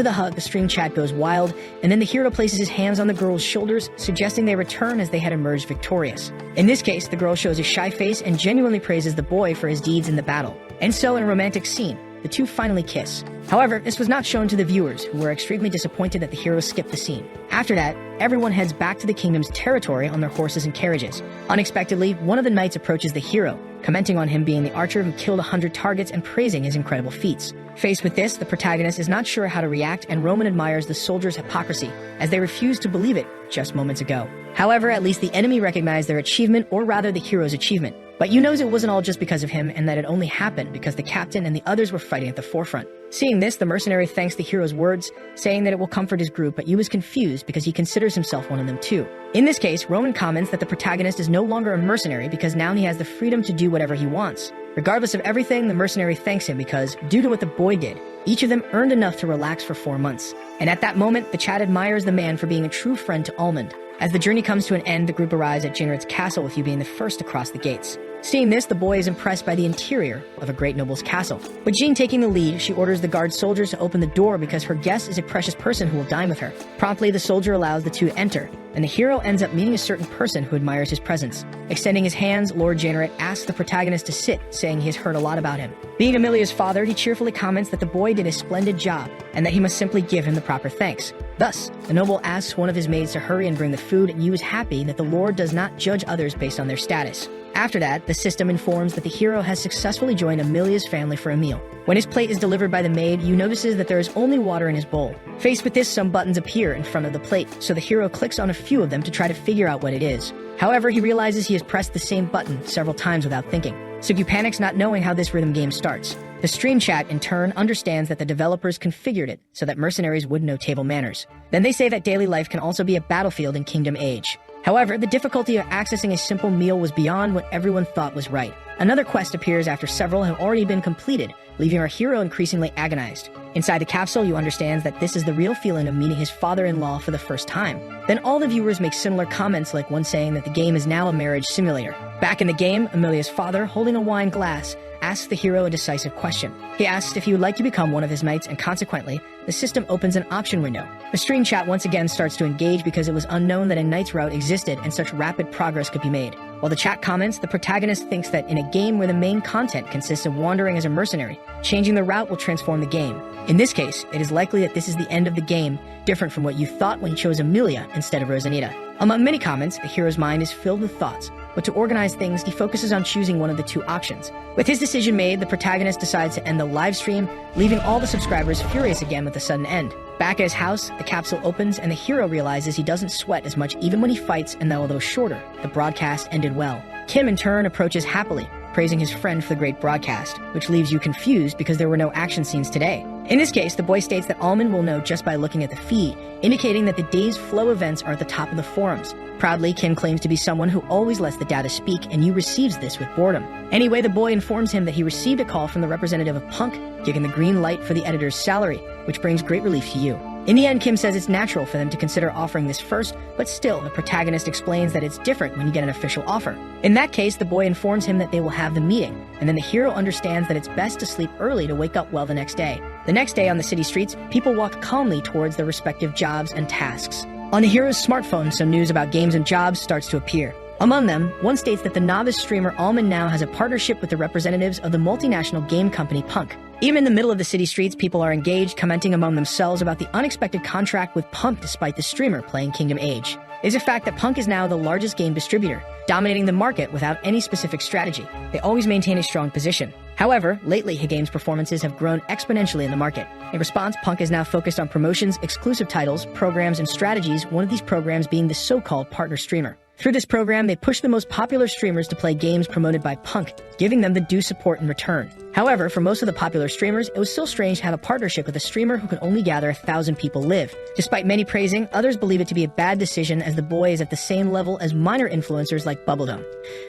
the hug, the stream chat goes wild, and then the hero places his hands on the girl's shoulders, suggesting they return as they had emerged victorious. In this case, the girl shows a shy face and genuinely praises the boy for his deeds in the battle. And so, in a romantic scene, the two finally kiss. However, this was not shown to the viewers, who were extremely disappointed that the hero skipped the scene. After that, everyone heads back to the kingdom's territory on their horses and carriages. Unexpectedly, one of the knights approaches the hero, commenting on him being the archer who killed 100 targets and praising his incredible feats. Faced with this, the protagonist is not sure how to react, and Roman admires the soldiers' hypocrisy, as they refuse to believe it just moments ago. However, at least the enemy recognized their achievement, or rather the hero's achievement. But you knows it wasn't all just because of him, and that it only happened because the captain and the others were fighting at the forefront. Seeing this, the mercenary thanks the hero's words, saying that it will comfort his group, but Yu is confused because he considers himself one of them too. In this case, Roman comments that the protagonist is no longer a mercenary because now he has the freedom to do whatever he wants. Regardless of everything, the mercenary thanks him because, due to what the boy did, each of them earned enough to relax for 4 months. And at that moment, the chat admires the man for being a true friend to Almond. As the journey comes to an end, the group arrives at Jinred's castle with Yu being the first to cross the gates. Seeing this, the boy is impressed by the interior of a great noble's castle. With Jean taking the lead, she orders the guard soldiers to open the door because her guest is a precious person who will dine with her. Promptly, the soldier allows the two to enter, and the hero ends up meeting a certain person who admires his presence. Extending his hands, Lord Janeret asks the protagonist to sit, saying he has heard a lot about him. Being Amelia's father, he cheerfully comments that the boy did a splendid job, and that he must simply give him the proper thanks. Thus, the noble asks one of his maids to hurry and bring the food, and Yu is happy that the Lord does not judge others based on their status. After that, the system informs that the hero has successfully joined Amelia's family for a meal. When his plate is delivered by the maid, Yu notices that there is only water in his bowl. Faced with this, some buttons appear in front of the plate, so the hero clicks on a few of them to try to figure out what it is. However, he realizes he has pressed the same button several times without thinking. So Yu panics, not knowing how this rhythm game starts. The stream chat, in turn, understands that the developers configured it so that mercenaries would know table manners. Then they say that daily life can also be a battlefield in Kingdom Age. However, the difficulty of accessing a simple meal was beyond what everyone thought was right. Another quest appears after several have already been completed, leaving our hero increasingly agonized. Inside the capsule, Yu understands that this is the real feeling of meeting his father-in-law for the first time. Then all the viewers make similar comments, like one saying that the game is now a marriage simulator. Back in the game, Amelia's father, holding a wine glass, asks the hero a decisive question. He asks if he would like to become one of his knights, and consequently, the system opens an option window. The stream chat once again starts to engage because it was unknown that a knight's route existed and such rapid progress could be made. While the chat comments, the protagonist thinks that in a game where the main content consists of wandering as a mercenary, changing the route will transform the game. In this case, it is likely that this is the end of the game, different from what you thought when you chose Amelia instead of Rosanita. Among many comments, the hero's mind is filled with thoughts, but to organize things, he focuses on choosing one of the two options. With his decision made, the protagonist decides to end the live stream, leaving all the subscribers furious again with the sudden end. Back at his house, the capsule opens, and the hero realizes he doesn't sweat as much even when he fights, and that although shorter, the broadcast ended well. Kim, in turn, approaches happily, praising his friend for the great broadcast, which leaves you confused because there were no action scenes today. In this case, the boy states that Almond will know just by looking at the feed, indicating that the day's flow events are at the top of the forums. Proudly, Kim claims to be someone who always lets the data speak, and Yu receives this with boredom. Anyway, the boy informs him that he received a call from the representative of Punk, giving the green light for the editor's salary, which brings great relief to Yu. In the end, Kim says it's natural for them to consider offering this first, but still, the protagonist explains that it's different when you get an official offer. In that case, the boy informs him that they will have the meeting, and then the hero understands that it's best to sleep early to wake up well the next day. The next day on the city streets, people walk calmly towards their respective jobs and tasks. On the hero's smartphone, some news about games and jobs starts to appear. Among them, one states that the novice streamer Almond now has a partnership with the representatives of the multinational game company Punk. Even in the middle of the city streets, people are engaged, commenting among themselves about the unexpected contract with Punk despite the streamer playing Kingdom Age. It is a fact that Punk is now the largest game distributor, dominating the market without any specific strategy. They always maintain a strong position. However, lately, Higame's performances have grown exponentially in the market. In response, Punk is now focused on promotions, exclusive titles, programs, and strategies, one of these programs being the so-called partner streamer. Through this program, they pushed the most popular streamers to play games promoted by Punk, giving them the due support in return. However, for most of the popular streamers, it was still strange to have a partnership with a streamer who could only gather 1,000 people live. Despite many praising, others believe it to be a bad decision as the boy is at the same level as minor influencers like Bubblegum.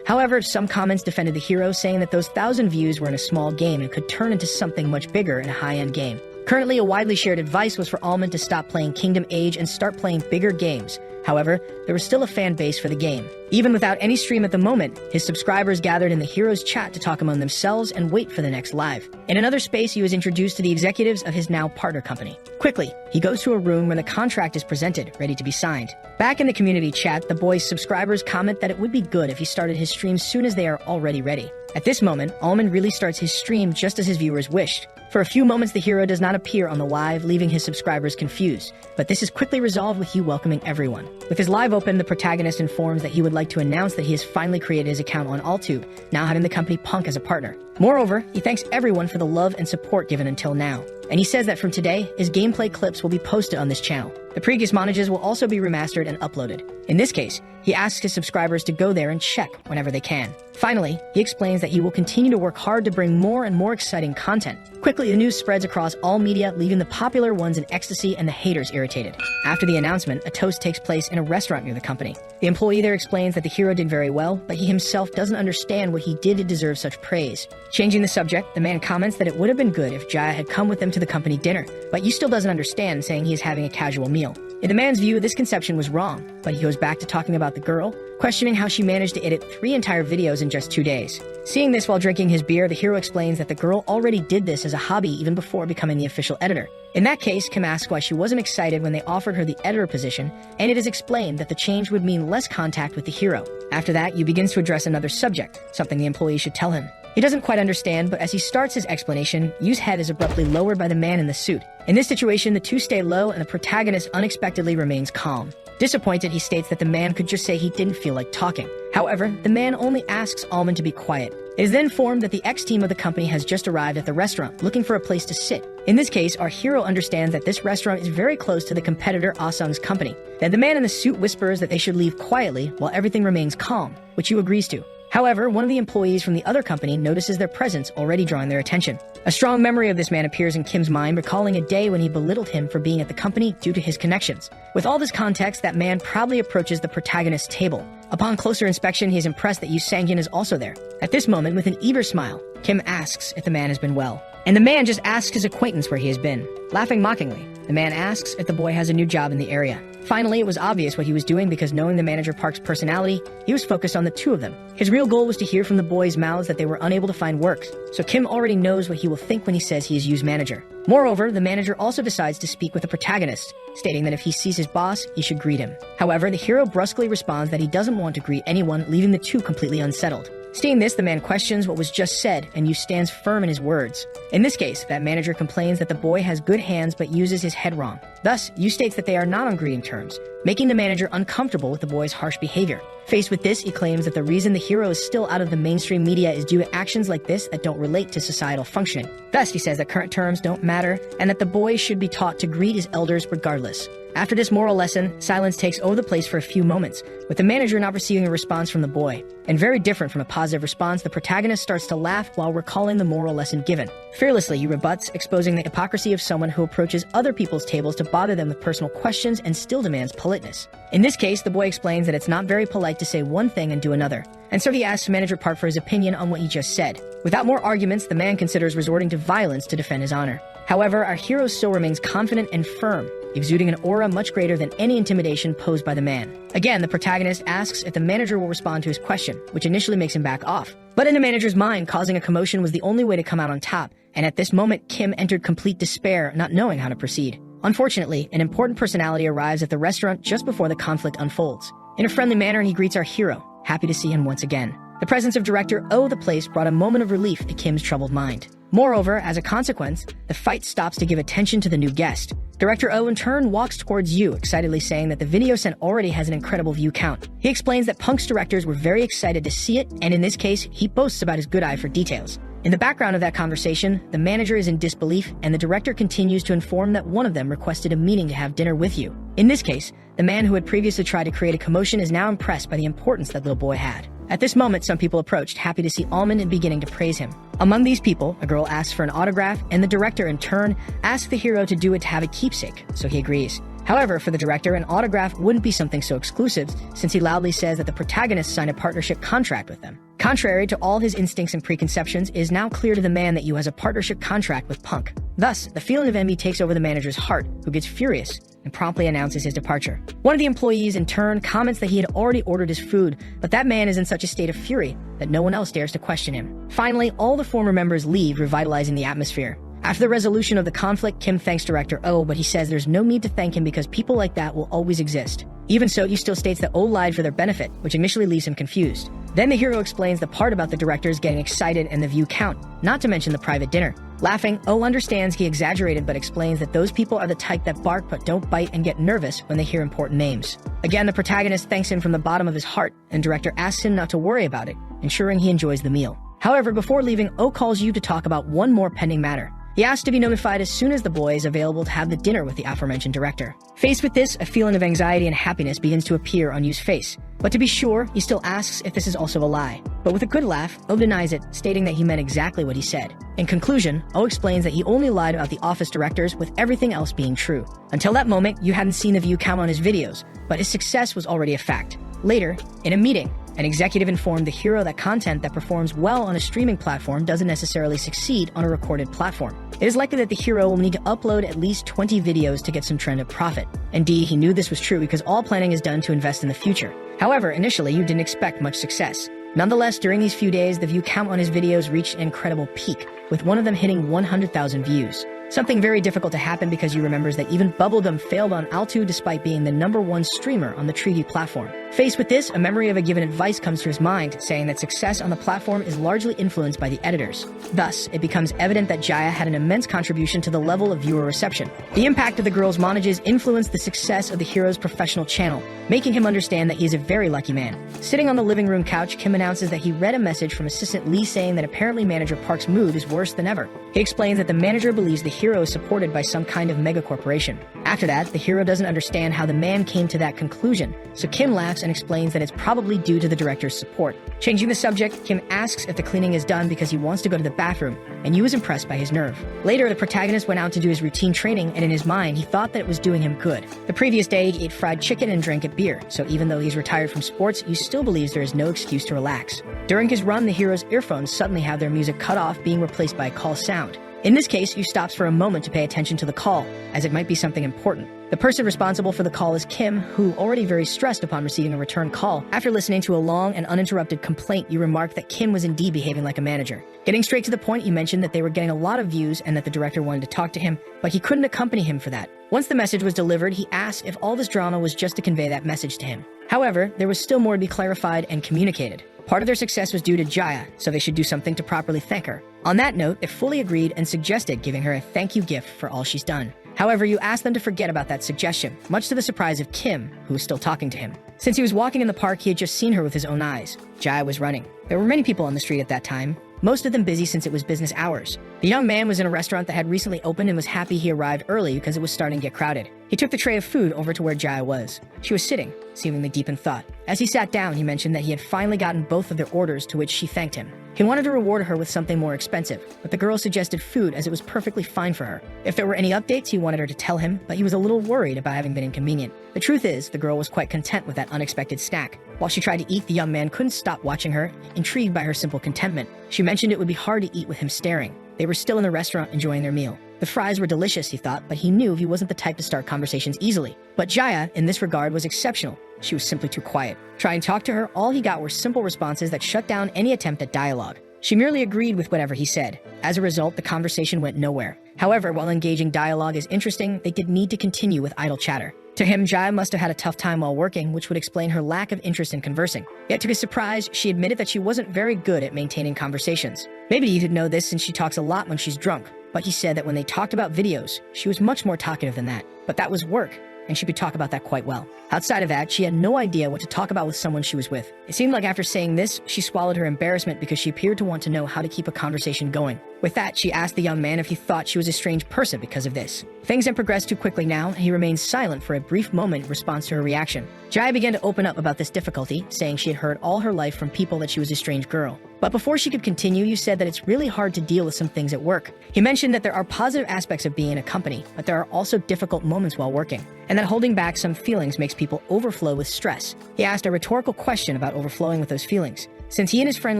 However, some comments defended the hero, saying that those 1,000 views were in a small game and could turn into something much bigger in a high-end game. Currently, a widely shared advice was for Almond to stop playing Kingdom Age and start playing bigger games. However, there was still a fan base for the game. Even without any stream at the moment, his subscribers gathered in the hero's chat to talk among themselves and wait for the next live. In another space, he was introduced to the executives of his now partner company. Quickly, he goes to a room where the contract is presented, ready to be signed. Back in the community chat, the boy's subscribers comment that it would be good if he started his stream soon as they are already ready. At this moment, Almond really starts his stream just as his viewers wished. For a few moments, the hero does not appear on the live, leaving his subscribers confused. But this is quickly resolved with Hugh welcoming everyone. With his live open, the protagonist informs that he would like to announce that he has finally created his account on AllTube, now having the company Punk as a partner. Moreover, he thanks everyone for the love and support given until now. And he says that from today, his gameplay clips will be posted on this channel. The previous montages will also be remastered and uploaded. In this case, he asks his subscribers to go there and check whenever they can. Finally, he explains that he will continue to work hard to bring more and more exciting content. Quickly, the news spreads across all media, leaving the popular ones in ecstasy and the haters irritated. After the announcement, a toast takes place in a restaurant near the company. The employee there explains that the hero did very well, but he himself doesn't understand what he did to deserve such praise. Changing the subject, the man comments that it would have been good if Jaya had come with them to the company dinner, but Yu still doesn't understand, saying he is having a casual meal. In the man's view, this conception was wrong, but he goes back to talking about the girl, questioning how she managed to edit 3 entire videos in just 2 days. Seeing this while drinking his beer, the hero explains that the girl already did this as a hobby even before becoming the official editor. In that case, Kim asks why she wasn't excited when they offered her the editor position, and it is explained that the change would mean less contact with the hero. After that, Yu begins to address another subject, something the employee should tell him. He doesn't quite understand, but as he starts his explanation, Yu's head is abruptly lowered by the man in the suit. In this situation, the two stay low and the protagonist unexpectedly remains calm. Disappointed, he states that the man could just say he didn't feel like talking. However, the man only asks Almond to be quiet. It is then informed that the ex-team of the company has just arrived at the restaurant, looking for a place to sit. In this case, our hero understands that this restaurant is very close to the competitor Ah-sung's company. Then the man in the suit whispers that they should leave quietly while everything remains calm, which Yu agrees to. However, one of the employees from the other company notices their presence, already drawing their attention. A strong memory of this man appears in Kim's mind, recalling a day when he belittled him for being at the company due to his connections. With all this context, that man proudly approaches the protagonist's table. Upon closer inspection, he is impressed that Yu Sang-yin is also there. At this moment, with an eager smile, Kim asks if the man has been well. And the man just asks his acquaintance where he has been. Laughing mockingly, the man asks if the boy has a new job in the area. Finally, it was obvious what he was doing because knowing the manager Park's personality, he was focused on the two of them. His real goal was to hear from the boys' mouths that they were unable to find work, so Kim already knows what he will think when he says he is Yu's manager. Moreover, the manager also decides to speak with the protagonist, stating that if he sees his boss, he should greet him. However, the hero brusquely responds that he doesn't want to greet anyone, leaving the two completely unsettled. Seeing this, the man questions what was just said, and Yu stands firm in his words. In this case, that manager complains that the boy has good hands but uses his head wrong. Thus, Yu states that they are not on greeting terms, making the manager uncomfortable with the boy's harsh behavior. Faced with this, he claims that the reason the hero is still out of the mainstream media is due to actions like this that don't relate to societal functioning. Thus, he says that current terms don't matter, and that the boy should be taught to greet his elders regardless. After this moral lesson, silence takes over the place for a few moments, with the manager not receiving a response from the boy. And very different from a positive response, the protagonist starts to laugh while recalling the moral lesson given. Fearlessly, he rebuts, exposing the hypocrisy of someone who approaches other people's tables to bother them with personal questions and still demands politeness. In this case, the boy explains that it's not very polite to say one thing and do another. And so he asks Manager Park for his opinion on what he just said. Without more arguments, the man considers resorting to violence to defend his honor. However, our hero still remains confident and firm, exuding an aura much greater than any intimidation posed by the man. Again, the protagonist asks if the manager will respond to his question, which initially makes him back off. But in the manager's mind, causing a commotion was the only way to come out on top, and at this moment, Kim entered complete despair, not knowing how to proceed. Unfortunately, an important personality arrives at the restaurant just before the conflict unfolds. In a friendly manner, he greets our hero, happy to see him once again. The presence of Director O of the place brought a moment of relief to Kim's troubled mind. Moreover, as a consequence, the fight stops to give attention to the new guest. Director O in turn walks towards Yu, excitedly saying that the video sent already has an incredible view count. He explains that Punk's directors were very excited to see it, and in this case, he boasts about his good eye for details. In the background of that conversation, the manager is in disbelief, and the director continues to inform that one of them requested a meeting to have dinner with you. In this case, the man who had previously tried to create a commotion is now impressed by the importance that little boy had. At this moment, some people approached, happy to see Almond and beginning to praise him. Among these people, a girl asks for an autograph, and the director, in turn, asks the hero to do it to have a keepsake, so he agrees. However, for the director, an autograph wouldn't be something so exclusive, since he loudly says that the protagonists signed a partnership contract with them. Contrary to all his instincts and preconceptions, it is now clear to the man that Yu has a partnership contract with Punk. Thus, the feeling of envy takes over the manager's heart, who gets furious and promptly announces his departure. One of the employees, in turn, comments that he had already ordered his food, but that man is in such a state of fury that no one else dares to question him. Finally, all the former members leave, revitalizing the atmosphere. After the resolution of the conflict, Kim thanks director Oh, but he says there's no need to thank him because people like that will always exist. Even so, he still states that Oh lied for their benefit, which initially leaves him confused. Then the hero explains the part about the directors getting excited and the view count, not to mention the private dinner. Laughing, Oh understands he exaggerated but explains that those people are the type that bark but don't bite and get nervous when they hear important names. Again, the protagonist thanks him from the bottom of his heart, and director asks him not to worry about it, ensuring he enjoys the meal. However, before leaving, Oh calls Yu to talk about one more pending matter. He asks to be notified as soon as the boy is available to have the dinner with the aforementioned director. Faced with this, a feeling of anxiety and happiness begins to appear on Yu's face. But to be sure, he still asks if this is also a lie. But with a good laugh, Oh denies it, stating that he meant exactly what he said. In conclusion, Oh explains that he only lied about the office directors, with everything else being true. Until that moment, Yu hadn't seen the view count on his videos, but his success was already a fact. Later, in a meeting, an executive informed the hero that content that performs well on a streaming platform doesn't necessarily succeed on a recorded platform. It is likely that the hero will need to upload at least 20 videos to get some trend of profit. Indeed, he knew this was true because all planning is done to invest in the future. However, initially, you didn't expect much success. Nonetheless, during these few days, the view count on his videos reached an incredible peak, with one of them hitting 100,000 views. Something very difficult to happen because Yu remembers that even Bubblegum failed on Altu despite being the #1 streamer on the Treeview platform. Faced with this, a memory of a given advice comes to his mind, saying that success on the platform is largely influenced by the editors. Thus, it becomes evident that Jaya had an immense contribution to the level of viewer reception. The impact of the girl's monages influenced the success of the hero's professional channel, making him understand that he is a very lucky man. Sitting on the living room couch, Kim announces that he read a message from assistant Lee saying that apparently manager Park's mood is worse than ever. He explains that the manager believes the hero is supported by some kind of mega corporation. After that, the hero doesn't understand how the man came to that conclusion, so Kim laughs and explains that it's probably due to the director's support. Changing the subject, Kim asks if the cleaning is done because he wants to go to the bathroom, and Yu is impressed by his nerve. Later, the protagonist went out to do his routine training, and in his mind, he thought that it was doing him good. The previous day, he ate fried chicken and drank a beer, so even though he's retired from sports, Yu still believes there is no excuse to relax. During his run, the hero's earphones suddenly have their music cut off, being replaced by a call sound. In this case, Yu stops for a moment to pay attention to the call, as it might be something important. The person responsible for the call is Kim, who, already very stressed upon receiving a return call, after listening to a long and uninterrupted complaint, Yu remarked that Kim was indeed behaving like a manager. Getting straight to the point, Yu mentioned that they were getting a lot of views and that the director wanted to talk to him, but he couldn't accompany him for that. Once the message was delivered, he asked if all this drama was just to convey that message to him. However, there was still more to be clarified and communicated. Part of their success was due to Jaya, so they should do something to properly thank her. On that note, they fully agreed and suggested giving her a thank you gift for all she's done. However, Yu asked them to forget about that suggestion, much to the surprise of Kim, who was still talking to him. Since he was walking in the park, he had just seen her with his own eyes. Jaya was running. There were many people on the street at that time, most of them busy since it was business hours. The young man was in a restaurant that had recently opened and was happy he arrived early because it was starting to get crowded. He took the tray of food over to where Jaya was. She was sitting, seemingly deep in thought. As he sat down, he mentioned that he had finally gotten both of their orders, to which she thanked him. He wanted to reward her with something more expensive, but the girl suggested food as it was perfectly fine for her. If there were any updates, he wanted her to tell him, but he was a little worried about having been inconvenient. The truth is, the girl was quite content with that unexpected snack. While she tried to eat, the young man couldn't stop watching her, intrigued by her simple contentment. She mentioned it would be hard to eat with him staring. They were still in the restaurant enjoying their meal. The fries were delicious, he thought, but he knew he wasn't the type to start conversations easily. But Jaya, in this regard, was exceptional. She was simply too quiet. Try and talk to her, all he got were simple responses that shut down any attempt at dialogue. She merely agreed with whatever he said. As a result, the conversation went nowhere. However, while engaging dialogue is interesting, they did need to continue with idle chatter. To him, Jaya must have had a tough time while working, which would explain her lack of interest in conversing. Yet to his surprise, she admitted that she wasn't very good at maintaining conversations. Maybe he didn't know this since she talks a lot when she's drunk, but he said that when they talked about videos, she was much more talkative than that. But that was work. and she could talk about that quite well. Outside of that, she had no idea what to talk about with someone she was with. It seemed like after saying this, she swallowed her embarrassment because she appeared to want to know how to keep a conversation going. With that, she asked the young man if he thought she was a strange person because of this. Things had progressed too quickly now, and he remained silent for a brief moment in response to her reaction. Jaya began to open up about this difficulty, saying she had heard all her life from people that she was a strange girl. But before she could continue, you said that it's really hard to deal with some things at work. He mentioned that there are positive aspects of being in a company, but there are also difficult moments while working, and that holding back some feelings makes people overflow with stress. He asked a rhetorical question about overflowing with those feelings. Since he and his friend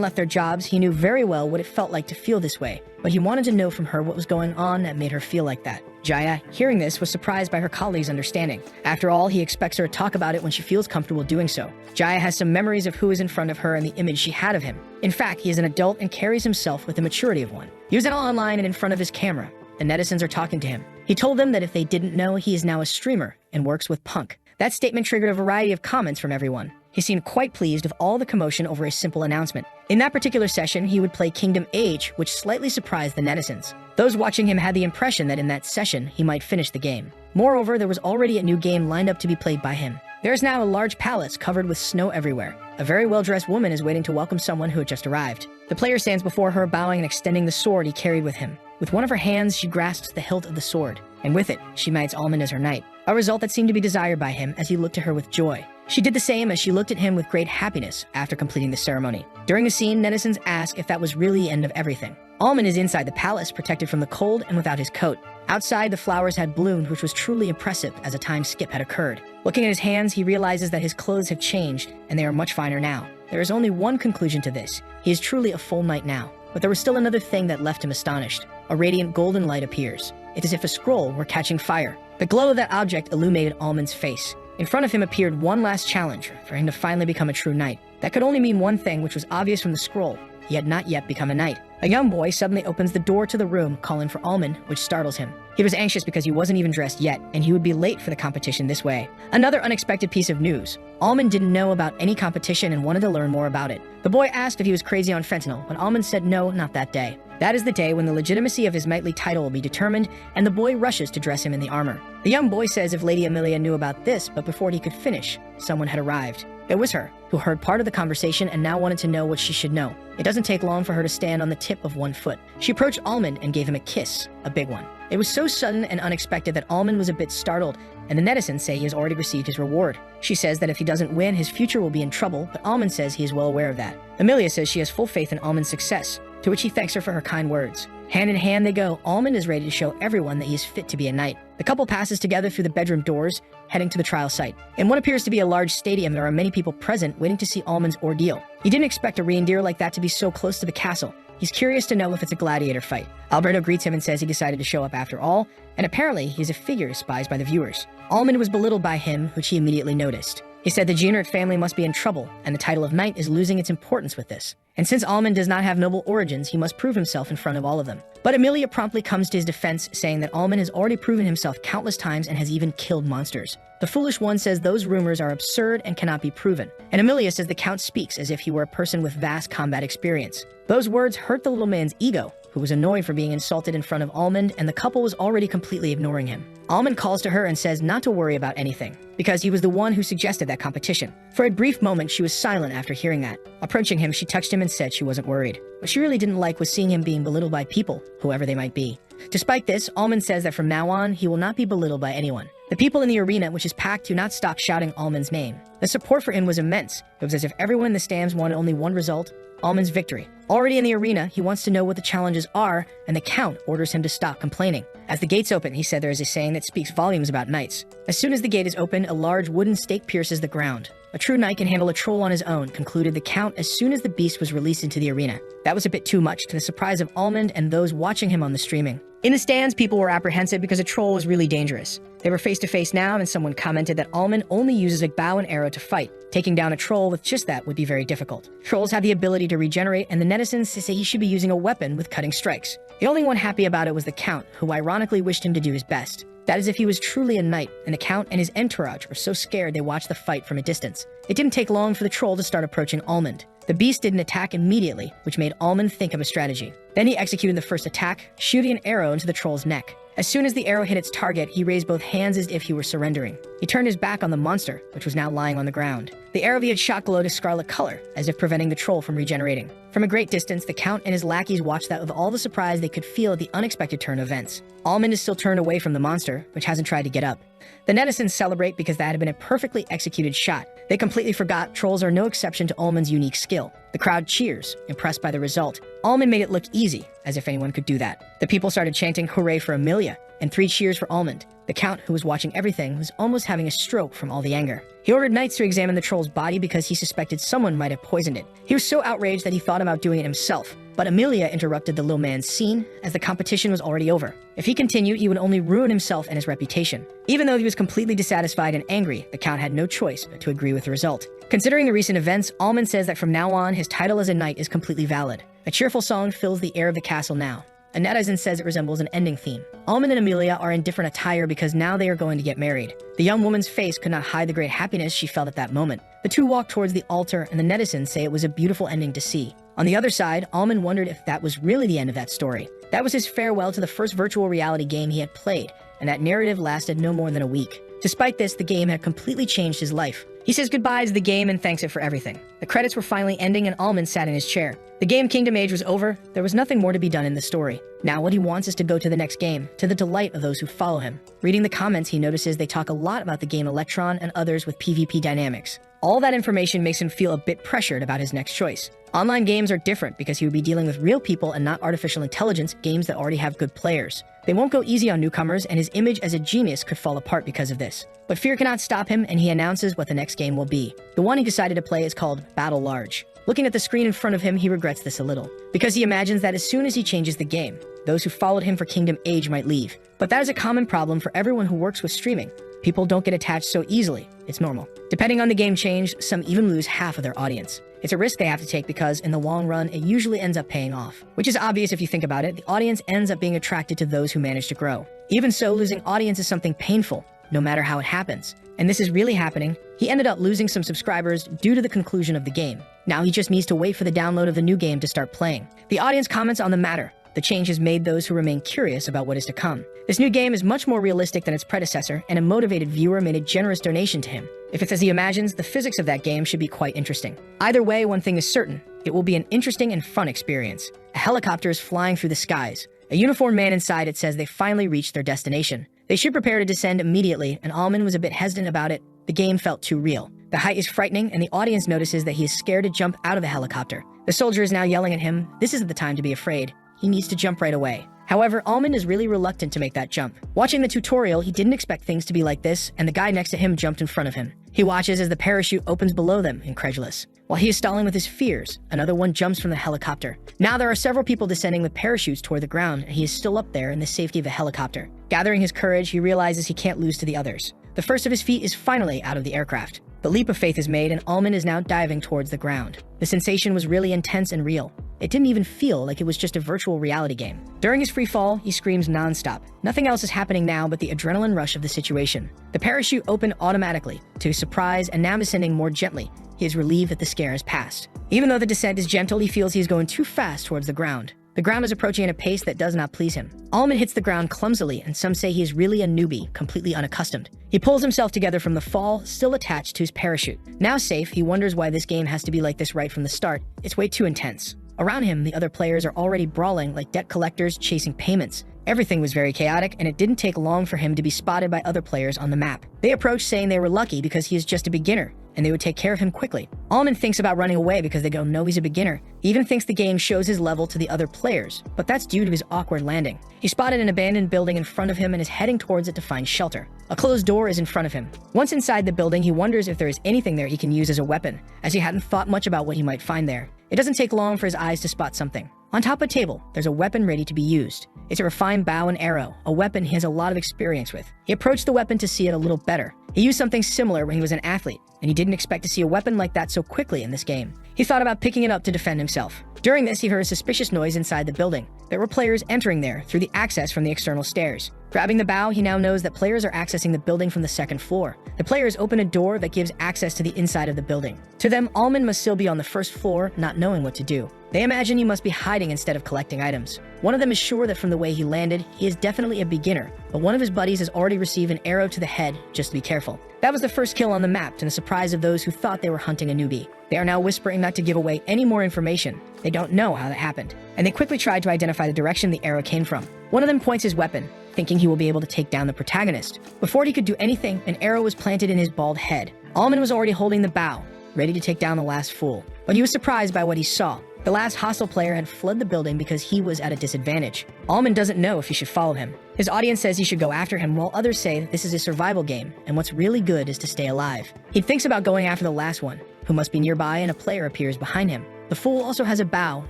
left their jobs, he knew very well what it felt like to feel this way, but he wanted to know from her what was going on that made her feel like that. Jaya, hearing this, was surprised by her colleague's understanding. After all, he expects her to talk about it when she feels comfortable doing so. Jaya has some memories of who is in front of her and the image she had of him. In fact, he is an adult and carries himself with the maturity of one. He was all online and in front of his camera. The netizens are talking to him. He told them that if they didn't know, he is now a streamer and works with Punk. That statement triggered a variety of comments from everyone. He seemed quite pleased with all the commotion over a simple announcement. In that particular session, he would play Kingdom Age, which slightly surprised the netizens. Those watching him had the impression that in that session, he might finish the game. Moreover, there was already a new game lined up to be played by him. There is now a large palace covered with snow everywhere. A very well-dressed woman is waiting to welcome someone who had just arrived. The player stands before her, bowing and extending the sword he carried with him. With one of her hands, she grasps the hilt of the sword, and with it, she knights Almond as her knight, a result that seemed to be desired by him as he looked at her with joy. She did the same as she looked at him with great happiness after completing the ceremony. During the scene, netizens ask if that was really the end of everything. Almond is inside the palace, protected from the cold and without his coat. Outside, the flowers had bloomed, which was truly impressive as a time skip had occurred. Looking at his hands, he realizes that his clothes have changed, and they are much finer now. There is only one conclusion to this. He is truly a full knight now. But there was still another thing that left him astonished. A radiant golden light appears. It is as if a scroll were catching fire. The glow of that object illuminated Almond's face. In front of him appeared one last challenge for him to finally become a true knight. That could only mean one thing, which was obvious from the scroll. He had not yet become a knight. A young boy suddenly opens the door to the room, calling for Almond, which startles him. He was anxious because he wasn't even dressed yet, and he would be late for the competition this way. Another unexpected piece of news. Almond didn't know about any competition and wanted to learn more about it. The boy asked if he was crazy on fentanyl, but Almond said no, not that day. That is the day when the legitimacy of his knightly title will be determined, and the boy rushes to dress him in the armor. The young boy says if Lady Amelia knew about this, but before he could finish, someone had arrived. It was her, who heard part of the conversation and now wanted to know what she should know. It doesn't take long for her to stand on the tip of one foot. She approached Almond and gave him a kiss, a big one. It was so sudden and unexpected that Almond was a bit startled, and the netizens say he has already received his reward. She says that if he doesn't win, his future will be in trouble, but Almond says he is well aware of that. Amelia says she has full faith in Almond's success, to which he thanks her for her kind words. Hand in hand they go. Almond is ready to show everyone that he is fit to be a knight. The couple passes together through the bedroom doors, heading to the trial site. In what appears to be a large stadium, there are many people present waiting to see Almond's ordeal. He didn't expect a reindeer like that to be so close to the castle. He's curious to know if it's a gladiator fight. Alberto greets him and says he decided to show up after all, and apparently he's a figure despised by the viewers. Almond was belittled by him, which he immediately noticed. He said the Jeanneret family must be in trouble, and the title of knight is losing its importance with this. And since Almond does not have noble origins, he must prove himself in front of all of them. But Amelia promptly comes to his defense, saying that Almond has already proven himself countless times and has even killed monsters. The foolish one says those rumors are absurd and cannot be proven. And Amelia says the Count speaks as if he were a person with vast combat experience. Those words hurt the little man's ego, who was annoyed for being insulted in front of Almond, and the couple was already completely ignoring him. Almond calls to her and says not to worry about anything, because he was the one who suggested that competition. For a brief moment, she was silent after hearing that. Approaching him, she touched him and said she wasn't worried. What she really didn't like was seeing him being belittled by people, whoever they might be. Despite this, Almond says that from now on, he will not be belittled by anyone. The people in the arena, which is packed, do not stop shouting Almond's name. The support for him was immense. It was as if everyone in the stands wanted only one result: Almond's victory. Already in the arena, he wants to know what the challenges are, and the Count orders him to stop complaining. As the gates open, he said there is a saying that speaks volumes about knights. As soon as the gate is opened, a large wooden stake pierces the ground. A true knight can handle a troll on his own, concluded the Count as soon as the beast was released into the arena. That was a bit too much, to the surprise of Almond and those watching him on the streaming. In the stands, people were apprehensive because a troll was really dangerous. They were face to face now, and someone commented that Almond only uses a bow and arrow to fight. Taking down a troll with just that would be very difficult. Trolls have the ability to regenerate, and the netizens say he should be using a weapon with cutting strikes. The only one happy about it was the Count, who ironically wished him to do his best. That is if he was truly a knight, and the Count and his entourage were so scared they watched the fight from a distance. It didn't take long for the troll to start approaching Almond. The beast didn't attack immediately, which made Almond think of a strategy. Then he executed the first attack, shooting an arrow into the troll's neck. As soon as the arrow hit its target, he raised both hands as if he were surrendering. He turned his back on the monster, which was now lying on the ground. The arrow he had shot glowed a scarlet color, as if preventing the troll from regenerating. From a great distance, the Count and his lackeys watched that with all the surprise they could feel at the unexpected turn of events. Almond is still turned away from the monster, which hasn't tried to get up. The netizens celebrate because that had been a perfectly executed shot. They completely forgot trolls are no exception to Almond's unique skill. The crowd cheers, impressed by the result. Almond made it look easy, as if anyone could do that. The people started chanting hooray for Amelia, and 3 cheers for Almond. The Count, who was watching everything, was almost having a stroke from all the anger. He ordered knights to examine the troll's body because he suspected someone might have poisoned it. He was so outraged that he thought about doing it himself, but Amelia interrupted the little man's scene as the competition was already over. If he continued, he would only ruin himself and his reputation. Even though he was completely dissatisfied and angry, the Count had no choice but to agree with the result. Considering the recent events, Almond says that from now on, his title as a knight is completely valid. A cheerful song fills the air of the castle now. A netizen says it resembles an ending theme. Almond and Amelia are in different attire because now they are going to get married. The young woman's face could not hide the great happiness she felt at that moment. The two walk towards the altar, and the netizens say it was a beautiful ending to see. On the other side, Almond wondered if that was really the end of that story. That was his farewell to the first virtual reality game he had played, and that narrative lasted no more than a week. Despite this, the game had completely changed his life. He says goodbye to the game and thanks it for everything. The credits were finally ending and Almond sat in his chair. The game Kingdom Age was over. There was nothing more to be done in the story. Now what he wants is to go to the next game, to the delight of those who follow him. Reading the comments, he notices they talk a lot about the game Electron and others with PvP dynamics. All that information makes him feel a bit pressured about his next choice. Online games are different because he would be dealing with real people and not artificial intelligence, games that already have good players. They won't go easy on newcomers, and his image as a genius could fall apart because of this. But fear cannot stop him, and he announces what the next game will be. The one he decided to play is called Battle Large. Looking at the screen in front of him, he regrets this a little, because he imagines that as soon as he changes the game, those who followed him for Kingdom Age might leave. But that is a common problem for everyone who works with streaming. People don't get attached so easily. It's normal. Depending on the game change, some even lose half of their audience. It's a risk they have to take because, in the long run, it usually ends up paying off. Which is obvious if you think about it. The audience ends up being attracted to those who manage to grow. Even so, losing audience is something painful, no matter how it happens. And this is really happening. He ended up losing some subscribers due to the conclusion of the game. Now he just needs to wait for the download of the new game to start playing. The audience comments on the matter. The change has made those who remain curious about what is to come. This new game is much more realistic than its predecessor, and a motivated viewer made a generous donation to him. If it's as he imagines, the physics of that game should be quite interesting. Either way, one thing is certain. It will be an interesting and fun experience. A helicopter is flying through the skies. A uniformed man inside it says they finally reached their destination. They should prepare to descend immediately, and Almond was a bit hesitant about it. The game felt too real. The height is frightening, and the audience notices that he is scared to jump out of the helicopter. The soldier is now yelling at him. This isn't the time to be afraid. He needs to jump right away. However, Almond is really reluctant to make that jump. Watching the tutorial, he didn't expect things to be like this, and the guy next to him jumped in front of him. He watches as the parachute opens below them, incredulous. While he is stalling with his fears, another one jumps from the helicopter. Now there are several people descending with parachutes toward the ground, and he is still up there in the safety of the helicopter. Gathering his courage, he realizes he can't lose to the others. The first of his feet is finally out of the aircraft. The leap of faith is made, and Almond is now diving towards the ground. The sensation was really intense and real. It didn't even feel like it was just a virtual reality game. During his free fall, he screams nonstop. Nothing else is happening now but the adrenaline rush of the situation. The parachute opened automatically, to his surprise, and now descending more gently. He is relieved that the scare has passed. Even though the descent is gentle, he feels he is going too fast towards the ground. The ground is approaching at a pace that does not please him. Almond hits the ground clumsily, and some say he is really a newbie, completely unaccustomed. He pulls himself together from the fall, still attached to his parachute. Now safe, he wonders why this game has to be like this right from the start. It's way too intense. Around him, the other players are already brawling like debt collectors chasing payments. Everything was very chaotic, and it didn't take long for him to be spotted by other players on the map. They approached saying they were lucky because he is just a beginner, and they would take care of him quickly. Almond thinks about running away because they go, no, he's a beginner. He even thinks the game shows his level to the other players, but that's due to his awkward landing. He spotted an abandoned building in front of him and is heading towards it to find shelter. A closed door is in front of him. Once inside the building, he wonders if there is anything there he can use as a weapon, as he hadn't thought much about what he might find there. It doesn't take long for his eyes to spot something. On top of a table, there's a weapon ready to be used. It's a refined bow and arrow, a weapon he has a lot of experience with. He approached the weapon to see it a little better. He used something similar when he was an athlete, and he didn't expect to see a weapon like that so quickly in this game. He thought about picking it up to defend himself. During this, he heard a suspicious noise inside the building. There were players entering there through the access from the external stairs. Grabbing the bow, he now knows that players are accessing the building from the second floor. The players open a door that gives access to the inside of the building. To them, Almond must still be on the first floor, not knowing what to do. They imagine he must be hiding instead of collecting items. One of them is sure that from the way he landed, he is definitely a beginner, but one of his buddies has already received an arrow to the head, just to be careful. That was the first kill on the map, to the surprise of those who thought they were hunting a newbie. They are now whispering not to give away any more information. They don't know how that happened, and they quickly tried to identify the direction the arrow came from. One of them points his weapon, thinking he will be able to take down the protagonist. Before he could do anything, an arrow was planted in his bald head. Almond was already holding the bow, ready to take down the last fool. But he was surprised by what he saw. The last hostile player had fled the building because he was at a disadvantage. Almond doesn't know if he should follow him. His audience says he should go after him, while others say that this is a survival game, and what's really good is to stay alive. He thinks about going after the last one, who must be nearby, and a player appears behind him. The fool also has a bow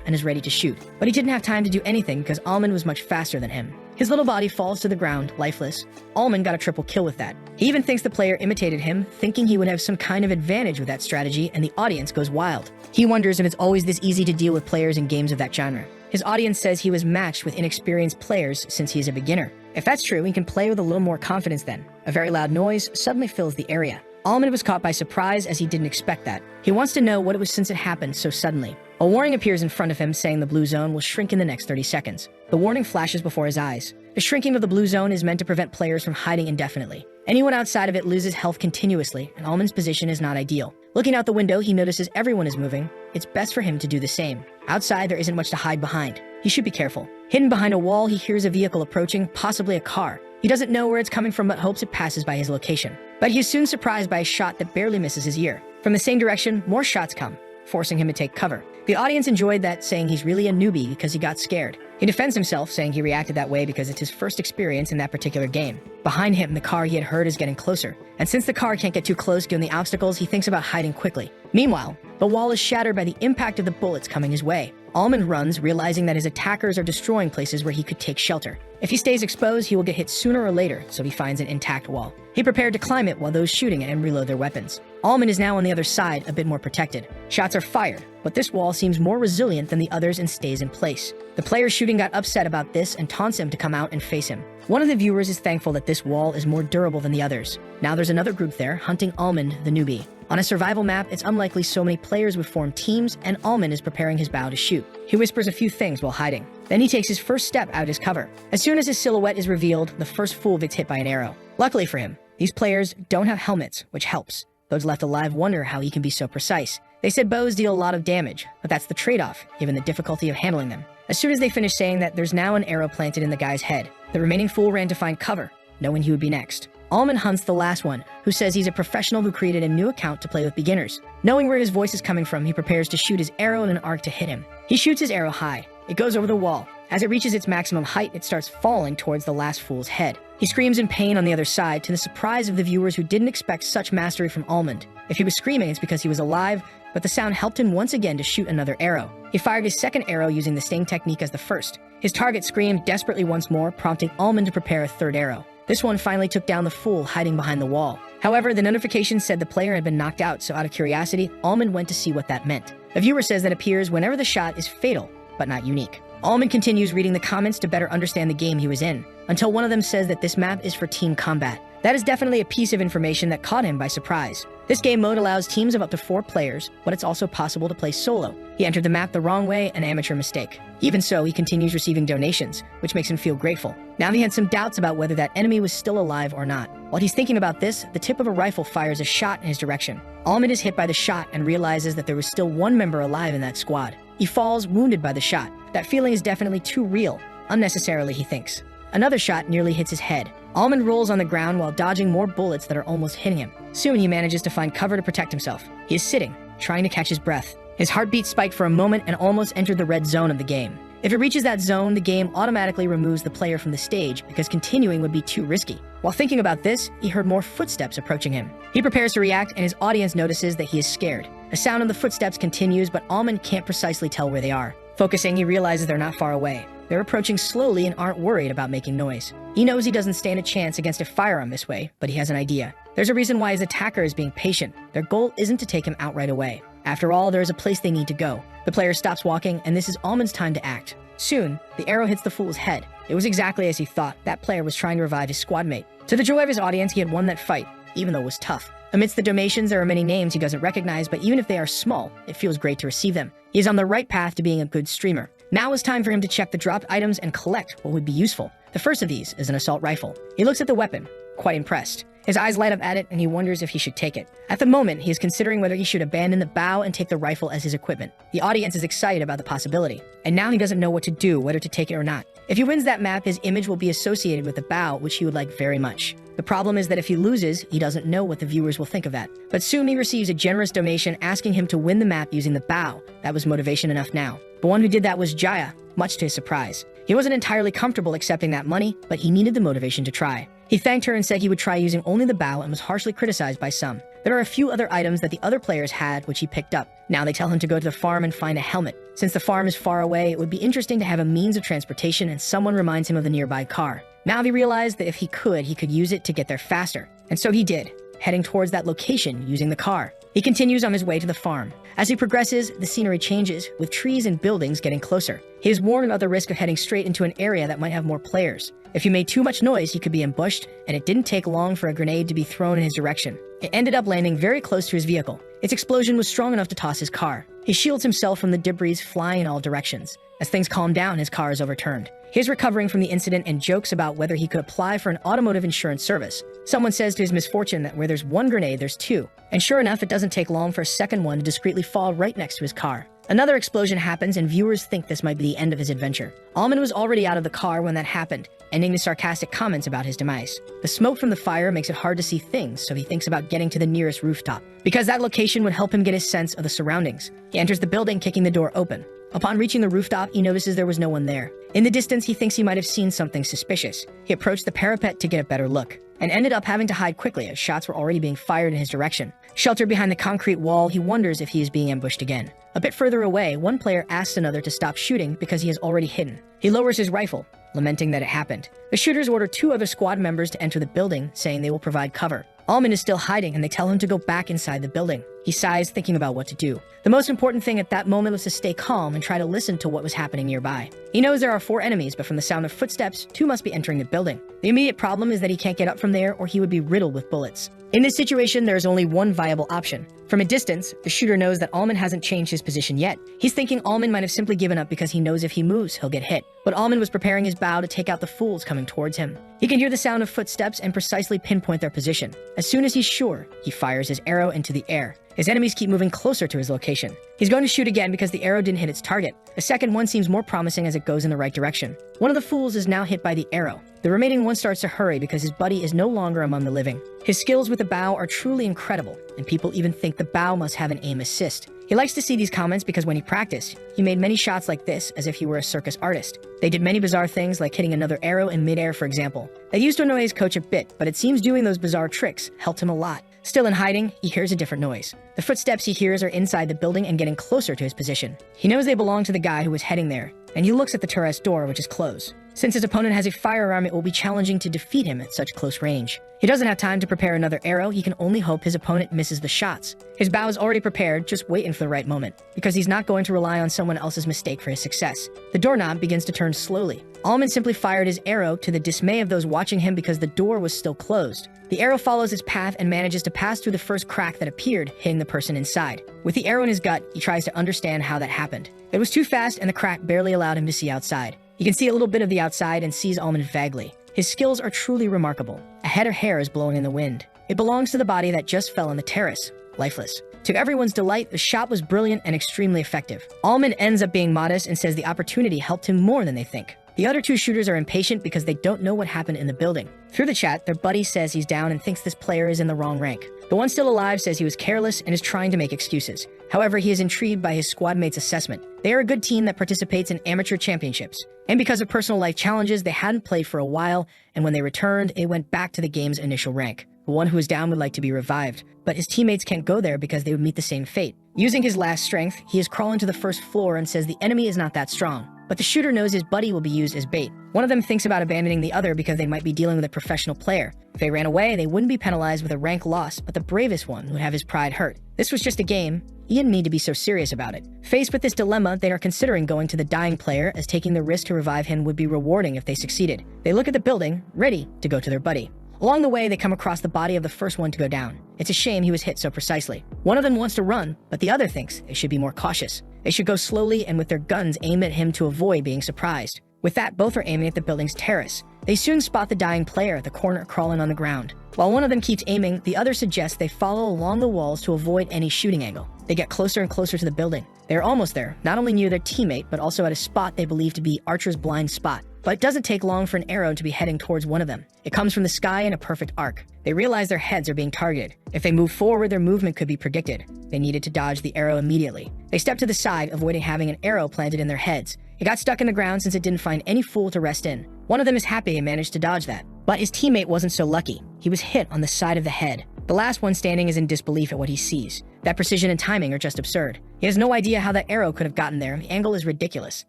and is ready to shoot, but he didn't have time to do anything because Almond was much faster than him. His little body falls to the ground, lifeless. Almond got a triple kill with that. He even thinks the player imitated him, thinking he would have some kind of advantage with that strategy, and the audience goes wild. He wonders if it's always this easy to deal with players in games of that genre. His audience says he was matched with inexperienced players since he is a beginner. If that's true, he can play with a little more confidence then. A very loud noise suddenly fills the area. Almond was caught by surprise as he didn't expect that. He wants to know what it was since it happened so suddenly. A warning appears in front of him saying the blue zone will shrink in the next 30 seconds. The warning flashes before his eyes. The shrinking of the blue zone is meant to prevent players from hiding indefinitely. Anyone outside of it loses health continuously, and Almond's position is not ideal. Looking out the window, he notices everyone is moving. It's best for him to do the same. Outside, there isn't much to hide behind. He should be careful. Hidden behind a wall, he hears a vehicle approaching, possibly a car. He doesn't know where it's coming from but hopes it passes by his location. But he is soon surprised by a shot that barely misses his ear. From the same direction, more shots come, forcing him to take cover. The audience enjoyed that, saying he's really a newbie because he got scared. He defends himself, saying he reacted that way because it's his first experience in that particular game. Behind him, the car he had heard is getting closer, and since the car can't get too close given the obstacles, he thinks about hiding quickly. Meanwhile, the wall is shattered by the impact of the bullets coming his way. Almond runs, realizing that his attackers are destroying places where he could take shelter. If he stays exposed, he will get hit sooner or later, so he finds an intact wall. He prepared to climb it while those shooting at him reload their weapons. Almond is now on the other side, a bit more protected. Shots are fired, but this wall seems more resilient than the others and stays in place. The player shooting got upset about this and taunts him to come out and face him. One of the viewers is thankful that this wall is more durable than the others. Now there's another group there, hunting Almond, the newbie. On a survival map, it's unlikely so many players would form teams, and Almond is preparing his bow to shoot. He whispers a few things while hiding. Then he takes his first step out of his cover. As soon as his silhouette is revealed, the first fool gets hit by an arrow. Luckily for him, these players don't have helmets, which helps. Those left alive wonder how he can be so precise. They said bows deal a lot of damage, but that's the trade-off, given the difficulty of handling them. As soon as they finish saying that, there's now an arrow planted in the guy's head. The remaining fool ran to find cover, knowing he would be next. Almond hunts the last one, who says he's a professional who created a new account to play with beginners. Knowing where his voice is coming from, he prepares to shoot his arrow in an arc to hit him. He shoots his arrow high. It goes over the wall. As it reaches its maximum height, it starts falling towards the last fool's head. He screams in pain on the other side, to the surprise of the viewers who didn't expect such mastery from Almond. If he was screaming, it's because he was alive, but the sound helped him once again to shoot another arrow. He fired his second arrow using the same technique as the first. His target screamed desperately once more, prompting Almond to prepare a third arrow. This one finally took down the fool hiding behind the wall. However, the notification said the player had been knocked out, so out of curiosity, Almond went to see what that meant. The viewer says that appears whenever the shot is fatal, but not unique. Almond continues reading the comments to better understand the game he was in, until one of them says that this map is for team combat. That is definitely a piece of information that caught him by surprise. This game mode allows teams of up to 4 players, but it's also possible to play solo. He entered the map the wrong way, an amateur mistake. Even so, he continues receiving donations, which makes him feel grateful. Now he had some doubts about whether that enemy was still alive or not. While he's thinking about this, the tip of a rifle fires a shot in his direction. Almond is hit by the shot and realizes that there was still one member alive in that squad. He falls, wounded by the shot. That feeling is definitely too real. Unnecessarily, he thinks. Another shot nearly hits his head. Almond rolls on the ground while dodging more bullets that are almost hitting him. Soon he manages to find cover to protect himself. He is sitting, trying to catch his breath. His heartbeat spiked for a moment and almost entered the red zone of the game. If it reaches that zone, the game automatically removes the player from the stage because continuing would be too risky. While thinking about this, he heard more footsteps approaching him. He prepares to react and his audience notices that he is scared. The sound of the footsteps continues, but Almond can't precisely tell where they are. Focusing, he realizes they're not far away. They're approaching slowly and aren't worried about making noise. He knows he doesn't stand a chance against a firearm this way, but he has an idea. There's a reason why his attacker is being patient. Their goal isn't to take him out right away. After all, there is a place they need to go. The player stops walking, and this is Almond's time to act. Soon, the arrow hits the fool's head. It was exactly as he thought. That player was trying to revive his squad mate. To the joy of his audience, he had won that fight, even though it was tough. Amidst the donations, there are many names he doesn't recognize, but even if they are small, it feels great to receive them. He is on the right path to being a good streamer. Now is time for him to check the dropped items and collect what would be useful. The first of these is an assault rifle. He looks at the weapon, quite impressed. His eyes light up at it, and he wonders if he should take it. At the moment, he is considering whether he should abandon the bow and take the rifle as his equipment. The audience is excited about the possibility, and now he doesn't know what to do, whether to take it or not. If he wins that map, his image will be associated with the bow, which he would like very much. The problem is that if he loses, he doesn't know what the viewers will think of that. But soon he receives a generous donation asking him to win the map using the bow. That was motivation enough now. The one who did that was Jaya, much to his surprise. He wasn't entirely comfortable accepting that money, but he needed the motivation to try. He thanked her and said he would try using only the bow and was harshly criticized by some. There are a few other items that the other players had which he picked up. Now they tell him to go to the farm and find a helmet. Since the farm is far away, it would be interesting to have a means of transportation and someone reminds him of the nearby car. Now he realized that if he could use it to get there faster. And so he did, heading towards that location using the car. He continues on his way to the farm. As he progresses, the scenery changes, with trees and buildings getting closer. He is warned about the risk of heading straight into an area that might have more players. If he made too much noise, he could be ambushed, and it didn't take long for a grenade to be thrown in his direction. It ended up landing very close to his vehicle. Its explosion was strong enough to toss his car. He shields himself from the debris flying in all directions. As things calm down, his car is overturned. He is recovering from the incident and jokes about whether he could apply for an automotive insurance service. Someone says to his misfortune that where there's one grenade, there's two. And sure enough, it doesn't take long for a second one to discreetly fall right next to his car. Another explosion happens, and viewers think this might be the end of his adventure. Almond was already out of the car when that happened, ending the sarcastic comments about his demise. The smoke from the fire makes it hard to see things, so he thinks about getting to the nearest rooftop, because that location would help him get his sense of the surroundings. He enters the building, kicking the door open. Upon reaching the rooftop, he notices there was no one there. In the distance, he thinks he might have seen something suspicious. He approached the parapet to get a better look, and ended up having to hide quickly as shots were already being fired in his direction. Sheltered behind the concrete wall, he wonders if he is being ambushed again. A bit further away, one player asks another to stop shooting because he is already hidden. He lowers his rifle, lamenting that it happened. The shooters order two other squad members to enter the building, saying they will provide cover. Almond is still hiding, and they tell him to go back inside the building. He sighs, thinking about what to do. The most important thing at that moment was to stay calm and try to listen to what was happening nearby. He knows there are 4 enemies, but from the sound of footsteps, 2 must be entering the building. The immediate problem is that he can't get up from there, or he would be riddled with bullets. In this situation, there is only one viable option. From a distance, the shooter knows that Almond hasn't changed his position yet. He's thinking Almond might have simply given up because he knows if he moves, he'll get hit. But Almond was preparing his bow to take out the fools coming towards him. He can hear the sound of footsteps and precisely pinpoint their position. As soon as he's sure, he fires his arrow into the air. His enemies keep moving closer to his location. He's going to shoot again because the arrow didn't hit its target. The second one seems more promising as it goes in the right direction. One of the fools is now hit by the arrow. The remaining one starts to hurry because his buddy is no longer among the living. His skills with the bow are truly incredible, and people even think the bow must have an aim assist. He likes to see these comments because when he practiced, he made many shots like this as if he were a circus artist. They did many bizarre things like hitting another arrow in midair, for example. That used to annoy his coach a bit, but it seems doing those bizarre tricks helped him a lot. Still in hiding, he hears a different noise. The footsteps he hears are inside the building and getting closer to his position. He knows they belong to the guy who was heading there, and he looks at the turret's door, which is closed. Since his opponent has a firearm, it will be challenging to defeat him at such close range. He doesn't have time to prepare another arrow. He can only hope his opponent misses the shots. His bow is already prepared, just waiting for the right moment, because he's not going to rely on someone else's mistake for his success. The doorknob begins to turn slowly. Almond simply fired his arrow to the dismay of those watching him because the door was still closed. The arrow follows its path and manages to pass through the first crack that appeared, hitting the person inside. With the arrow in his gut, he tries to understand how that happened. It was too fast, and the crack barely allowed him to see outside. He can see a little bit of the outside and sees Almond vaguely. His skills are truly remarkable. A head of hair is blowing in the wind. It belongs to the body that just fell on the terrace, lifeless. To everyone's delight, the shot was brilliant and extremely effective. Almond ends up being modest and says the opportunity helped him more than they think. The other 2 shooters are impatient because they don't know what happened in the building. Through the chat, their buddy says he's down and thinks this player is in the wrong rank. The one still alive says he was careless and is trying to make excuses. However, he is intrigued by his squad mate's assessment. They are a good team that participates in amateur championships. And because of personal life challenges, they hadn't played for a while, and when they returned, it went back to the game's initial rank. The one who is down would like to be revived, but his teammates can't go there because they would meet the same fate. Using his last strength, he is crawling to the first floor and says the enemy is not that strong. But but the shooter knows his buddy will be used as bait. One of them thinks about abandoning the other because they might be dealing with a professional player. If they ran away, they wouldn't be penalized with a rank loss, but the bravest one would have his pride hurt. This was just a game. He didn't need to be so serious about it. Faced with this dilemma, they are considering going to the dying player, as taking the risk to revive him would be rewarding if they succeeded. They look at the building, ready to go to their buddy. Along the way, they come across the body of the first one to go down. It's a shame he was hit so precisely. One of them wants to run, but the other thinks they should be more cautious. They should go slowly and with their guns aim at him to avoid being surprised. With that, both are aiming at the building's terrace. They soon spot the dying player at the corner crawling on the ground. While one of them keeps aiming, the other suggests they follow along the walls to avoid any shooting angle. They get closer and closer to the building. They are almost there, not only near their teammate, but also at a spot they believe to be Archer's blind spot. But it doesn't take long for an arrow to be heading towards one of them. It comes from the sky in a perfect arc. They realize their heads are being targeted. If they move forward, their movement could be predicted. They needed to dodge the arrow immediately. They step to the side, avoiding having an arrow planted in their heads. It got stuck in the ground since it didn't find any fool to rest in. One of them is happy and managed to dodge that. But his teammate wasn't so lucky. He was hit on the side of the head. The last one standing is in disbelief at what he sees. That precision and timing are just absurd. He has no idea how that arrow could have gotten there. The angle is ridiculous.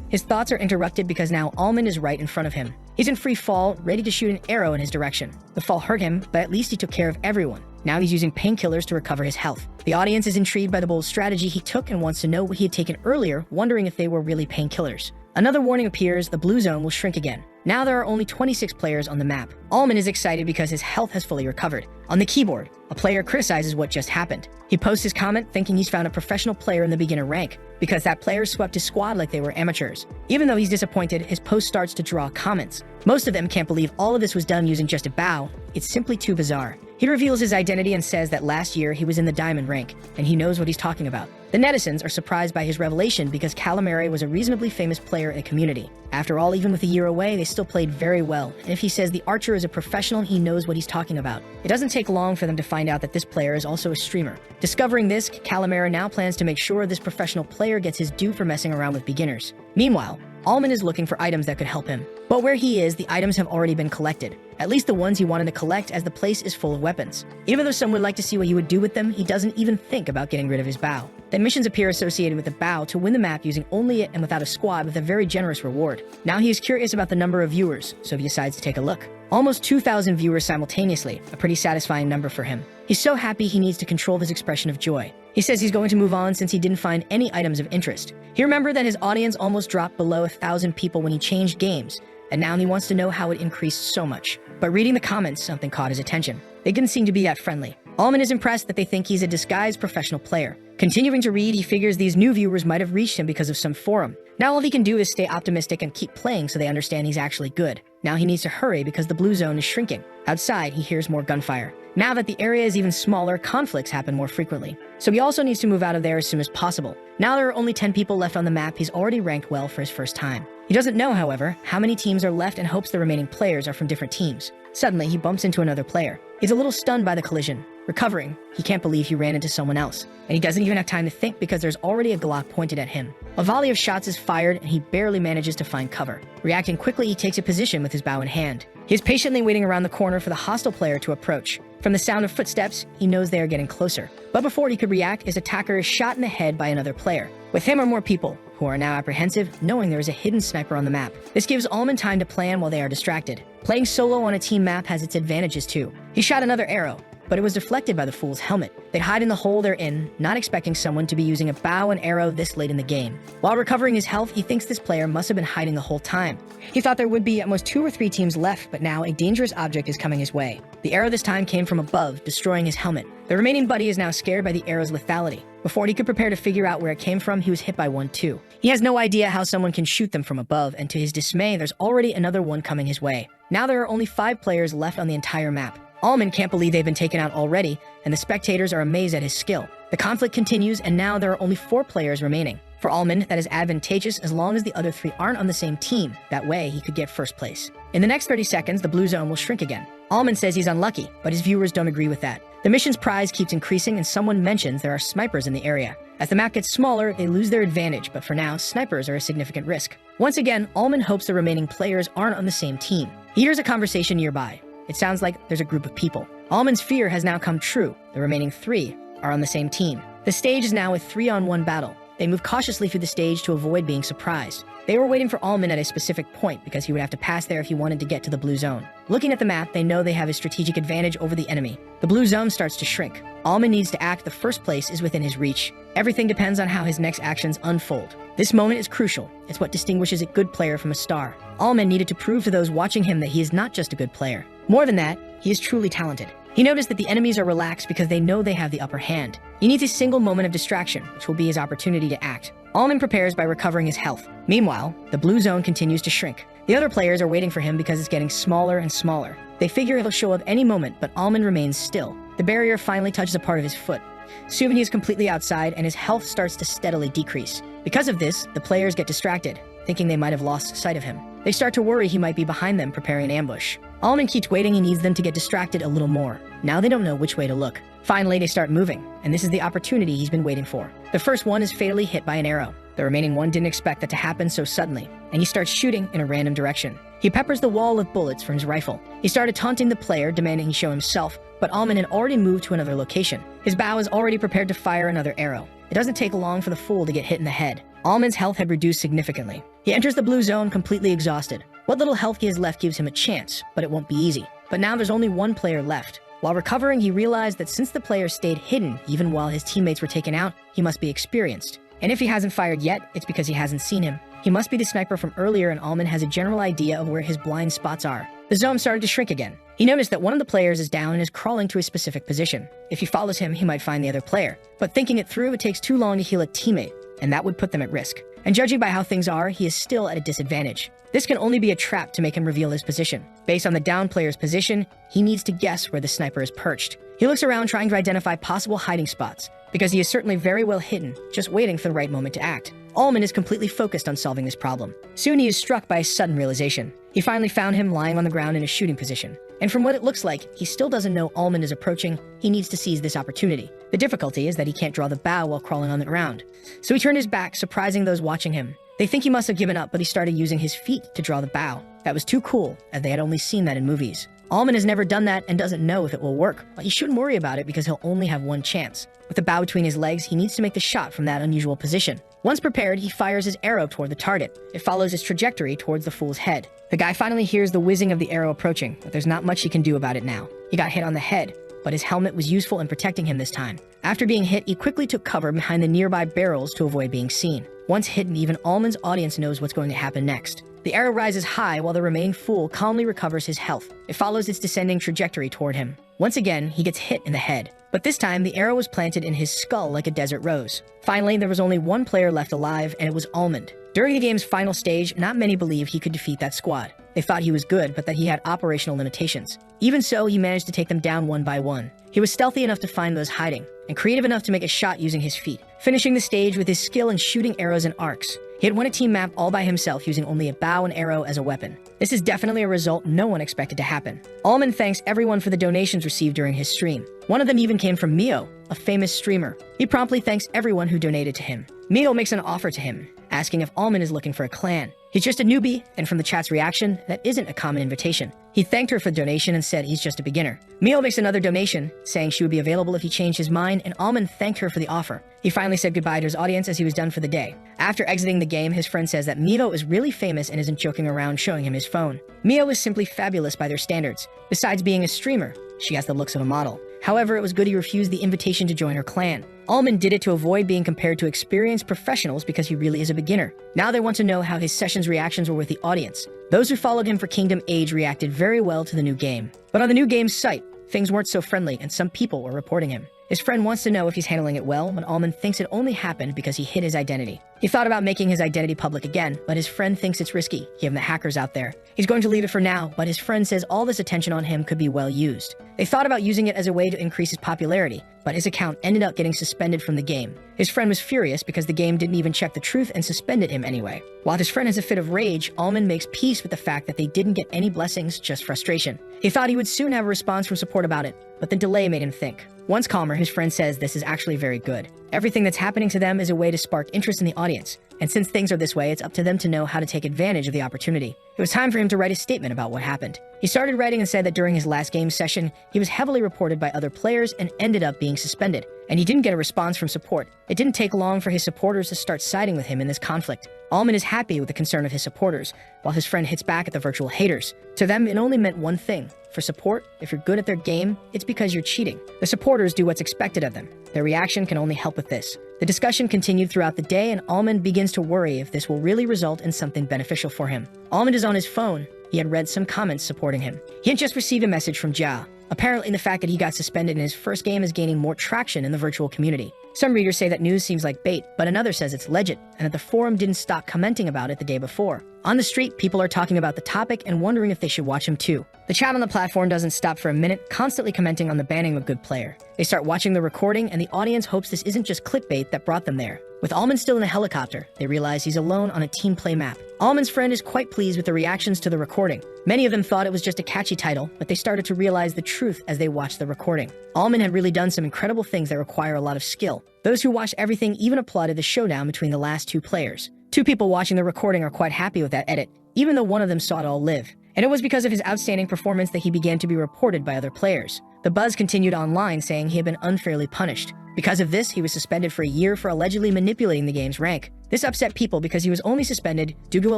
His thoughts are interrupted because now Almond is right in front of him. He's in free fall, ready to shoot an arrow in his direction. The fall hurt him, but at least he took care of everyone. Now he's using painkillers to recover his health. The audience is intrigued by the bold strategy he took and wants to know what he had taken earlier, wondering if they were really painkillers. Another warning appears: the blue zone will shrink again. Now there are only 26 players on the map. Almond is excited because his health has fully recovered. On the keyboard, a player criticizes what just happened. He posts his comment thinking he's found a professional player in the beginner rank, because that player swept his squad like they were amateurs. Even though he's disappointed, his post starts to draw comments. Most of them can't believe all of this was done using just a bow. It's simply too bizarre. He reveals his identity and says that last year he was in the diamond rank, and he knows what he's talking about. The netizens are surprised by his revelation because Calamari was a reasonably famous player in the community. After all, even with a year away, they still played very well, and if he says the Archer is a professional, he knows what he's talking about. It doesn't take long for them to find out that this player is also a streamer. Discovering this, Calamari now plans to make sure this professional player gets his due for messing around with beginners. Meanwhile, Almond is looking for items that could help him. But where he is, the items have already been collected. At least the ones he wanted to collect, as the place is full of weapons. Even though some would like to see what he would do with them, he doesn't even think about getting rid of his bow. The missions appear associated with the bow to win the map using only it and without a squad, with a very generous reward. Now he is curious about the number of viewers, so he decides to take a look. Almost 2,000 viewers simultaneously, a pretty satisfying number for him. He's so happy he needs to control his expression of joy. He says he's going to move on since he didn't find any items of interest. He remembered that his audience almost dropped below 1,000 people when he changed games, and now he wants to know how it increased so much. But reading the comments, something caught his attention. They didn't seem to be that friendly. Almond is impressed that they think he's a disguised professional player. Continuing to read, he figures these new viewers might have reached him because of some forum. Now all he can do is stay optimistic and keep playing so they understand he's actually good. Now he needs to hurry because the blue zone is shrinking. Outside, he hears more gunfire. Now that the area is even smaller, conflicts happen more frequently. So he also needs to move out of there as soon as possible. Now there are only 10 people left on the map. He's already ranked well for his first time. He doesn't know, however, how many teams are left and hopes the remaining players are from different teams. Suddenly, he bumps into another player. He's a little stunned by the collision. Recovering, he can't believe he ran into someone else. And he doesn't even have time to think because there's already a Glock pointed at him. A volley of shots is fired and he barely manages to find cover. Reacting quickly, he takes a position with his bow in hand. He is patiently waiting around the corner for the hostile player to approach. From the sound of footsteps, he knows they are getting closer. But before he could react, his attacker is shot in the head by another player. With him are more people, who are now apprehensive, knowing there is a hidden sniper on the map. This gives Almond time to plan while they are distracted. Playing solo on a team map has its advantages too. He shot another arrow, but it was deflected by the fool's helmet. They hide in the hole they're in, not expecting someone to be using a bow and arrow this late in the game. While recovering his health, he thinks this player must have been hiding the whole time. He thought there would be at most 2 or 3 teams left, but now a dangerous object is coming his way. The arrow this time came from above, destroying his helmet. The remaining buddy is now scared by the arrow's lethality. Before he could prepare to figure out where it came from, he was hit by one too. He has no idea how someone can shoot them from above, and to his dismay, there's already another one coming his way. Now there are only 5 players left on the entire map. Almond can't believe they've been taken out already, and the spectators are amazed at his skill. The conflict continues, and now there are only 4 players remaining. For Almond, that is advantageous as long as the other 3 aren't on the same team. That way, he could get first place. In the next 30 seconds, the blue zone will shrink again. Almond says he's unlucky, but his viewers don't agree with that. The mission's prize keeps increasing, and someone mentions there are snipers in the area. As the map gets smaller, they lose their advantage, but for now, snipers are a significant risk. Once again, Almond hopes the remaining players aren't on the same team. He hears a conversation nearby. It sounds like there's a group of people. Almond's fear has now come true. The remaining 3 are on the same team. The stage is now a 3-on-1 battle. They move cautiously through the stage to avoid being surprised. They were waiting for Allman at a specific point because he would have to pass there if he wanted to get to the blue zone. Looking at the map, they know they have a strategic advantage over the enemy. The blue zone starts to shrink. Allman needs to act. The first place is within his reach. Everything depends on how his next actions unfold. This moment is crucial. It's what distinguishes a good player from a star. Allman needed to prove to those watching him that he is not just a good player. More than that, he is truly talented. He noticed that the enemies are relaxed because they know they have the upper hand. He needs a single moment of distraction, which will be his opportunity to act. Allman prepares by recovering his health. Meanwhile, the blue zone continues to shrink. The other players are waiting for him because it's getting smaller and smaller. They figure he'll show up any moment, but Allman remains still. The barrier finally touches a part of his foot. Soon he is completely outside and his health starts to steadily decrease. Because of this, the players get distracted, thinking they might have lost sight of him. They start to worry he might be behind them preparing an ambush. Allman keeps waiting. He needs them to get distracted a little more. Now they don't know which way to look. Finally, they start moving, and this is the opportunity he's been waiting for. The first one is fatally hit by an arrow. The remaining one didn't expect that to happen so suddenly, and he starts shooting in a random direction. He peppers the wall with bullets from his rifle. He started taunting the player, demanding he show himself, but Allman had already moved to another location. His bow is already prepared to fire another arrow. It doesn't take long for the fool to get hit in the head. Allman's health had reduced significantly. He enters the blue zone completely exhausted. What little health he has left gives him a chance, but it won't be easy. But now there's only one player left. While recovering, he realized that since the player stayed hidden even while his teammates were taken out, he must be experienced. And if he hasn't fired yet, it's because he hasn't seen him. He must be the sniper from earlier, and Allman has a general idea of where his blind spots are. The zone started to shrink again. He noticed that one of the players is down and is crawling to a specific position. If he follows him, he might find the other player. But thinking it through, it takes too long to heal a teammate, and that would put them at risk. And judging by how things are, he is still at a disadvantage. This can only be a trap to make him reveal his position. Based on the down player's position, he needs to guess where the sniper is perched. He looks around trying to identify possible hiding spots, because he is certainly very well hidden, just waiting for the right moment to act. Allman is completely focused on solving this problem. Soon he is struck by a sudden realization. He finally found him lying on the ground in a shooting position. And from what it looks like, he still doesn't know Allman is approaching. He needs to seize this opportunity. The difficulty is that he can't draw the bow while crawling on the ground. So he turned his back, surprising those watching him. They think he must have given up, but he started using his feet to draw the bow. That was too cool, as they had only seen that in movies. Allman has never done that and doesn't know if it will work, but he shouldn't worry about it because he'll only have one chance. With the bow between his legs, he needs to make the shot from that unusual position. Once prepared, he fires his arrow toward the target. It follows its trajectory towards the fool's head. The guy finally hears the whizzing of the arrow approaching, but there's not much he can do about it now. He got hit on the head, but his helmet was useful in protecting him this time. After being hit, he quickly took cover behind the nearby barrels to avoid being seen. Once hidden, even Allman's audience knows what's going to happen next. The arrow rises high while the remaining fool calmly recovers his health. It follows its descending trajectory toward him. Once again, he gets hit in the head. But this time, the arrow was planted in his skull like a desert rose. Finally, there was only one player left alive, and it was Allman. During the game's final stage, not many believed he could defeat that squad. They thought he was good, but that he had operational limitations. Even so, he managed to take them down one by one. He was stealthy enough to find those hiding, and creative enough to make a shot using his feet, finishing the stage with his skill in shooting arrows and arcs. He had won a team map all by himself using only a bow and arrow as a weapon. This is definitely a result no one expected to happen. Allman thanks everyone for the donations received during his stream. One of them even came from Mio, a famous streamer. He promptly thanks everyone who donated to him. Mio makes an offer to him, asking if Allman is looking for a clan. He's just a newbie, and from the chat's reaction, that isn't a common invitation. He thanked her for the donation and said he's just a beginner. Mio makes another donation, saying she would be available if he changed his mind, and Allman thanked her for the offer. He finally said goodbye to his audience as he was done for the day. After exiting the game, his friend says that Mio is really famous and isn't joking around showing him his phone. Mio is simply fabulous by their standards. Besides being a streamer, she has the looks of a model. However, it was good he refused the invitation to join her clan. Allman did it to avoid being compared to experienced professionals because he really is a beginner. Now they want to know how his session's reactions were with the audience. Those who followed him for Kingdom Age reacted very well to the new game. But on the new game's site, things weren't so friendly and some people were reporting him. His friend wants to know if he's handling it well, but Allman thinks it only happened because he hid his identity. He thought about making his identity public again, but his friend thinks it's risky, given the hackers out there. He's going to leave it for now, but his friend says all this attention on him could be well used. They thought about using it as a way to increase his popularity, but his account ended up getting suspended from the game. His friend was furious because the game didn't even check the truth and suspended him anyway. While his friend has a fit of rage, Allman makes peace with the fact that they didn't get any blessings, just frustration. He thought he would soon have a response from support about it, but the delay made him think. Once calmer, his friend says this is actually very good. Everything that's happening to them is a way to spark interest in the audience. And since things are this way, it's up to them to know how to take advantage of the opportunity. It was time for him to write a statement about what happened. He started writing and said that during his last game session, he was heavily reported by other players and ended up being suspended. And he didn't get a response from support. It didn't take long for his supporters to start siding with him in this conflict. Allman is happy with the concern of his supporters, while his friend hits back at the virtual haters. To them, it only meant one thing. For support, if you're good at their game, it's because you're cheating. The supporters do what's expected of them. Their reaction can only help with this. The discussion continued throughout the day, and Allman begins to worry if this will really result in something beneficial for him. Allman is on his phone. He had read some comments supporting him. He had just received a message from Jia. Apparently, the fact that he got suspended in his first game is gaining more traction in the virtual community. Some readers say that news seems like bait, but another says it's legit, and that the forum didn't stop commenting about it the day before. On the street, people are talking about the topic and wondering if they should watch him too. The chat on the platform doesn't stop for a minute, constantly commenting on the banning of a good player. They start watching the recording, and the audience hopes this isn't just clickbait that brought them there. With Allman still in the helicopter, they realize he's alone on a team play map. Allman's friend is quite pleased with the reactions to the recording. Many of them thought it was just a catchy title, but they started to realize the truth as they watched the recording. Allman had really done some incredible things that require a lot of skill. Those who watched everything even applauded the showdown between the last two players. Two people watching the recording are quite happy with that edit, even though one of them saw it all live. And it was because of his outstanding performance that he began to be reported by other players. The buzz continued online saying he had been unfairly punished. Because of this, he was suspended for a year for allegedly manipulating the game's rank. This upset people because he was only suspended due to a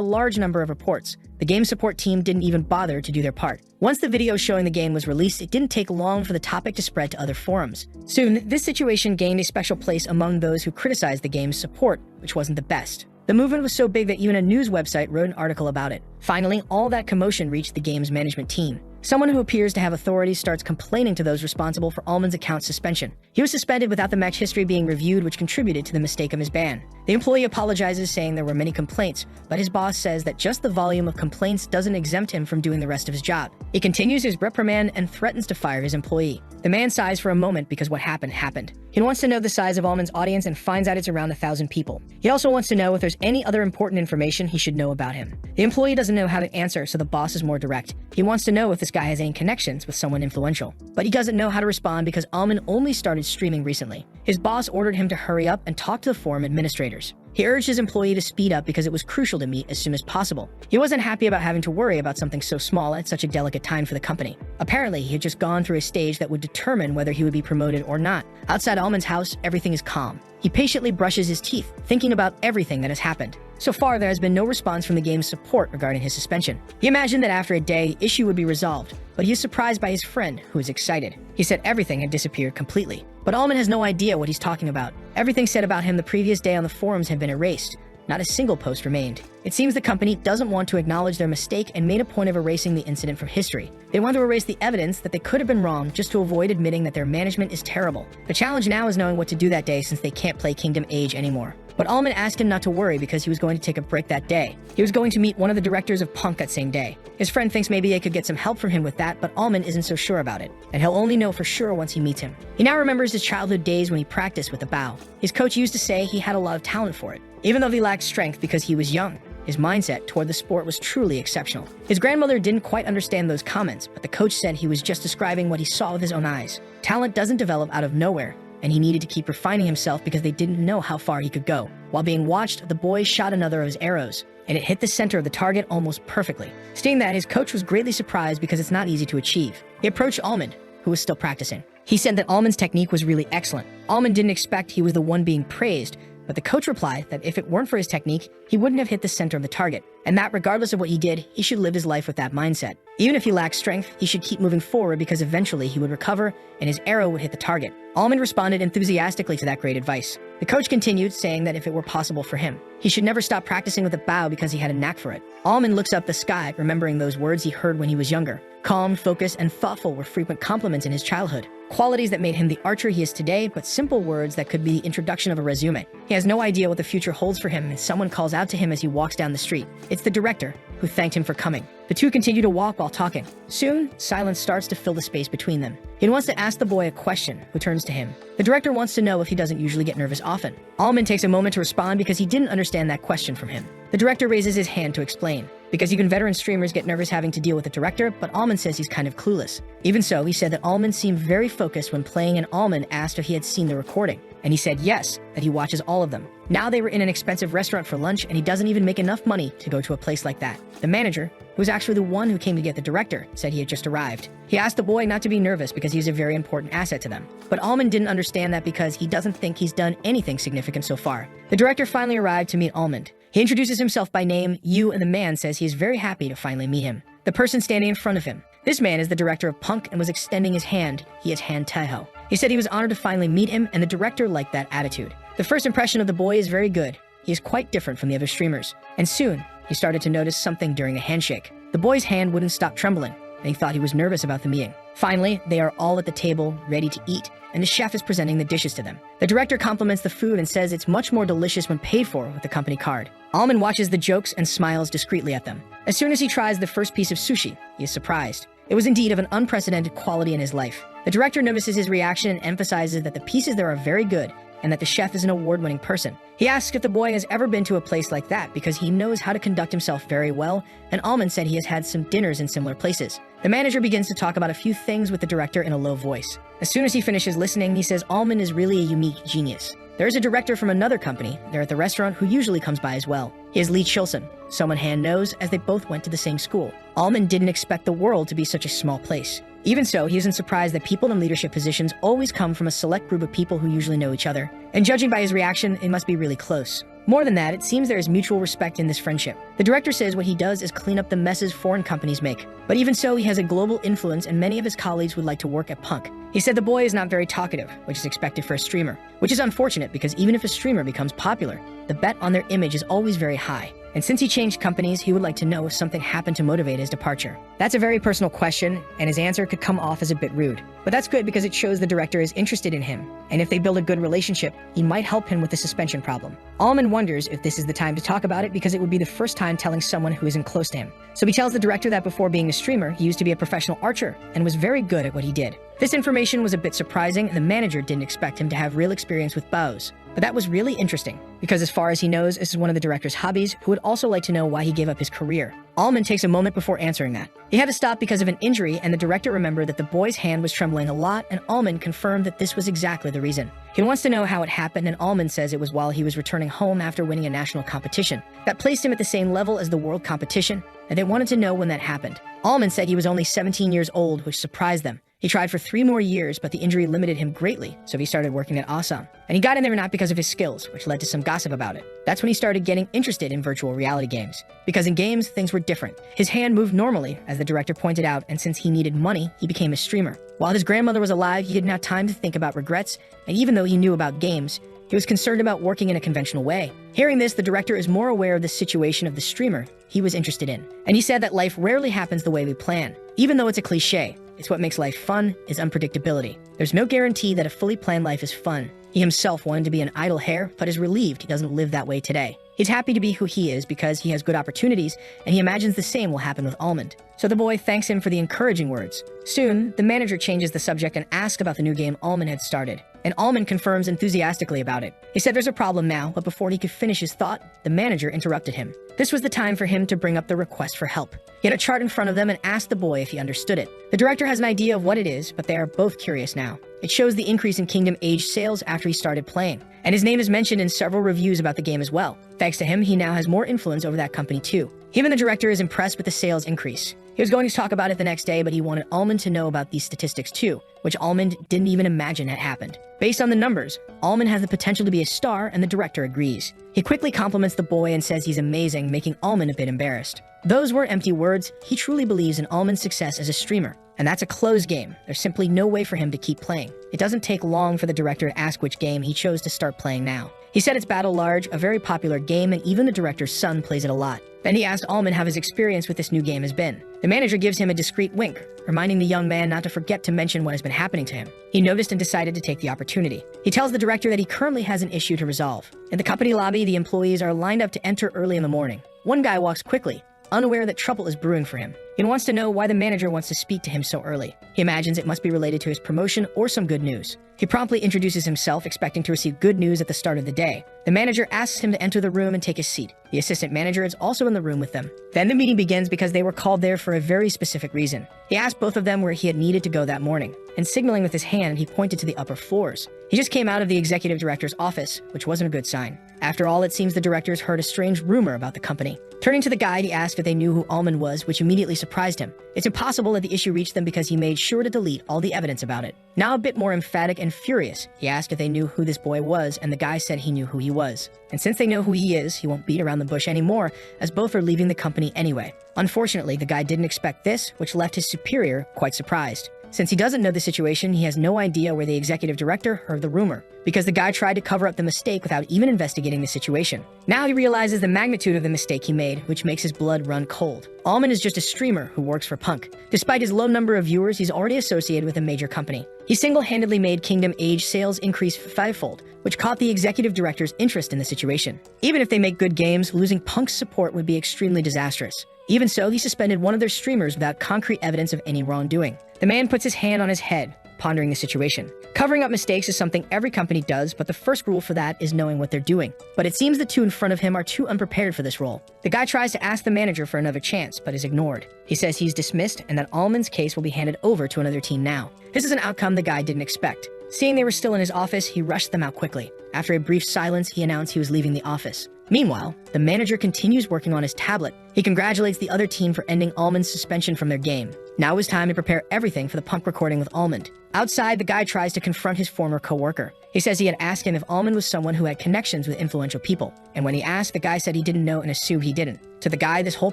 large number of reports. The game support team didn't even bother to do their part. Once the video showing the game was released, it didn't take long for the topic to spread to other forums. Soon, this situation gained a special place among those who criticized the game's support, which wasn't the best. The movement was so big that even a news website wrote an article about it. Finally, all that commotion reached the game's management team. Someone who appears to have authority starts complaining to those responsible for Allman's account suspension. He was suspended without the match history being reviewed, which contributed to the mistake of his ban. The employee apologizes, saying there were many complaints, but his boss says that just the volume of complaints doesn't exempt him from doing the rest of his job. He continues his reprimand and threatens to fire his employee. The man sighs for a moment because what happened happened. He wants to know the size of Allman's audience and finds out it's around 1,000 people. He also wants to know if there's any other important information he should know about him. The employee doesn't know how to answer, so the boss is more direct. He wants to know if this guy has any connections with someone influential. But he doesn't know how to respond because Allman only started streaming recently. His boss ordered him to hurry up and talk to the forum administrators. He urged his employee to speed up because it was crucial to meet as soon as possible. He wasn't happy about having to worry about something so small at such a delicate time for the company. Apparently, he had just gone through a stage that would determine whether he would be promoted or not. Outside Allman's house, everything is calm. He patiently brushes his teeth, thinking about everything that has happened. So far, there has been no response from the game's support regarding his suspension. He imagined that after a day, the issue would be resolved, but he is surprised by his friend, who is excited. He said everything had disappeared completely. But Allman has no idea what he's talking about. Everything said about him the previous day on the forums had been erased. Not a single post remained. It seems the company doesn't want to acknowledge their mistake and made a point of erasing the incident from history. They want to erase the evidence that they could have been wrong just to avoid admitting that their management is terrible. The challenge now is knowing what to do that day since they can't play Kingdom Age anymore. But Allman asked him not to worry because he was going to take a break that day. He was going to meet one of the directors of Punk that same day. His friend thinks maybe they could get some help from him with that, but Allman isn't so sure about it, and he'll only know for sure once he meets him. He now remembers his childhood days when he practiced with the bow. His coach used to say he had a lot of talent for it, even though he lacked strength because he was young. His mindset toward the sport was truly exceptional. His grandmother didn't quite understand those comments, but the coach said he was just describing what he saw with his own eyes. Talent doesn't develop out of nowhere, and he needed to keep refining himself because they didn't know how far he could go. While being watched, the boy shot another of his arrows, and it hit the center of the target almost perfectly. Seeing that, his coach was greatly surprised because it's not easy to achieve. He approached Allman, who was still practicing. He said that Allman's technique was really excellent. Allman didn't expect he was the one being praised, but the coach replied that if it weren't for his technique, he wouldn't have hit the center of the target, and that regardless of what he did, he should live his life with that mindset. Even if he lacked strength, he should keep moving forward because eventually he would recover and his arrow would hit the target. Allman responded enthusiastically to that great advice. The coach continued, saying that if it were possible for him, he should never stop practicing with a bow because he had a knack for it. Allman looks up the sky, remembering those words he heard when he was younger. Calm, focused, and thoughtful were frequent compliments in his childhood. Qualities that made him the archer he is today, but simple words that could be the introduction of a resume. He has no idea what the future holds for him, and someone calls out to him as he walks down the street. It's the director, who thanked him for coming. The two continue to walk while talking. Soon, silence starts to fill the space between them. He wants to ask the boy a question, who turns to him. The director wants to know if he doesn't usually get nervous often. Allman takes a moment to respond because he didn't understand that question from him. The director raises his hand to explain. Because even veteran streamers get nervous having to deal with the director, but Allman says he's kind of clueless. Even so, he said that Allman seemed very focused when playing, and Allman asked if he had seen the recording. And he said yes, that he watches all of them. Now they were in an expensive restaurant for lunch, and he doesn't even make enough money to go to a place like that. The manager, who was actually the one who came to get the director, said he had just arrived. He asked the boy not to be nervous because he's a very important asset to them. But Almond didn't understand that because he doesn't think he's done anything significant so far. The director finally arrived to meet Almond. He introduces himself by name, Yu, and the man says he is very happy to finally meet him. The person standing in front of him. This man is the director of Punk and was extending his hand. He is Han Taeho. He said he was honored to finally meet him, and the director liked that attitude. The first impression of the boy is very good. He is quite different from the other streamers. And soon, he started to notice something during the handshake. The boy's hand wouldn't stop trembling, and he thought he was nervous about the meeting. Finally, they are all at the table, ready to eat, and the chef is presenting the dishes to them. The director compliments the food and says it's much more delicious when paid for with the company card. Almond watches the jokes and smiles discreetly at them. As soon as he tries the first piece of sushi, he is surprised. It was indeed of an unprecedented quality in his life. The director notices his reaction and emphasizes that the pieces there are very good and that the chef is an award-winning person. He asks if the boy has ever been to a place like that because he knows how to conduct himself very well, and Almond said he has had some dinners in similar places. The manager begins to talk about a few things with the director in a low voice. As soon as he finishes listening, he says Almond is really a unique genius. There is a director from another company there at the restaurant who usually comes by as well. He is Lee Chilson, someone Han knows as they both went to the same school. Almond didn't expect the world to be such a small place. Even so, he isn't surprised that people in leadership positions always come from a select group of people who usually know each other. And judging by his reaction, it must be really close. More than that, it seems there is mutual respect in this friendship. The director says what he does is clean up the messes foreign companies make. But even so, he has a global influence and many of his colleagues would like to work at Punk. He said the boy is not very talkative, which is expected for a streamer, which is unfortunate because even if a streamer becomes popular, the bet on their image is always very high. And since he changed companies, he would like to know if something happened to motivate his departure. That's a very personal question, and his answer could come off as a bit rude. But that's good because it shows the director is interested in him, and if they build a good relationship, he might help him with the suspension problem. Almond wonders if this is the time to talk about it because it would be the first time telling someone who isn't close to him. So he tells the director that before being a streamer, he used to be a professional archer and was very good at what he did. This information was a bit surprising, and the manager didn't expect him to have real experience with bows. But that was really interesting, because as far as he knows, this is one of the director's hobbies, who would also like to know why he gave up his career. Almond takes a moment before answering that. He had to stop because of an injury, and the director remembered that the boy's hand was trembling a lot, and Almond confirmed that this was exactly the reason. He wants to know how it happened, and Almond says it was while he was returning home after winning a national competition. That placed him at the same level as the world competition, and they wanted to know when that happened. Almond said he was only 17 years old, which surprised them. He tried for 3 more years, but the injury limited him greatly, so he started working at Awesome. And he got in there not because of his skills, which led to some gossip about it. That's when he started getting interested in virtual reality games. Because in games, things were different. His hand moved normally, as the director pointed out, and since he needed money, he became a streamer. While his grandmother was alive, he didn't have time to think about regrets, and even though he knew about games, he was concerned about working in a conventional way. Hearing this, the director is more aware of the situation of the streamer he was interested in. And he said that life rarely happens the way we plan. Even though it's a cliche, it's what makes life fun is unpredictability. There's no guarantee that a fully planned life is fun. He himself wanted to be an idle hare, but is relieved he doesn't live that way today. He's happy to be who he is because he has good opportunities, and he imagines the same will happen with Almond. So the boy thanks him for the encouraging words. Soon, the manager changes the subject and asks about the new game Almond had started, and Almond confirms enthusiastically about it. He said there's a problem now, but before he could finish his thought, the manager interrupted him. This was the time for him to bring up the request for help. He had a chart in front of them and asked the boy if he understood it. The director has an idea of what it is, but they are both curious now. It shows the increase in Kingdom Age sales after he started playing, and his name is mentioned in several reviews about the game as well. Thanks to him, he now has more influence over that company too. Him and the director is impressed with the sales increase. He was going to talk about it the next day, but he wanted Almond to know about these statistics too, which Almond didn't even imagine had happened. Based on the numbers, Almond has the potential to be a star, and the director agrees. He quickly compliments the boy and says he's amazing, making Almond a bit embarrassed. Those weren't empty words. He truly believes in Almond's success as a streamer. And that's a closed game. There's simply no way for him to keep playing. It doesn't take long for the director to ask which game he chose to start playing now. He said it's Battle Large, a very popular game, and even the director's son plays it a lot. Then he asked Almond how his experience with this new game has been. The manager gives him a discreet wink, reminding the young man not to forget to mention what has been happening to him. He noticed and decided to take the opportunity. He tells the director that he currently has an issue to resolve. In the company lobby, the employees are lined up to enter early in the morning. One guy walks quickly, unaware that trouble is brewing for him. He wants to know why the manager wants to speak to him so early. He imagines it must be related to his promotion or some good news. He promptly introduces himself, expecting to receive good news at the start of the day. The manager asks him to enter the room and take his seat. The assistant manager is also in the room with them. Then the meeting begins because they were called there for a very specific reason. He asked both of them where he had needed to go that morning, and signaling with his hand, he pointed to the upper floors. He just came out of the executive director's office, which wasn't a good sign. After all, it seems the directors heard a strange rumor about the company. Turning to the guide, he asked if they knew who Almond was, which immediately surprised him. It's impossible that the issue reached them because he made sure to delete all the evidence about it. Now a bit more emphatic and furious, he asked if they knew who this boy was, and the guy said he knew who he was. And since they know who he is, he won't beat around the bush anymore, as both are leaving the company anyway. Unfortunately, the guy didn't expect this, which left his superior quite surprised. Since he doesn't know the situation, he has no idea where the executive director heard the rumor, because the guy tried to cover up the mistake without even investigating the situation. Now he realizes the magnitude of the mistake he made, which makes his blood run cold. Almond is just a streamer who works for Punk. Despite his low number of viewers, he's already associated with a major company. He single-handedly made Kingdom Age sales increase fivefold, which caught the executive director's interest in the situation. Even if they make good games, losing Punk's support would be extremely disastrous. Even so, he suspended one of their streamers without concrete evidence of any wrongdoing. The man puts his hand on his head, pondering the situation. Covering up mistakes is something every company does, but the first rule for that is knowing what they're doing. But it seems the two in front of him are too unprepared for this role. The guy tries to ask the manager for another chance, but is ignored. He says he's dismissed and that Almond's case will be handed over to another team now. This is an outcome the guy didn't expect. Seeing they were still in his office, he rushed them out quickly. After a brief silence, he announced he was leaving the office. Meanwhile, the manager continues working on his tablet. He congratulates the other team for ending Almond's suspension from their game. Now is time to prepare everything for the Punk recording with Almond. Outside, the guy tries to confront his former co-worker. He says he had asked him if Almond was someone who had connections with influential people. And when he asked, the guy said he didn't know and assumed he didn't. To the guy, this whole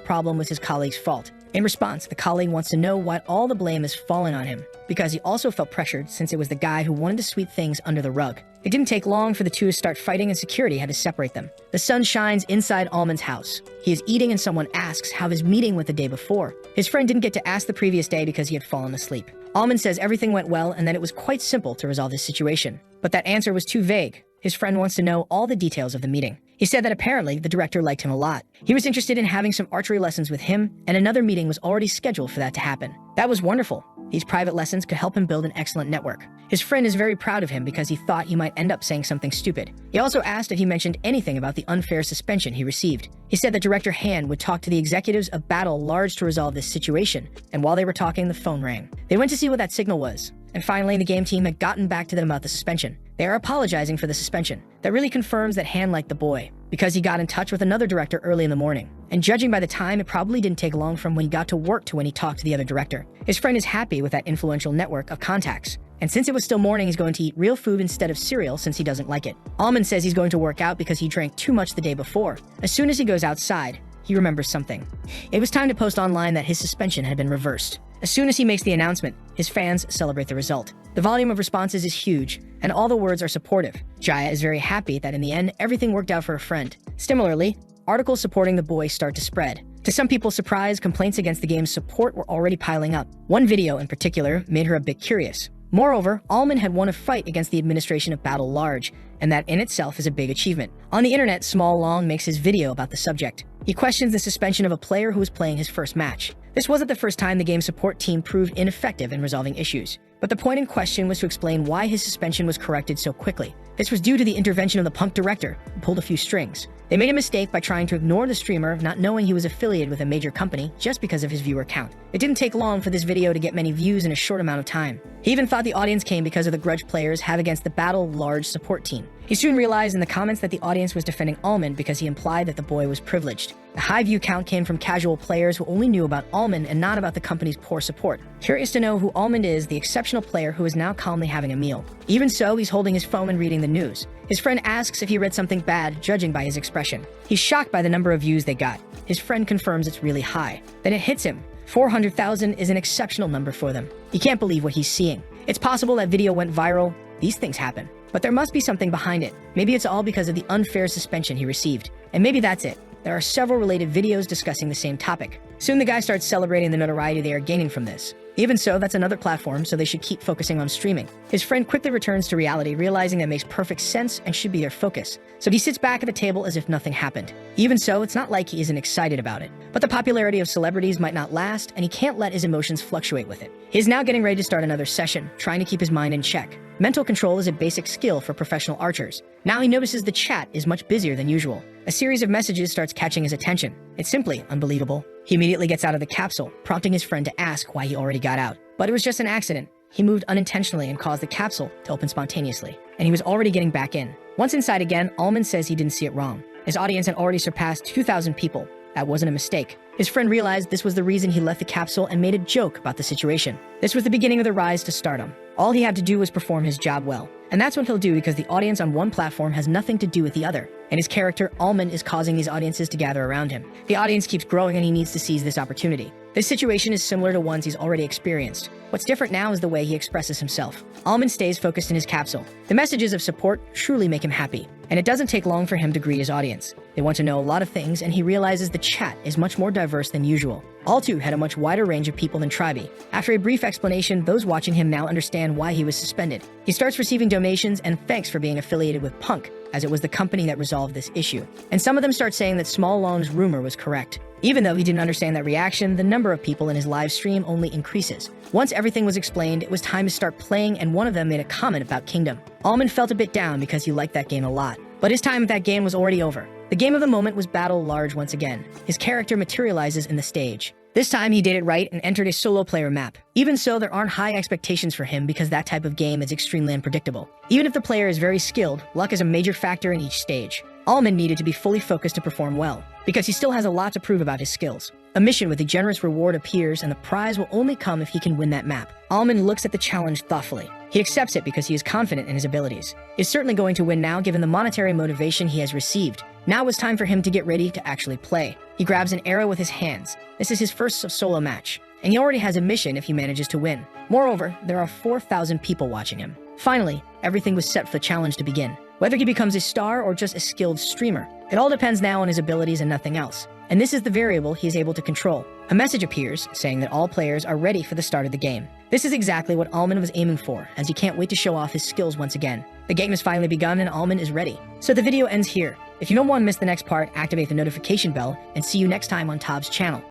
problem was his colleague's fault. In response, the colleague wants to know why all the blame is falling on him, because he also felt pressured since it was the guy who wanted to sweep things under the rug. It didn't take long for the two to start fighting, and security had to separate them. The sun shines inside Almond's house. He is eating and someone asks how his meeting went the day before. His friend didn't get to ask the previous day because he had fallen asleep. Almond says everything went well and that it was quite simple to resolve this situation. But that answer was too vague. His friend wants to know all the details of the meeting. He said that apparently the director liked him a lot. He was interested in having some archery lessons with him, and another meeting was already scheduled for that to happen. That was wonderful. These private lessons could help him build an excellent network. His friend is very proud of him because he thought he might end up saying something stupid. He also asked if he mentioned anything about the unfair suspension he received. He said that Director Han would talk to the executives of Battle Large to resolve this situation, and while they were talking, the phone rang. They went to see what that signal was. And finally, the game team had gotten back to them about the suspension. They are apologizing for the suspension. That really confirms that Han liked the boy, because he got in touch with another director early in the morning. And judging by the time, it probably didn't take long from when he got to work to when he talked to the other director. His friend is happy with that influential network of contacts. And since it was still morning, he's going to eat real food instead of cereal since he doesn't like it. Almond says he's going to work out because he drank too much the day before. As soon as he goes outside, he remembers something. It was time to post online that his suspension had been reversed. As soon as he makes the announcement, his fans celebrate the result. The volume of responses is huge, and all the words are supportive. Jaya is very happy that in the end, everything worked out for her friend. Similarly, articles supporting the boy start to spread. To some people's surprise, complaints against the game's support were already piling up. One video in particular made her a bit curious. Moreover, Almond had won a fight against the administration of Battle Large, and that in itself is a big achievement. On the internet, Small Long makes his video about the subject. He questions the suspension of a player who was playing his first match. This wasn't the first time the game's support team proved ineffective in resolving issues, but the point in question was to explain why his suspension was corrected so quickly. This was due to the intervention of the Punk director, who pulled a few strings. They made a mistake by trying to ignore the streamer, not knowing he was affiliated with a major company just because of his viewer count. It didn't take long for this video to get many views in a short amount of time. He even thought the audience came because of the grudge players have against the Battle Large support team. He soon realized in the comments that the audience was defending Almond because he implied that the boy was privileged. The high view count came from casual players who only knew about Almond and not about the company's poor support. Curious to know who Almond is, the exceptional player who is now calmly having a meal. Even so, he's holding his phone and reading the news. His friend asks if he read something bad, judging by his expression. He's shocked by the number of views they got. His friend confirms it's really high. Then it hits him. 400,000 is an exceptional number for them. He can't believe what he's seeing. It's possible that video went viral. These things happen. But there must be something behind it. Maybe it's all because of the unfair suspension he received. And maybe that's it. There are several related videos discussing the same topic. Soon the guy starts celebrating the notoriety they are gaining from this. Even so, that's another platform, so they should keep focusing on streaming. His friend quickly returns to reality, realizing that makes perfect sense and should be their focus. So he sits back at the table as if nothing happened. Even so, it's not like he isn't excited about it. But the popularity of celebrities might not last, and he can't let his emotions fluctuate with it. He is now getting ready to start another session, trying to keep his mind in check. Mental control is a basic skill for professional archers. Now he notices the chat is much busier than usual. A series of messages starts catching his attention. It's simply unbelievable. He immediately gets out of the capsule, prompting his friend to ask why he already got out. But it was just an accident. He moved unintentionally and caused the capsule to open spontaneously, and he was already getting back in. Once inside again, Almond says he didn't see it wrong. His audience had already surpassed 2,000 people. That wasn't a mistake. His friend realized this was the reason he left the capsule and made a joke about the situation. This was the beginning of the rise to stardom. All he had to do was perform his job well. And that's what he'll do because the audience on one platform has nothing to do with the other. And his character, Almond, is causing these audiences to gather around him. The audience keeps growing and he needs to seize this opportunity. This situation is similar to ones he's already experienced. What's different now is the way he expresses himself. Almond stays focused in his capsule. The messages of support truly make him happy. And it doesn't take long for him to greet his audience. They want to know a lot of things, and he realizes the chat is much more diverse than usual. All two had a much wider range of people than Tribe. After a brief explanation, those watching him now understand why he was suspended. He starts receiving donations and thanks for being affiliated with Punk, as it was the company that resolved this issue. And some of them start saying that Small Long's rumor was correct. Even though he didn't understand that reaction, the number of people in his live stream only increases. Once everything was explained, it was time to start playing, and one of them made a comment about Kingdom. Almond felt a bit down because he liked that game a lot. But his time at that game was already over. The game of the moment was Battle Large once again. His character materializes in the stage. This time he did it right and entered a solo player map. Even so, there aren't high expectations for him because that type of game is extremely unpredictable. Even if the player is very skilled, luck is a major factor in each stage. Almond needed to be fully focused to perform well, because he still has a lot to prove about his skills. A mission with a generous reward appears, and the prize will only come if he can win that map. Almond looks at the challenge thoughtfully. He accepts it because he is confident in his abilities. He's certainly going to win now given the monetary motivation he has received. Now it's time for him to get ready to actually play. He grabs an arrow with his hands. This is his first solo match, and he already has a mission if he manages to win. Moreover, there are 4,000 people watching him. Finally, everything was set for the challenge to begin. Whether he becomes a star or just a skilled streamer, it all depends now on his abilities and nothing else. And this is the variable he is able to control. A message appears saying that all players are ready for the start of the game. This is exactly what Almond was aiming for, as he can't wait to show off his skills once again. The game has finally begun and Almond is ready. So the video ends here. If you don't want to miss the next part, activate the notification bell and see you next time on Tob's channel.